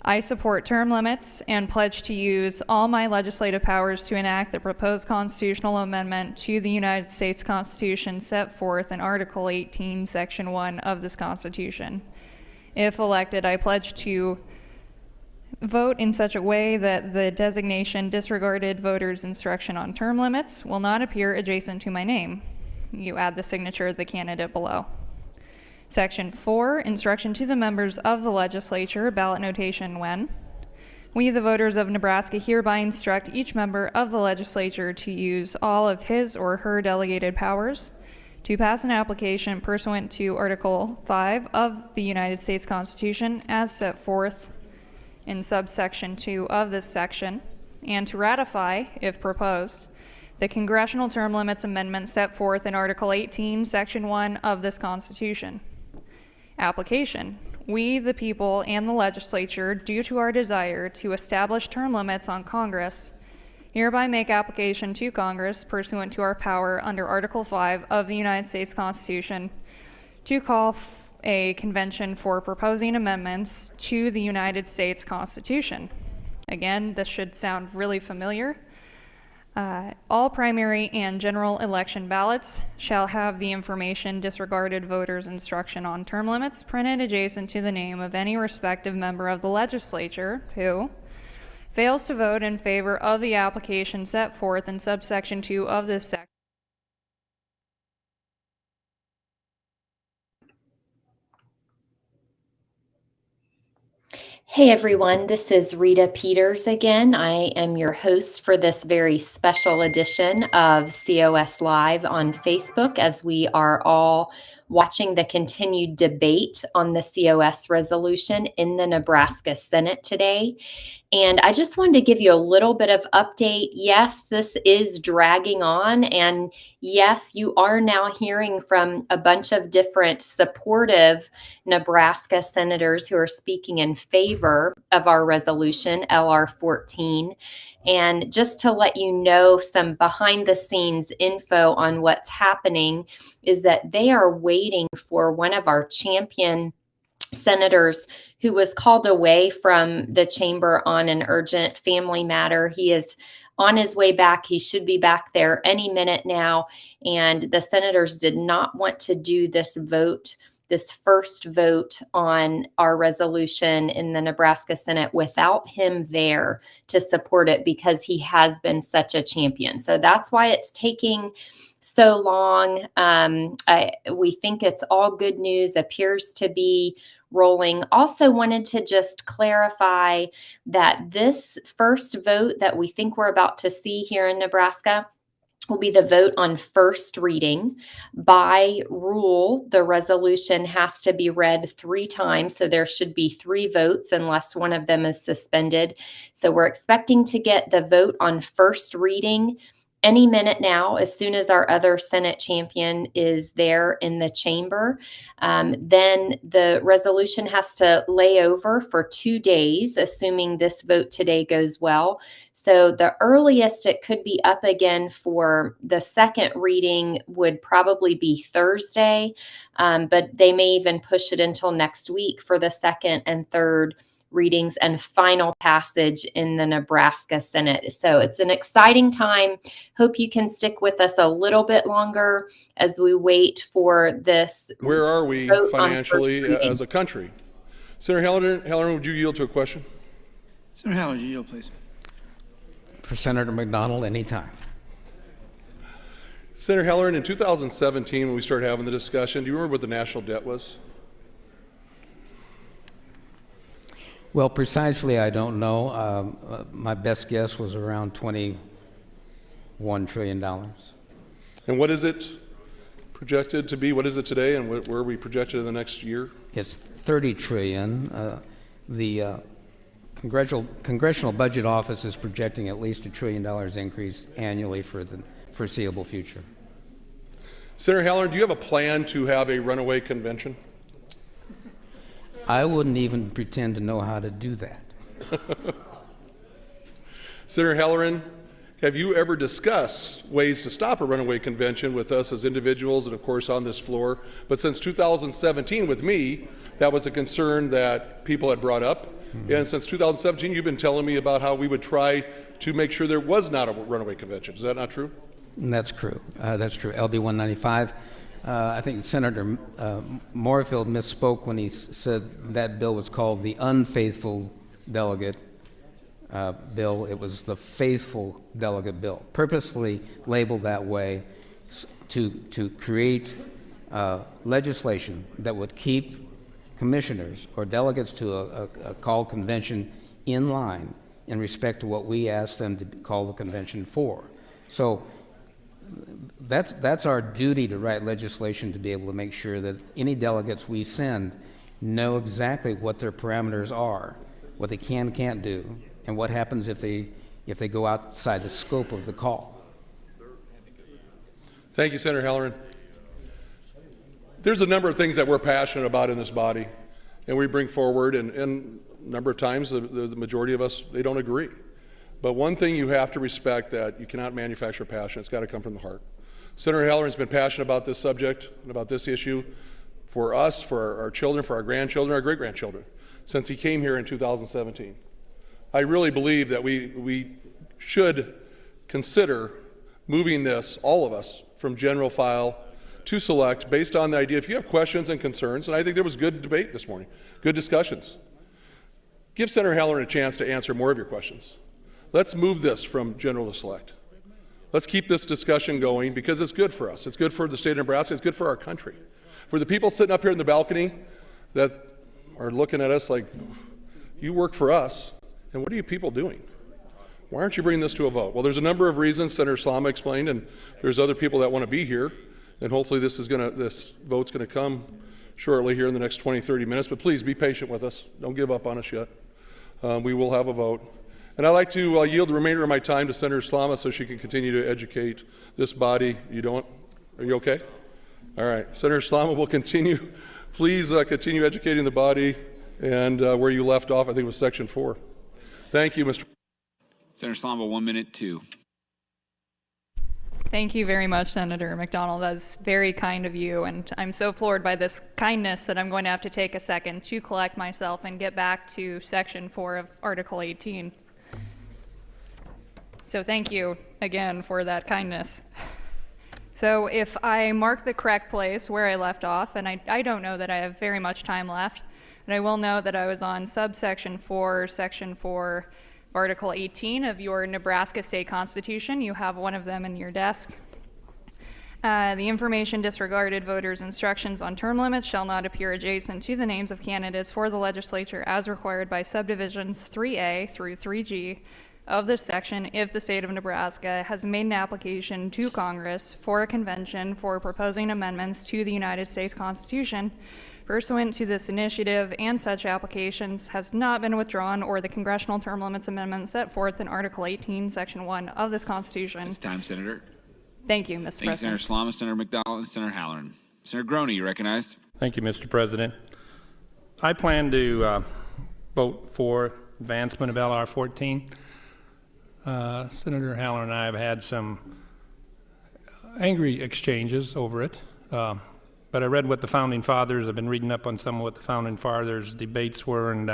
I support term limits and pledge to use all my legislative powers to enact the proposed constitutional amendment to the United States Constitution set forth in Article 18, Section 1 of this Constitution. If elected, I pledge to vote in such a way that the designation disregarded voters' instruction on term limits will not appear adjacent to my name. You add the signature of the candidate below. Section 4, instruction to the members of the legislature, ballot notation when. We, the voters of Nebraska, hereby instruct each member of the legislature to use all of his or her delegated powers to pass an application pursuant to Article 5 of the United States Constitution as set forth in subsection 2 of this section, and to ratify, if proposed, the congressional term limits amendment set forth in Article 18, Section 1 of this Constitution. Application. We, the people, and the legislature, due to our desire to establish term limits on Congress, hereby make application to Congress pursuant to our power under Article 5 of the United States Constitution to call a convention for proposing amendments to the United States Constitution. Again, this should sound really familiar. All primary and general election ballots shall have the information disregarded voters' instruction on term limits printed adjacent to the name of any respective member of the legislature who fails to vote in favor of the application set forth in subsection 2 of this section. Hey everyone, this is Rita Peters again. I am your host for this very special edition of COS Live on Facebook as we are all watching the continued debate on the COS resolution in the Nebraska Senate today. And I just wanted to give you a little bit of update. Yes, this is dragging on, and yes, you are now hearing from a bunch of different supportive Nebraska senators who are speaking in favor of our resolution, LR 14. And just to let you know some behind the scenes info on what's happening is that they are waiting for one of our champion senators who was called away from the chamber on an urgent family matter. He is on his way back. He should be back there any minute now. And the senators did not want to do this vote, this first vote on our resolution in the Nebraska Senate without him there to support it because he has been such a champion. So that's why it's taking so long. We think it's all good news, appears to be rolling. Also wanted to just clarify that this first vote that we think we're about to see here in Nebraska will be the vote on first reading. By rule, the resolution has to be read 3 times, so there should be 3 votes unless one of them is suspended. So we're expecting to get the vote on first reading any minute now, as soon as our other Senate champion is there in the chamber. Then the resolution has to lay over for 2 days, assuming this vote today goes well. So the earliest it could be up again for the second reading would probably be Thursday, but they may even push it until next week for the second and third readings and final passage in the Nebraska Senate. So it's an exciting time. Hope you can stick with us a little bit longer as we wait for this. Where are we financially as a country? Senator Halloran, would you yield to a question? Senator Halloran, you yield, please. For Senator McDonald, anytime. Senator Halloran, in 2017, when we started having the discussion, do you remember what the national debt was? Well, precisely, I don't know. My best guess was around $21 trillion. And what is it projected to be? What is it today, and where are we projected in the next year? It's $30 trillion. The Congressional Budget Office is projecting at least $1 trillion increase annually for the foreseeable future. Senator Halloran, do you have a plan to have a runaway convention? I wouldn't even pretend to know how to do that. Senator Halloran, have you ever discussed ways to stop a runaway convention with us as individuals and, of course, on this floor? But since 2017 with me, that was a concern that people had brought up. And since 2017, you've been telling me about how we would try to make sure there was not a runaway convention. Is that not true? That's true. That's true. LB 195. I think Senator Moorfield misspoke when he said that bill was called the unfaithful delegate bill. It was the faithful delegate bill, purposely labeled that way to create legislation that would keep commissioners or delegates to a called convention in line in respect to what we asked them to call the convention for. So that's our duty, to write legislation to be able to make sure that any delegates we send know exactly what their parameters are, what they can and can't do, and what happens if they go outside the scope of the call. Thank you, Senator Halloran. There's a number of things that we're passionate about in this body, and we bring forward, and a number of times the majority of us, they don't agree. But one thing you have to respect, that you cannot manufacture passion. It's got to come from the heart. Senator Halloran's been passionate about this subject and about this issue for us, for our children, for our grandchildren, our great-grandchildren, since he came here in 2017. I really believe that we should consider moving this, all of us, from general file to select, based on the idea, if you have questions and concerns, and I think there was good debate this morning, good discussions, give Senator Halloran a chance to answer more of your questions. Let's move this from general to select. Let's keep this discussion going, because it's good for us. It's good for the state of Nebraska. It's good for our country. For the people sitting up here in the balcony that are looking at us like, you work for us, and what are you people doing? Why aren't you bringing this to a vote? Well, there's a number of reasons Senator Slama explained, and there's other people that want to be here, and hopefully this vote's going to come shortly here in the next 20, 30 minutes, but please be patient with us. Don't give up on us yet. We will have a vote. And I'd like to yield the remainder of my time to Senator Slama so she can continue to educate this body. Are you okay? All right. Senator Slama will continue. Please continue educating the body, and where you left off, I think it was section 4. Thank you, Mr. Senator Slama, 1 minute, 2. Thank you very much, Senator McDonald. That's very kind of you, and I'm so floored by this kindness that I'm going to have to take a second to collect myself and get back to section 4 of Article 18. So thank you again for that kindness. So if I mark the correct place where I left off, and I don't know that I have very much time left, but I will know that I was on subsection 4, section 4, Article 18 of your Nebraska State Constitution. You have one of them in your desk. The information disregarded voters' instructions on term limits shall not appear adjacent to the names of candidates for the legislature as required by subdivisions 3A through 3G of this section if the state of Nebraska has made an application to Congress for a convention for proposing amendments to the United States Constitution pursuant to this initiative, and such applications has not been withdrawn, or the congressional term limits amendment set forth in Article 18, Section 1 of this Constitution. It's time, Senator. Thank you, Mr. Thank President. you, Senator Slama, Senator McDonald, and Senator Halloran. Senator Groney, you recognized. Thank you, Mr. President. I plan to vote for advancement of LR 14. Senator Halloran and I have had some angry exchanges over it, but I read what the Founding Fathers, I've been reading up on some of what the Founding Fathers' debates were, and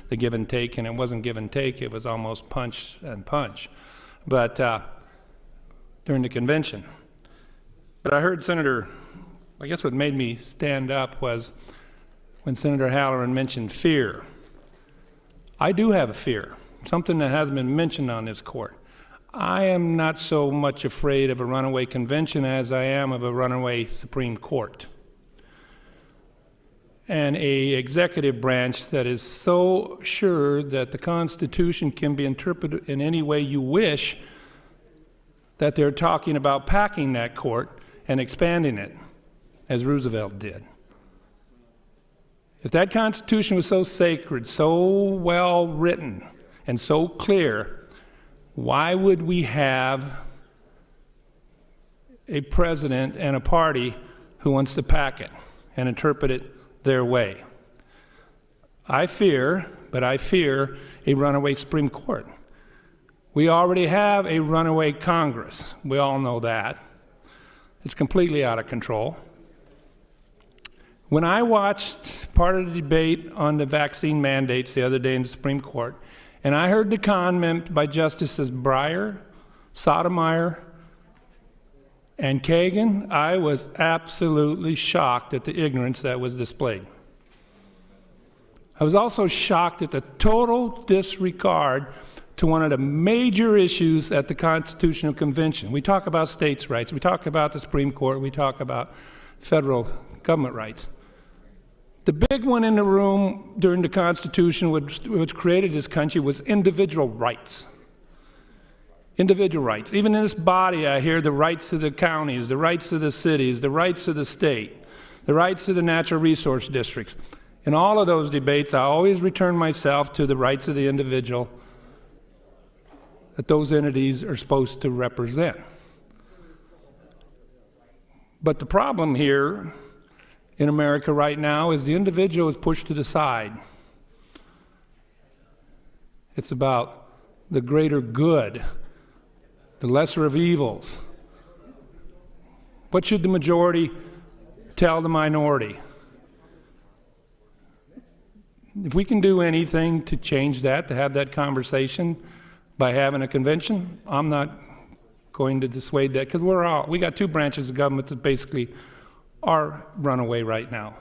the give and take, and it wasn't give and take, it was almost punch and punch, but during the convention. But I heard I guess what made me stand up was when Senator Halloran mentioned fear. I do have a fear, something that hasn't been mentioned on this court. I am not so much afraid of a runaway convention as I am of a runaway Supreme Court. And a executive branch that is so sure that the Constitution can be interpreted in any way you wish, that they're talking about packing that court and expanding it, as Roosevelt did. If that Constitution was so sacred, so well written, and so clear, why would we have a president and a party who wants to pack it and interpret it their way? I fear a runaway Supreme Court. We already have a runaway Congress. We all know that. It's completely out of control. When I watched part of the debate on the vaccine mandates the other day in the Supreme Court, and I heard the comment by Justices Breyer, Sotomayor, and Kagan, I was absolutely shocked at the ignorance that was displayed. I was also shocked at the total disregard to one of the major issues at the Constitutional Convention. We talk about states' rights, we talk about the Supreme Court, we talk about federal government rights. The big one in the room during the Constitution, which created this country, was individual rights. Individual rights. Even in this body, I hear the rights of the counties, the rights of the cities, the rights of the state, the rights of the natural resource districts. In all of those debates, I always return myself to the rights of the individual that those entities are supposed to represent. But the problem here in America right now is the individual is pushed to the side. It's about the greater good, the lesser of evils. What should the majority tell the minority? If we can do anything to change that, to have that conversation by having a convention, I'm not going to dissuade that, because we got two branches of government that basically are runaway right now.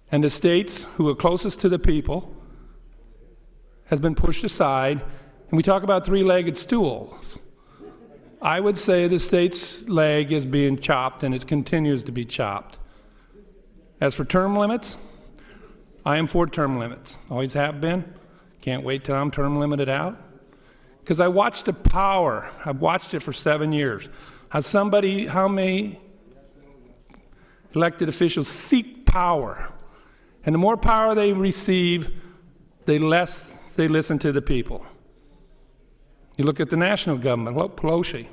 And the states who are closest to the people has been pushed aside, and we talk about three-legged stools. I would say the state's leg is being chopped, and it continues to be chopped. As for term limits, I am for term limits. Always have been. Can't wait till I'm term limited out. Because I watched the power. I've watched it for 7 years. How many elected officials seek power? And the more power they receive, the less they listen to the people. You look at the national government, look, Pelosi.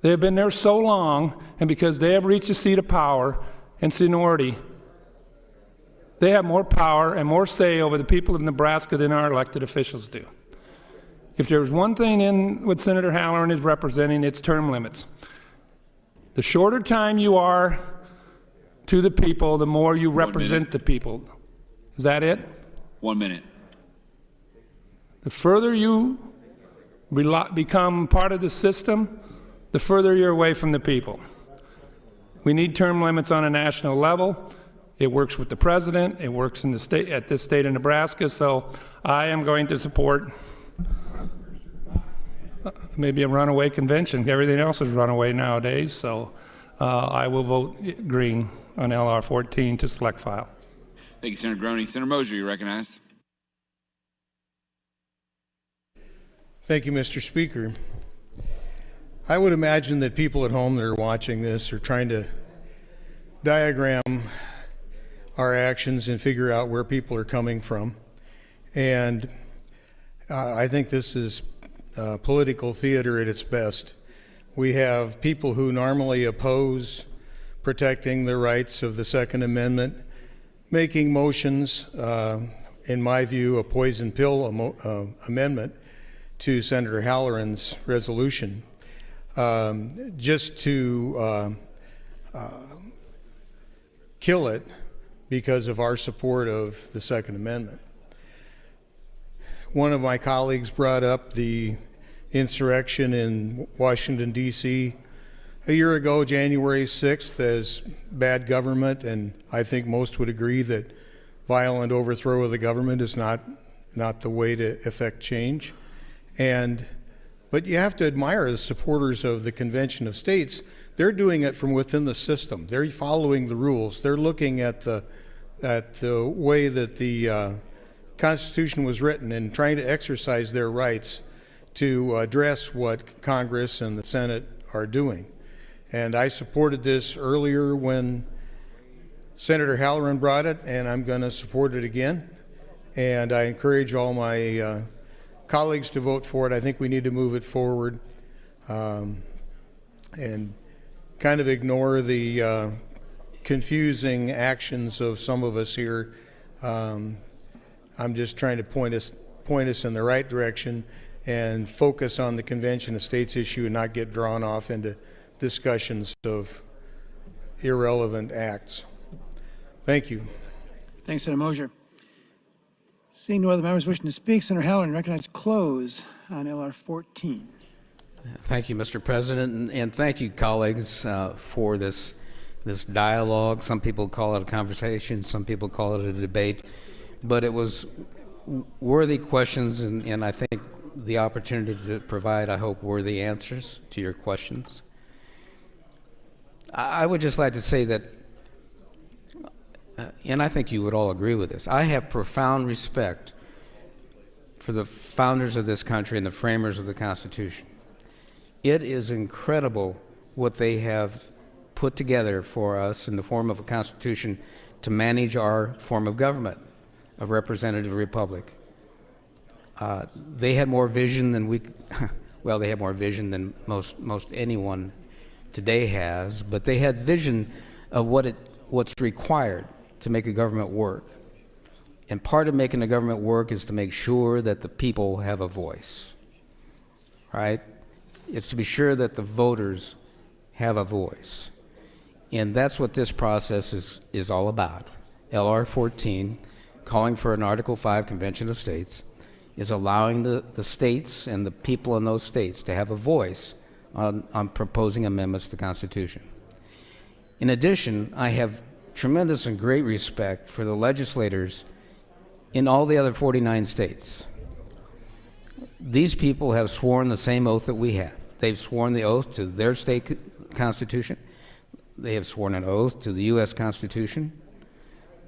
They have been there so long, and because they have reached a seat of power and seniority, they have more power and more say over the people of Nebraska than our elected officials do. If there's one thing in what Senator Halloran is representing, it's term limits. The shorter time you are to the people, the more you represent the people. Is that it? 1 minute. The further you become part of the system, the further you're away from the people. We need term limits on a national level. It works with the president. It works in the state, at this state of Nebraska. So I am going to support maybe a runaway convention. Everything else is runaway nowadays. So I will vote green on LR 14 to select file. Thank you, Senator Groney. Senator Mosier, you recognized. Thank you, Mr. Speaker. I would imagine that people at home that are watching this are trying to diagram our actions and figure out where people are coming from. And I think this is political theater at its best. We have people who normally oppose protecting the rights of the Second Amendment making motions, in my view, a poison pill amendment to Senator Halloran's resolution, just to kill it because of our support of the Second Amendment. One of my colleagues brought up the insurrection in Washington, D.C. a year ago, January 6th, as bad government, and I think most would agree that violent overthrow of the government is not the way to effect change. But you have to admire the supporters of the Convention of States. They're doing it from within the system. They're following the rules. They're looking at the way that the Constitution was written and trying to exercise their rights to address what Congress and the Senate are doing. And I supported this earlier when Senator Halloran brought it, and I'm going to support it again. And I encourage all my colleagues to vote for it. I think we need to move it forward and kind of ignore the confusing actions of some of us here. I'm just trying to point us in the right direction and focus on the Convention of States issue and not get drawn off into discussions of irrelevant acts. Thank you. Thanks, Senator Mosier. Seeing no other members wishing to speak, Senator Halloran recognized close on LR 14. Thank you, Mr. President, and thank you, colleagues, for this dialogue. Some people call it a conversation, some people call it a debate, but it was worthy questions, and I think the opportunity to provide, I hope, worthy answers to your questions. I would just like to say that, and I think you would all agree with this, I have profound respect for the founders of this country and the framers of the Constitution. It is incredible what they have put together for us in the form of a Constitution to manage our form of government, a representative republic. They had more vision than well, they have more vision than most anyone today has, but they had vision of what's required to make a government work. And part of making a government work is to make sure that the people have a voice, right? It's to be sure that the voters have a voice. And that's what this process is all about. LR 14, calling for an Article 5 Convention of States, is allowing the states and the people in those states to have a voice on proposing amendments to the Constitution. In addition, I have tremendous and great respect for the legislators in all the other 49 states. These people have sworn the same oath that we have. They've sworn the oath to their state constitution. They have sworn an oath to the U.S. Constitution.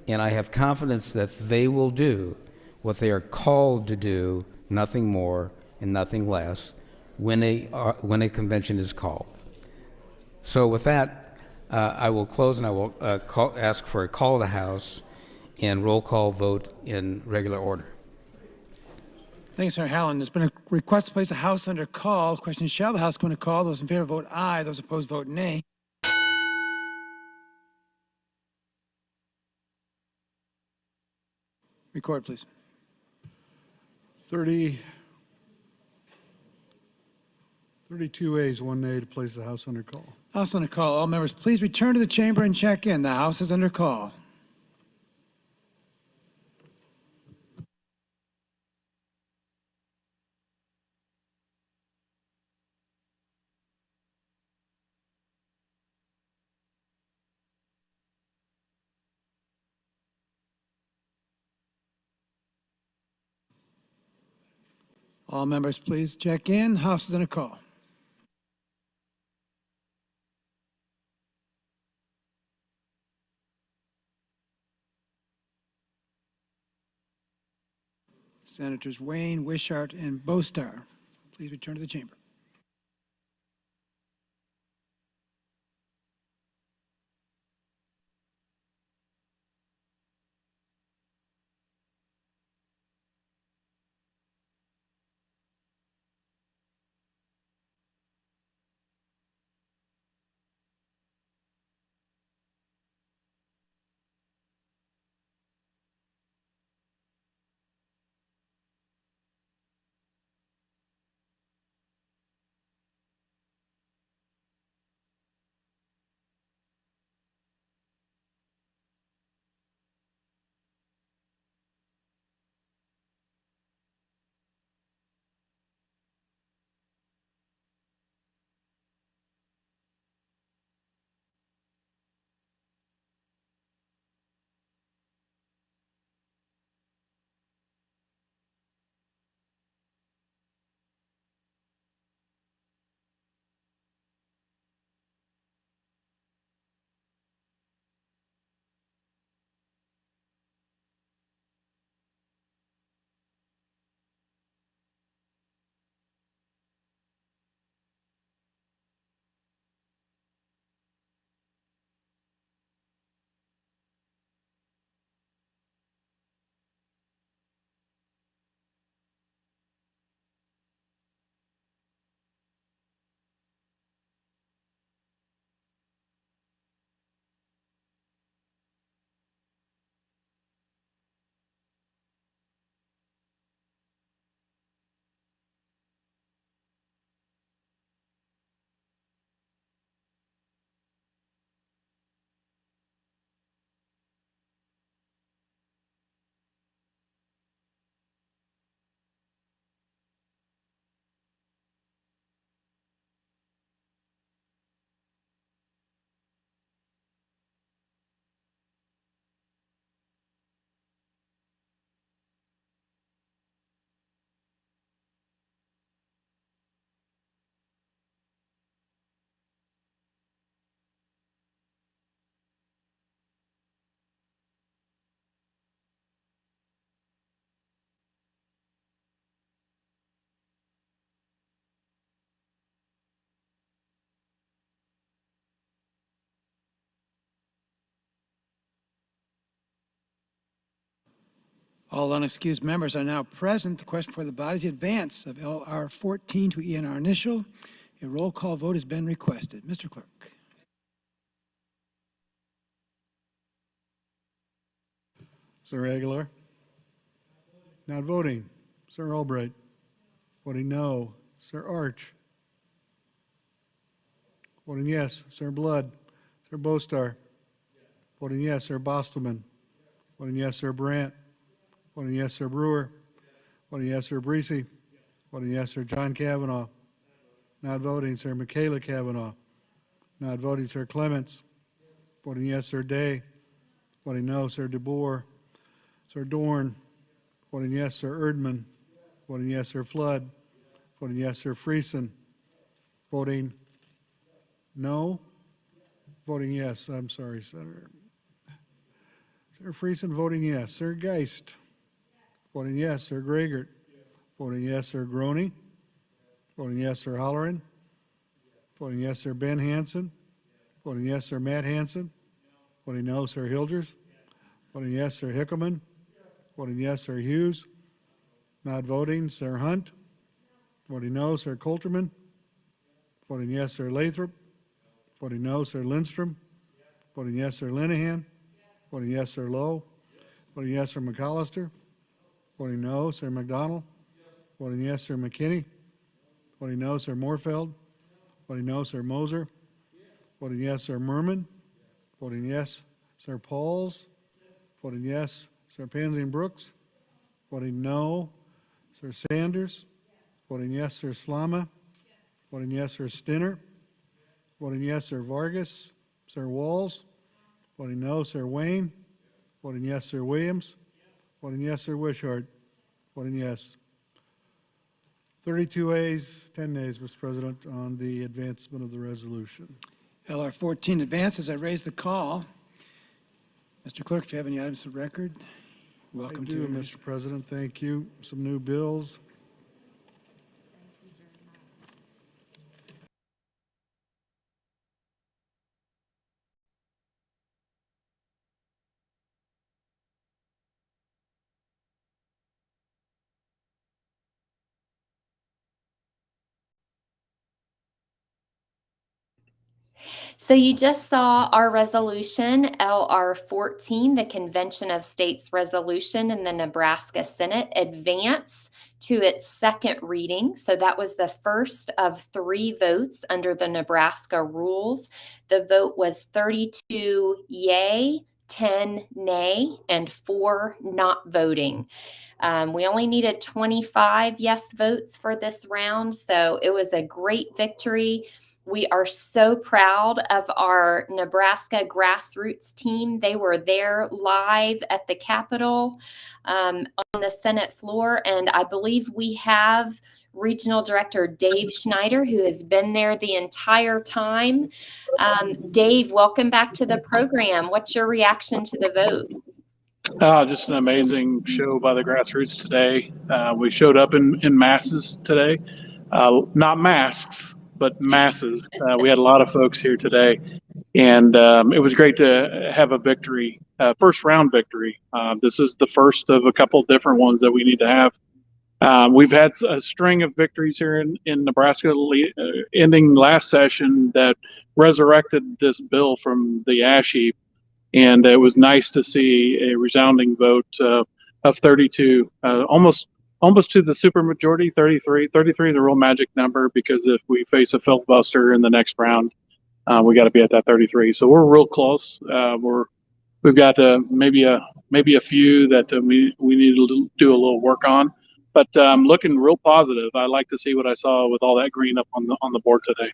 And I have confidence that they will do what they are called to do, nothing more and nothing less, when a convention is called. So with that, I will close and I will ask for a call of the House and roll call vote in regular order. Thanks, Senator Halloran. There's been a request to place the House under call. The question is, shall the House go into call? Those in favor vote aye. Those opposed vote nay. Record, please. 32 ayes, 1 nay to place the House under call. House under call. All members, please return to the chamber and check in. The House is under call. All members, please check in. House is under call. Senators Wayne, Wishart, and Bostar, please return to the chamber. All unexcused members are now present. The question for the body is the advance of LR 14 to ENR initial. A roll call vote has been requested. Mr. Clerk. Sir Aguilar? Not voting. Sir Albright? Voting no. Sir Arch? Voting yes. Sir Blood? Sir Bostar? Voting yes. Sir Bostelman? Voting yes. Sir Brandt? Voting yes. Sir Brewer? Voting yes. Sir Breesy? Voting yes. Sir John Kavanaugh? Not voting. Sir Michaela Kavanaugh? Not voting. Sir Clements? Voting yes. Sir Day? Voting no. Sir DeBoer? Sir Dorn? Voting yes. Sir Erdman? Voting yes. Sir Flood? Voting yes. Sir Friesen? Voting no? Voting yes. I'm sorry, Senator. Sir Friesen voting yes. Sir Geist? Voting yes. Sir Gragert? Voting yes. Sir Groney? Voting yes. Sir Holleran? Voting yes. Sir Ben Hansen? Voting yes. Sir Matt Hansen? Voting no. Sir Hilders? Voting yes. Sir Hickelman? Voting yes. Sir Hughes? Not voting. Sir Hunt? Voting no. Sir Coulterman? Voting yes. Sir Lathrop? Voting no. Sir Lindstrom? Voting yes. Sir Linehan? Voting yes. Sir Lowe? Voting yes. Sir McAllister? Voting no. Sir McDonald? Voting yes. Sir McKinney? Voting no. Sir Moorfeld? Voting no. Sir Moser? Voting yes. Sir Merman? Voting yes. Sir Pauls? Voting yes. Sir Pansy Brooks? Voting no. Sir Sanders? Voting yes. Sir Slama? Voting yes. Sir Stinner? Voting yes. Sir Vargas? Sir Walls? Voting no. Sir Wayne? Voting yes. Sir Williams? Voting yes. Sir Wishart? Voting yes. 32 ayes, 10 nays, Mr. President, on the advancement of the resolution. LR 14 advances. I raise the call. Mr. Clerk, if you have any items of record, welcome I do, to Mr. President. Thank you. Some new bills. So you just saw our resolution, LR 14, the Convention of States resolution in the Nebraska Senate, advance to its second reading. So that was the first of 3 votes under the Nebraska rules. The vote was 32 yay, 10 nay, and 4 not voting. We only needed 25 yes votes for this round, so it was a great victory. We are so proud of our Nebraska grassroots team. They were there live at the Capitol on the Senate floor, and I believe we have Regional Director Dave Schneider, who has been there the entire time. Dave, welcome back to the program. What's your reaction to the vote? Just an amazing show by the grassroots today. We showed up in masses today, not masks, but masses. We had a lot of folks here today, and it was great to have a victory, first round victory. This is the first of a couple different ones that we need to have. We've had a string of victories here in Nebraska, ending last session that resurrected this bill from the ash heap. And it was nice to see a resounding vote of 32, almost to the supermajority, 33. 33 is a real magic number because if we face a filibuster in the next round, we got to be at that 33. So we're real close. We've got maybe a few that we need to do a little work on, but looking real positive. I like to see what I saw with all that green up on the board today.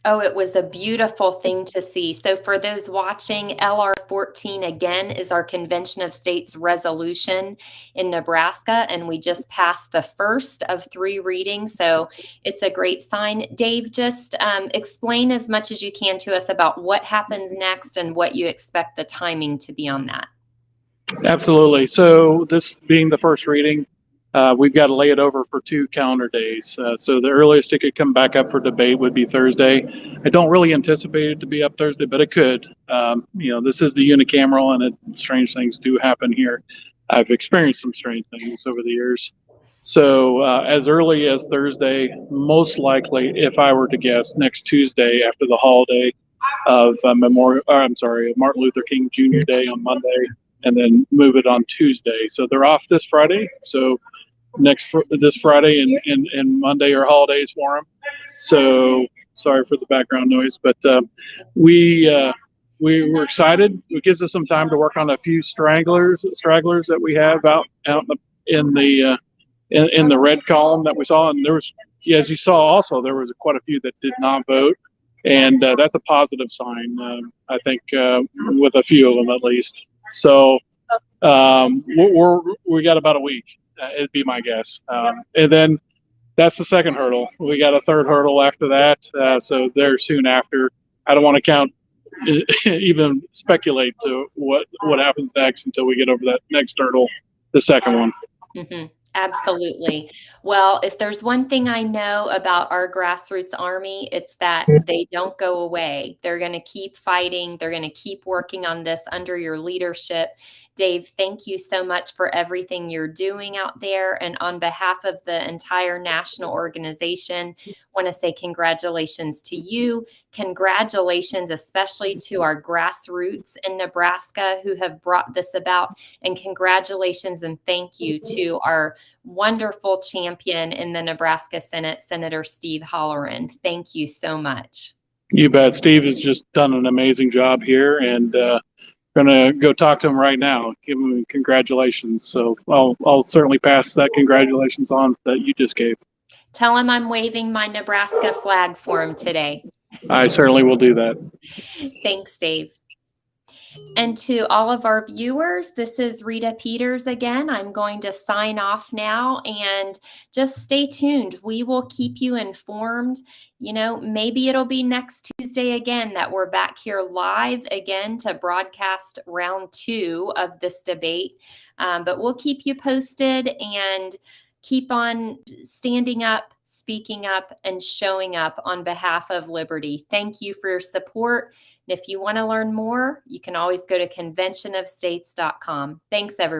Oh, it was a beautiful thing to see. So for those watching, LR 14 again is our Convention of States resolution in Nebraska, and we just passed the first of 3 readings. So it's a great sign. Dave, just explain as much as you can to us about what happens next and what you expect the timing to be on that. Absolutely. So this being the first reading, we've got to lay it over for 2 calendar days. So the earliest it could come back up for debate would be Thursday. I don't really anticipate it to be up Thursday, but it could. This is the unicameral, and strange things do happen here. I've experienced some strange things over the years. So as early as Thursday, most likely, if I were to guess, next Tuesday after the holiday of Martin Luther King Jr. Day on Monday, and then move it on Tuesday. So they're off this Friday. So this Friday and Monday are holidays for them. So sorry for the background noise, but we were excited. It gives us some time to work on a few stragglers that we have out in the red column that we saw, and there was, as you saw, also there was quite a few that did not vote, and that's a positive sign. I think with a few of them at least. So we got about a week. It'd be my guess, and then that's the second hurdle. We got a third hurdle after that. So there soon after. I don't want to count, even speculate to what happens next until we get over that next hurdle, the second one. Mm-hmm. Absolutely. Well, if there's one thing I know about our grassroots army, it's that they don't go away. They're going to keep fighting. They're going to keep working on this under your leadership. Dave, thank you so much for everything you're doing out there. And on behalf of the entire national organization, I want to say congratulations to you. Congratulations, especially to our grassroots in Nebraska who have brought this about. And congratulations and thank you to our wonderful champion in the Nebraska Senate, Senator Steve Halloran. Thank you so much. You bet. Steve has just done an amazing job here, and going to go talk to him right now. Give him congratulations. So I'll certainly pass that congratulations on that you just gave. Tell him I'm waving my Nebraska flag for him today. I certainly will do that. Thanks, Dave. And to all of our viewers, this is Rita Peters again. I'm going to sign off now and just stay tuned. We will keep you informed. You know, maybe it'll be next Tuesday again that we're back here live again to broadcast round 2 of this debate. But we'll keep you posted and keep on standing up, speaking up, and showing up on behalf of liberty. Thank you for your support. And if you want to learn more, you can always go to conventionofstates.com. Thanks, everyone.